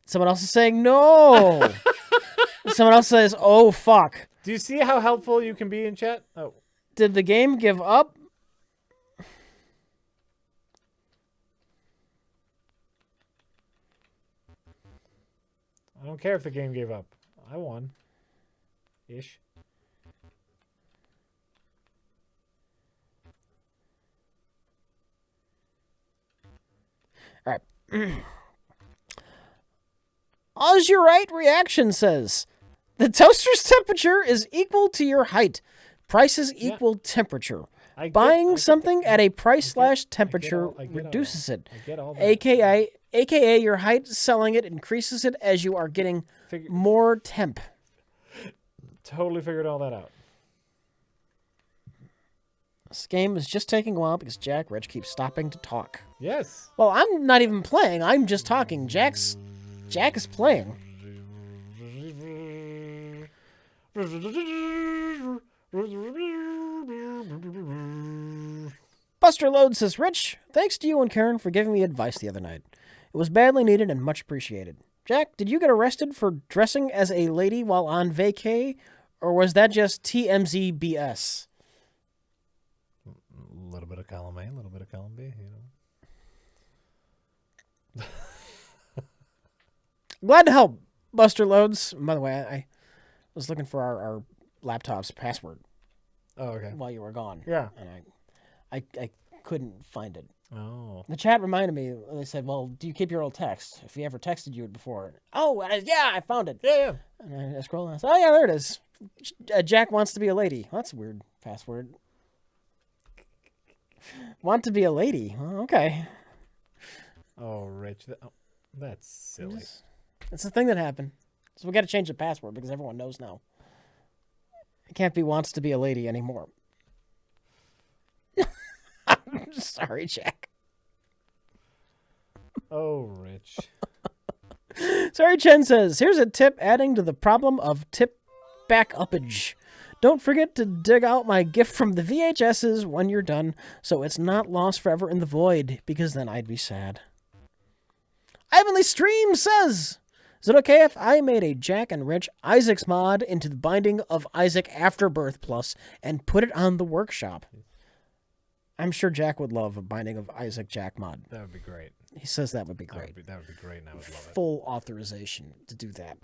Someone else is saying no. Someone else says, oh, fuck. Do you see how helpful you can be in chat? Oh. Did the game give up? I don't care if the game gave up. I won. Ish. All right. Oz Your Right reaction says, the toaster's temperature is equal to your height. Prices equal temperature. Buying something at a price/temperature reduces it. AKA your height selling it increases it as you are getting more temp. Totally figured all that out. This game is just taking a while because Jack Rich keeps stopping to talk. Yes. Well, I'm not even playing. I'm just talking. Jack is playing. Buster Load says, Rich, thanks to you and Karen for giving me advice the other night. It was badly needed and much appreciated. Jack, did you get arrested for dressing as a lady while on vacay, or was that just TMZ BS? A little bit of column A, a little bit of column B, you know. Glad to help, Buster Loads. By the way, I was looking for our laptop's password. Oh, okay. While you were gone. Yeah. And I couldn't find it. Oh. The chat reminded me. They said, well, do you keep your old text? If he ever texted you before. Oh, yeah, I found it. Yeah. And I scrolled and I said, oh, yeah, there it is. Jack wants to be a lady. Well, that's a weird password. Want to be a lady. Well, okay. Oh, Rich. That's silly. It's a thing that happened. So we got to change the password because everyone knows now. It can't be wants to be a lady anymore. I'm sorry, Jack. Oh, Rich. Sorry, Chen says, here's a tip adding to the problem of tip back uppage. Don't forget to dig out my gift from the VHSs when you're done, so it's not lost forever in the void, because then I'd be sad. Heavenly Stream says, is it okay if I made a Jack and Rich Isaac's mod into the Binding of Isaac Afterbirth Plus and put it on the workshop? I'm sure Jack would love a Binding of Isaac Jack mod. That would be great. He says that would be great. That would be great, and I would love it. Full authorization to do that.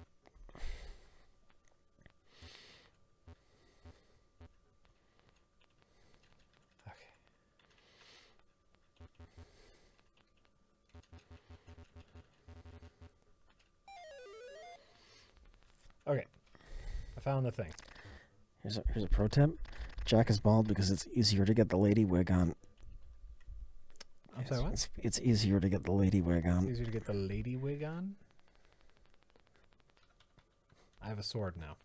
Okay. I found the thing. Here's a pro tip. Jack is bald because it's easier to get the lady wig on. I'm sorry, what? It's easier to get the lady wig on. It's easier to get the lady wig on? I have a sword now.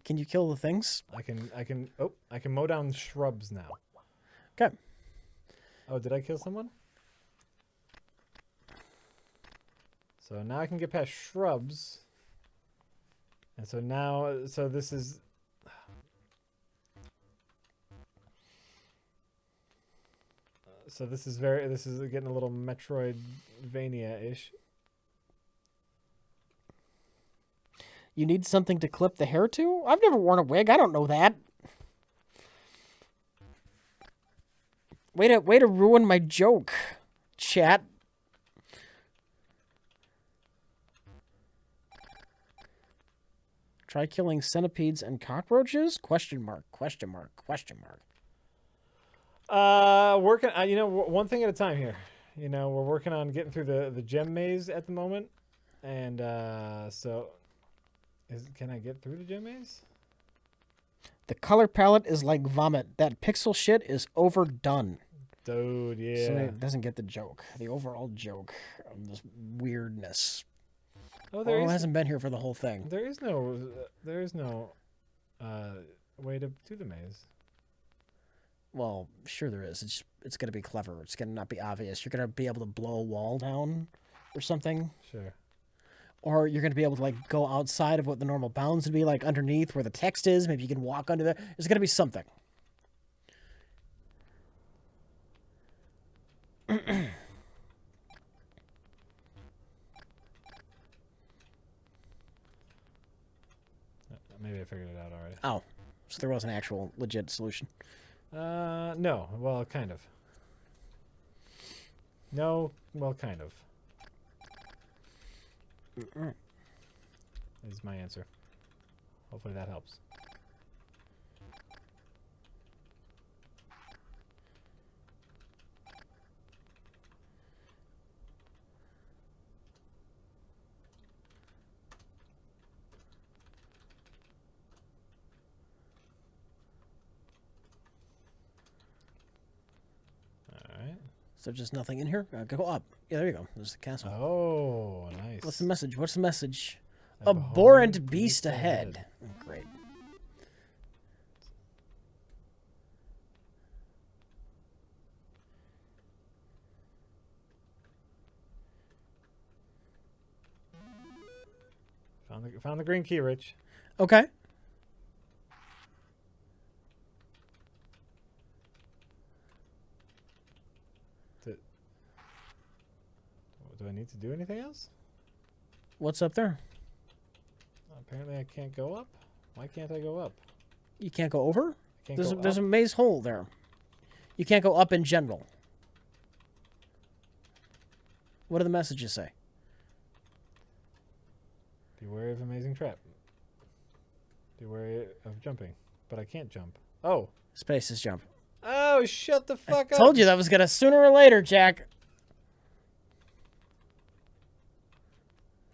Can you kill the things? I can mow down shrubs now. Okay. Oh, did I kill someone? So now I can get past shrubs. And so now, so this is... So this is getting a little Metroidvania-ish. You need something to clip the hair to? I've never worn a wig. I don't know that. Way to ruin my joke, chat. Try killing centipedes and cockroaches? Question mark, question mark, question mark. Working, you know, one thing at a time here. You know, we're working on getting through the gem maze at the moment. And, so... Can I get through the gem maze? The color palette is like vomit. That pixel shit is overdone. Dude, yeah. So it doesn't get the joke. The overall joke of this weirdness. Oh, hasn't been here for the whole thing. There is no way to do the maze. Well, sure there is. It's going to be clever. It's going to not be obvious. You're going to be able to blow a wall down or something. Sure. Or you're going to be able to, like, go outside of what the normal bounds would be, like, underneath where the text is. Maybe you can walk under there. There's going to be something. Maybe I figured it out already. Oh. So there was an actual legit solution. No. Well, kind of. No. Well, kind of. Is my answer. Hopefully that helps. Alright. So just nothing in here? Go up. Yeah, there you go. There's the castle. Oh, nice. What's the message? What's the message? Abhorrent beast ahead. Oh, great. Found the green key, Rich. Okay. Do I need to do anything else? What's up there? Apparently I can't go up. Why can't I go up? You can't go over? There's a up? maze hole there. You can't go up in general. What do the messages say? Beware of amazing trap. Beware of jumping. But I can't jump. Oh. Space is jump. Oh, shut the fuck up. Told you that was gonna sooner or later, Jack.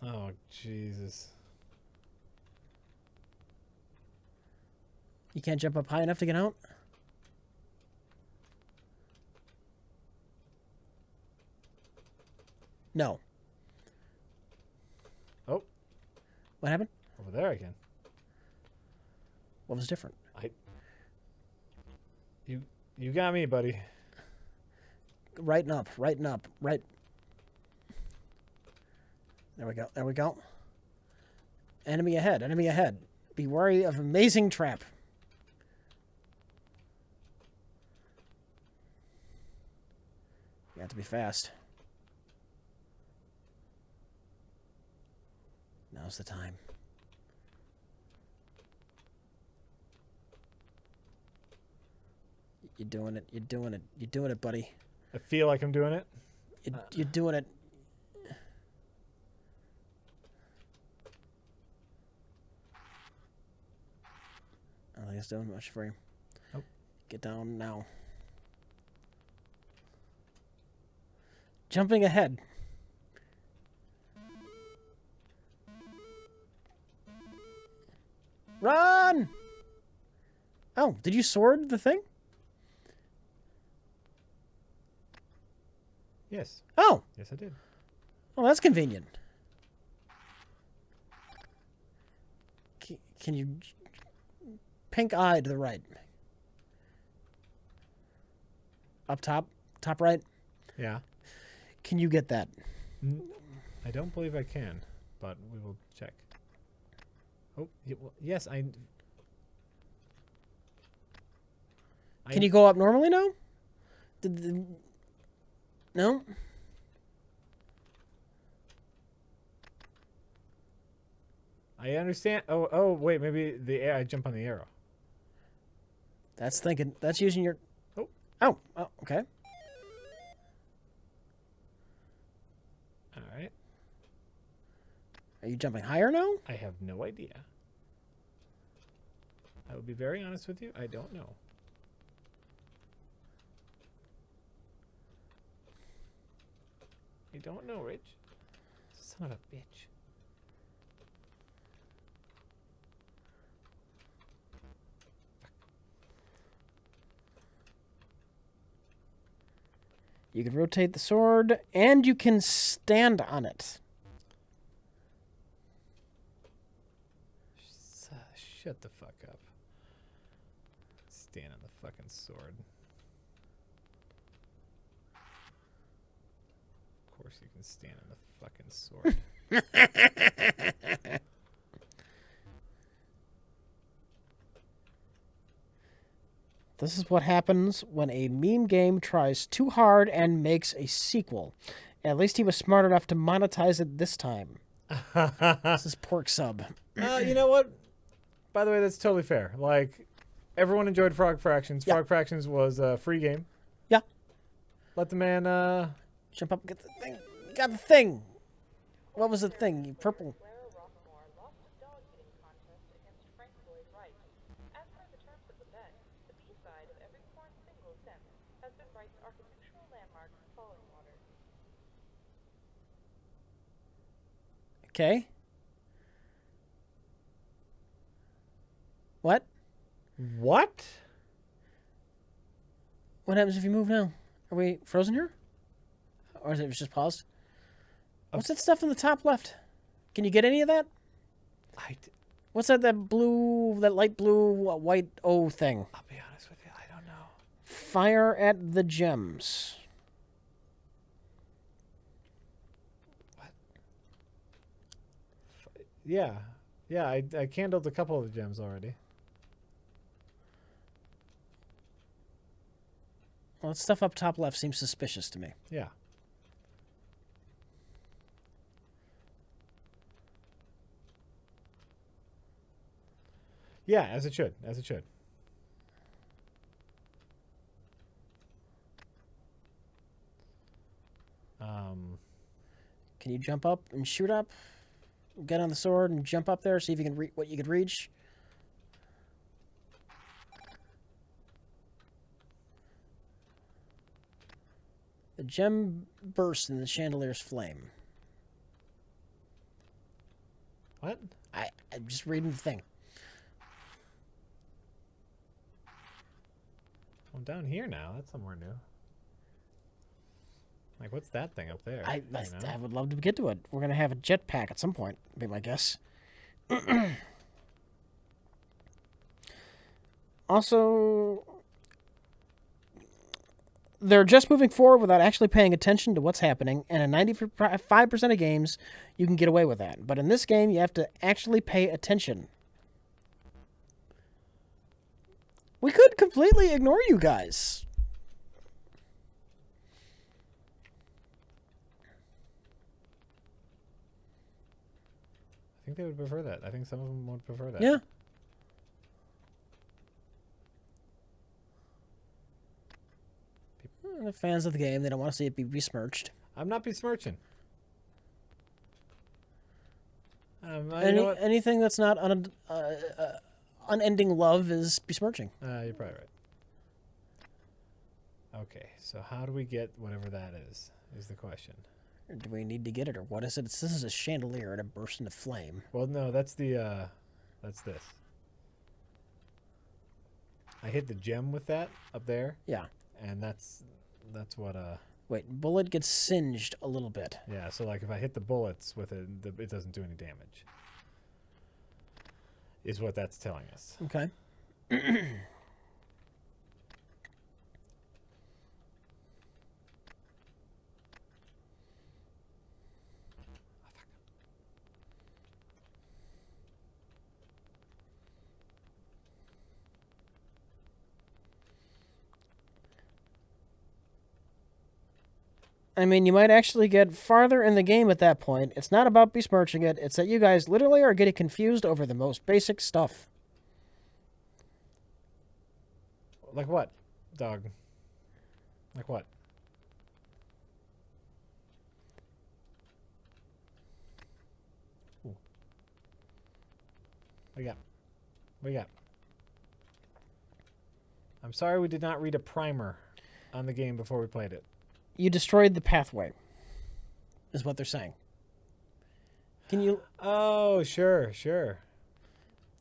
Oh, Jesus. You can't jump up high enough to get out? No. Oh. What happened? Over there I can. What was different? You got me, buddy. Right and up, right and up, right. There we go, there we go. Enemy ahead, enemy ahead. Be wary of amazing trap. You have to be fast. Now's the time. You're doing it. You're doing it. You're doing it, buddy. I feel like I'm doing it. You're doing it. I don't think it's doing much for you. Nope. Get down now. Jumping ahead. Run! Oh, did you sword the thing? Yes. Oh! Yes, I did. Oh, that's convenient. Can you... Pink eye to the right. Up top? Top right? Yeah. Can you get that? I don't believe I can, but we will check. Oh, well, yes, Can you go up normally now? No? I understand. Oh, wait, maybe I jump on the arrow. That's thinking. That's using your... Oh. Oh, okay. All right. Are you jumping higher now? I have no idea. I will be very honest with you. I don't know. I don't know, Rich. Son of a bitch. You can rotate the sword, and you can stand on it. Shut the fuck up. Stand on the fucking sword. Of course you can stand on the fucking sword. This is what happens when a meme game tries too hard and makes a sequel. At least he was smart enough to monetize it this time. This is Pork Sub. You know what? By the way, that's totally fair. Like, everyone enjoyed Frog Fractions. Yeah. Frog Fractions was a free game. Yeah. Let the man, Jump up and get the thing. Got the thing. What was the thing? You purple. Okay. What? What? What happens if you move now? Are we frozen here? Or is it just paused? What's that stuff in the top left? Can you get any of that? What's that blue, that light blue, white O thing? I'll be honest with you, I don't know. Fire at the gems. What? Yeah. Yeah, I candled a couple of the gems already. Well, that stuff up top left seems suspicious to me. Yeah. Yeah, as it should. As it should. Can you jump up and shoot up? Get on the sword and jump up there, see if you can what you could reach. The gem bursts in the chandelier's flame. What? I'm just reading the thing. I'm down here now. That's somewhere new. Like, what's that thing up there? I would love to get to it. We're going to have a jetpack at some point, would be my guess. Also, they're just moving forward without actually paying attention to what's happening, and in 95% of games, you can get away with that. But in this game, you have to actually pay attention. We could completely ignore you guys. I think they would prefer that. I think some of them would prefer that. Yeah. The fans of the game, they don't want to see it be besmirched. I'm not besmirching. You know what? Anything that's not unending love is besmirching. You're probably right. Okay, so how do we get whatever that is the question. Or do we need to get it, or what is it? This is a chandelier and it burst into flame. Well, no, that's the, that's this. I hit the gem with that up there. Yeah. And that's what, Wait, bullet gets singed a little bit. yeah, so like if I hit the bullets with it, it doesn't do any damage. Is what that's telling us. Okay. I mean, you might actually get farther in the game at that point. It's not about besmirching it. It's that you guys literally are getting confused over the most basic stuff. Like what, dog? Like what? Ooh. What you got? What you got? I'm sorry we did not read a primer on the game before we played it. You destroyed the pathway, is what they're saying. Can you... Oh, sure, sure.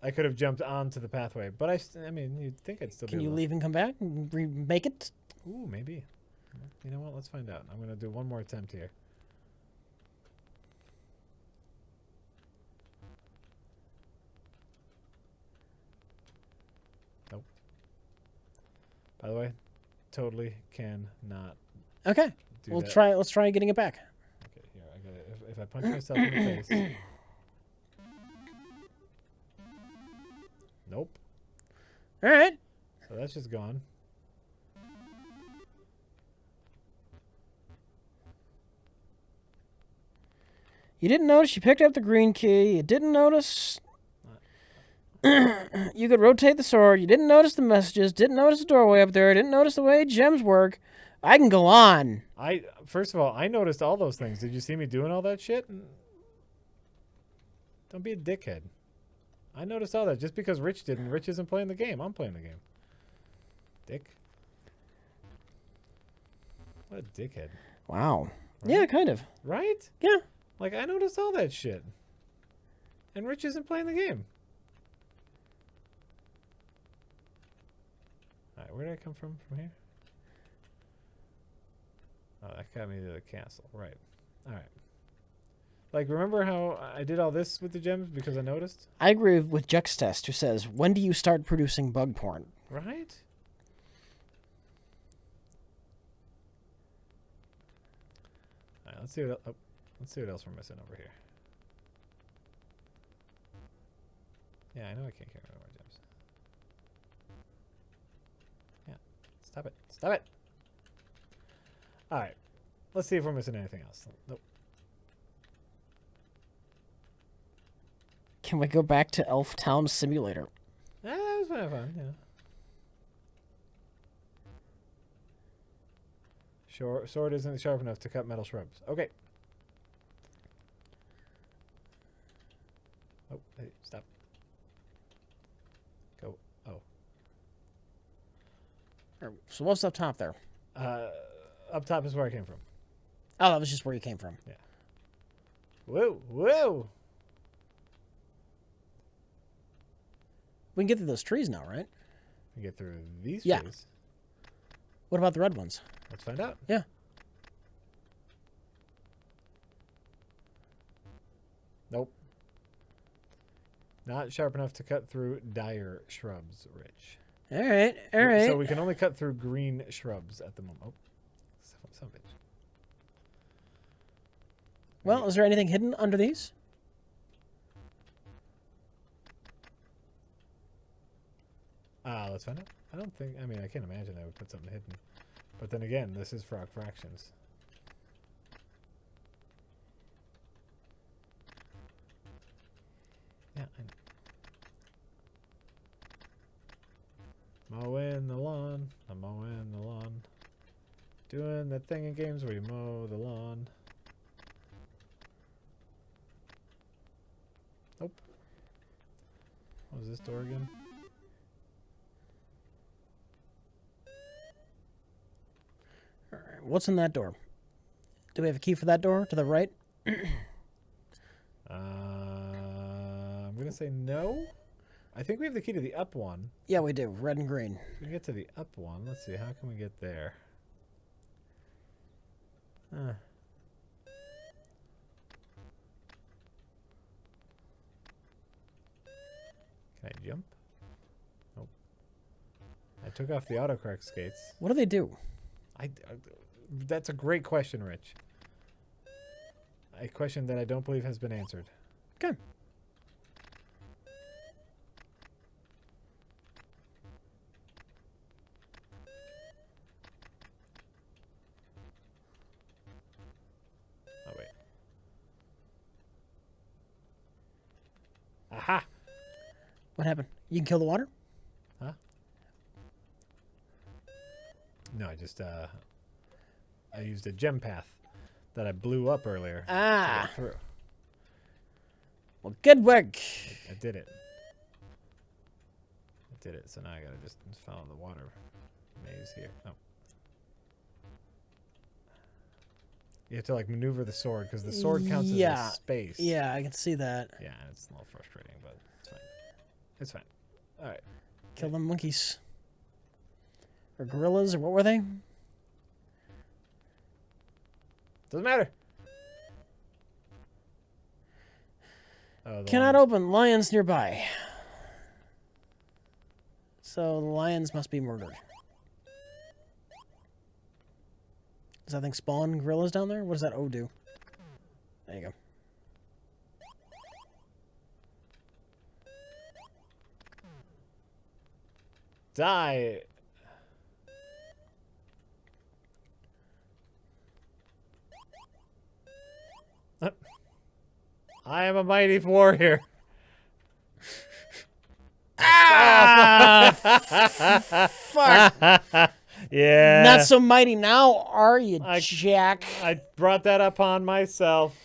I could have jumped onto the pathway, but I mean, you'd think I'd still be Can you able to... leave and come back and remake it? Ooh, maybe. You know what? Let's find out. I'm going to do one more attempt here. Nope. By the way, totally cannot Okay. do We'll that. try. Let's try getting it back. Okay, here. I got it. If I punch myself in the face... Nope. All right. So that's just gone. You didn't notice you picked up the green key. You didn't notice... You could rotate the sword. You didn't notice the messages. Didn't notice the doorway up there. Didn't notice the way gems work. I can go on. First of all, I noticed all those things. Did you see me doing all that shit? Don't be a dickhead. I noticed all that just because Rich didn't. Rich isn't playing the game. I'm playing the game. Dick. What a dickhead. Wow. Right? Yeah, kind of. Right? Yeah. Like, I noticed all that shit. And Rich isn't playing the game. Alright, where did I come from? From here? Oh, that got me to the castle. Right. Alright. Like, remember how I did all this with the gems because I noticed? I agree with Juxtest, who says, when do you start producing bug porn? Right? Alright, let's see what else we're missing over here. Yeah, I know I can't carry more gems. Yeah. Stop it. Stop it. Alright. Let's see if we're missing anything else. Nope. Can we go back to Elf Town Simulator? That was kind of fun, yeah. Sword isn't sharp enough to cut metal shrubs. Okay. Oh, hey, stop. Go. Oh. So what's up top there? Up top is where I came from. Oh, that was just where you came from. Yeah. Whoa, whoa. We can get through those trees now, right? We get through these Yeah. trees. What about the red ones? Let's find out. Yeah. Nope. Not sharp enough to cut through dire shrubs, Rich. All right, all right. So we can only cut through green shrubs at the moment. Oh, son of a bitch. Well, is there anything hidden under these? Let's find out. I don't think, I mean, I can't imagine I would put something hidden. But then again, this is frog fractions. Yeah, I know. Mowing the lawn. I'm mowing the lawn. Doing that thing in games where you mow the lawn. Nope. What was this door again? All right, what's in that door? Do we have a key for that door to the right? I'm gonna say no. I think we have the key to the up one. Yeah, we do. Red and green. If we get to the up one, let's see. How can we get there? Can I jump? Nope. I took off the autocorrect skates. What do they do? That's a great question, Rich. A question that I don't believe has been answered. Okay. Oh, wait. Aha! What happened? You can kill the water? Huh? No, I just, I used a gem path that I blew up earlier. Ah. To get through. Well, good work. I did it. I did it. So now I gotta just follow the water maze here. Oh. You have to like maneuver the sword because the sword counts as a space. Yeah, I can see that. Yeah, it's a little frustrating, but it's fine. It's fine. All right. Kill them monkeys. Or gorillas, or what were they? Doesn't matter. Oh, Cannot open. Lions nearby. So the lions must be murdered. Does that thing spawn gorillas down there? What does that O do? There you go. Die. I am a mighty warrior. Fuck. Yeah. Not so mighty now, are you, Jack? I brought that upon myself.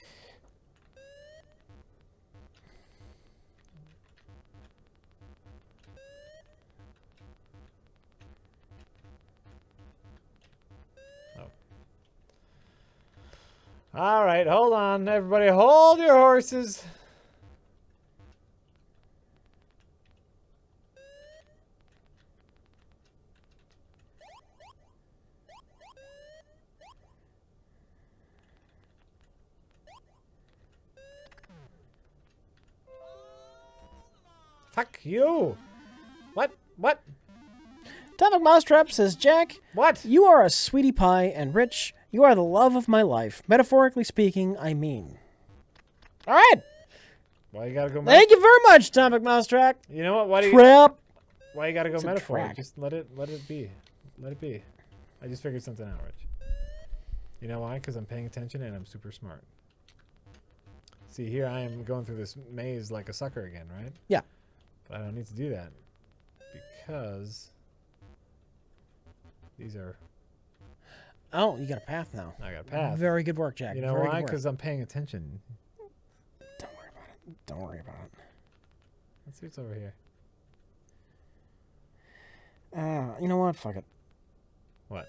Oh. All right, hold on, everybody. Hold your horses. Fuck you. What? What? Topic Mousetrap says, Jack, What? you are a sweetie pie, and Rich, you are the love of my life. Metaphorically speaking, I mean. All right. Why you gotta go? Thank you very much, Topic Mousetrap. You know what? Why do you? Trap. Why you gotta go It's a metaphor? track. Just let it be. Let it be. I just figured something out, Rich. You know why? Because I'm paying attention and I'm super smart. See, here I am going through this maze like a sucker again, right? Yeah. But I don't need to do that because these are. Oh, you got a path now. I got a path. Very good work, Jack. You know Very why? good work. Because I'm paying attention. Don't worry about it. Don't worry about it. Let's see what's over here. You know what? Fuck it. What?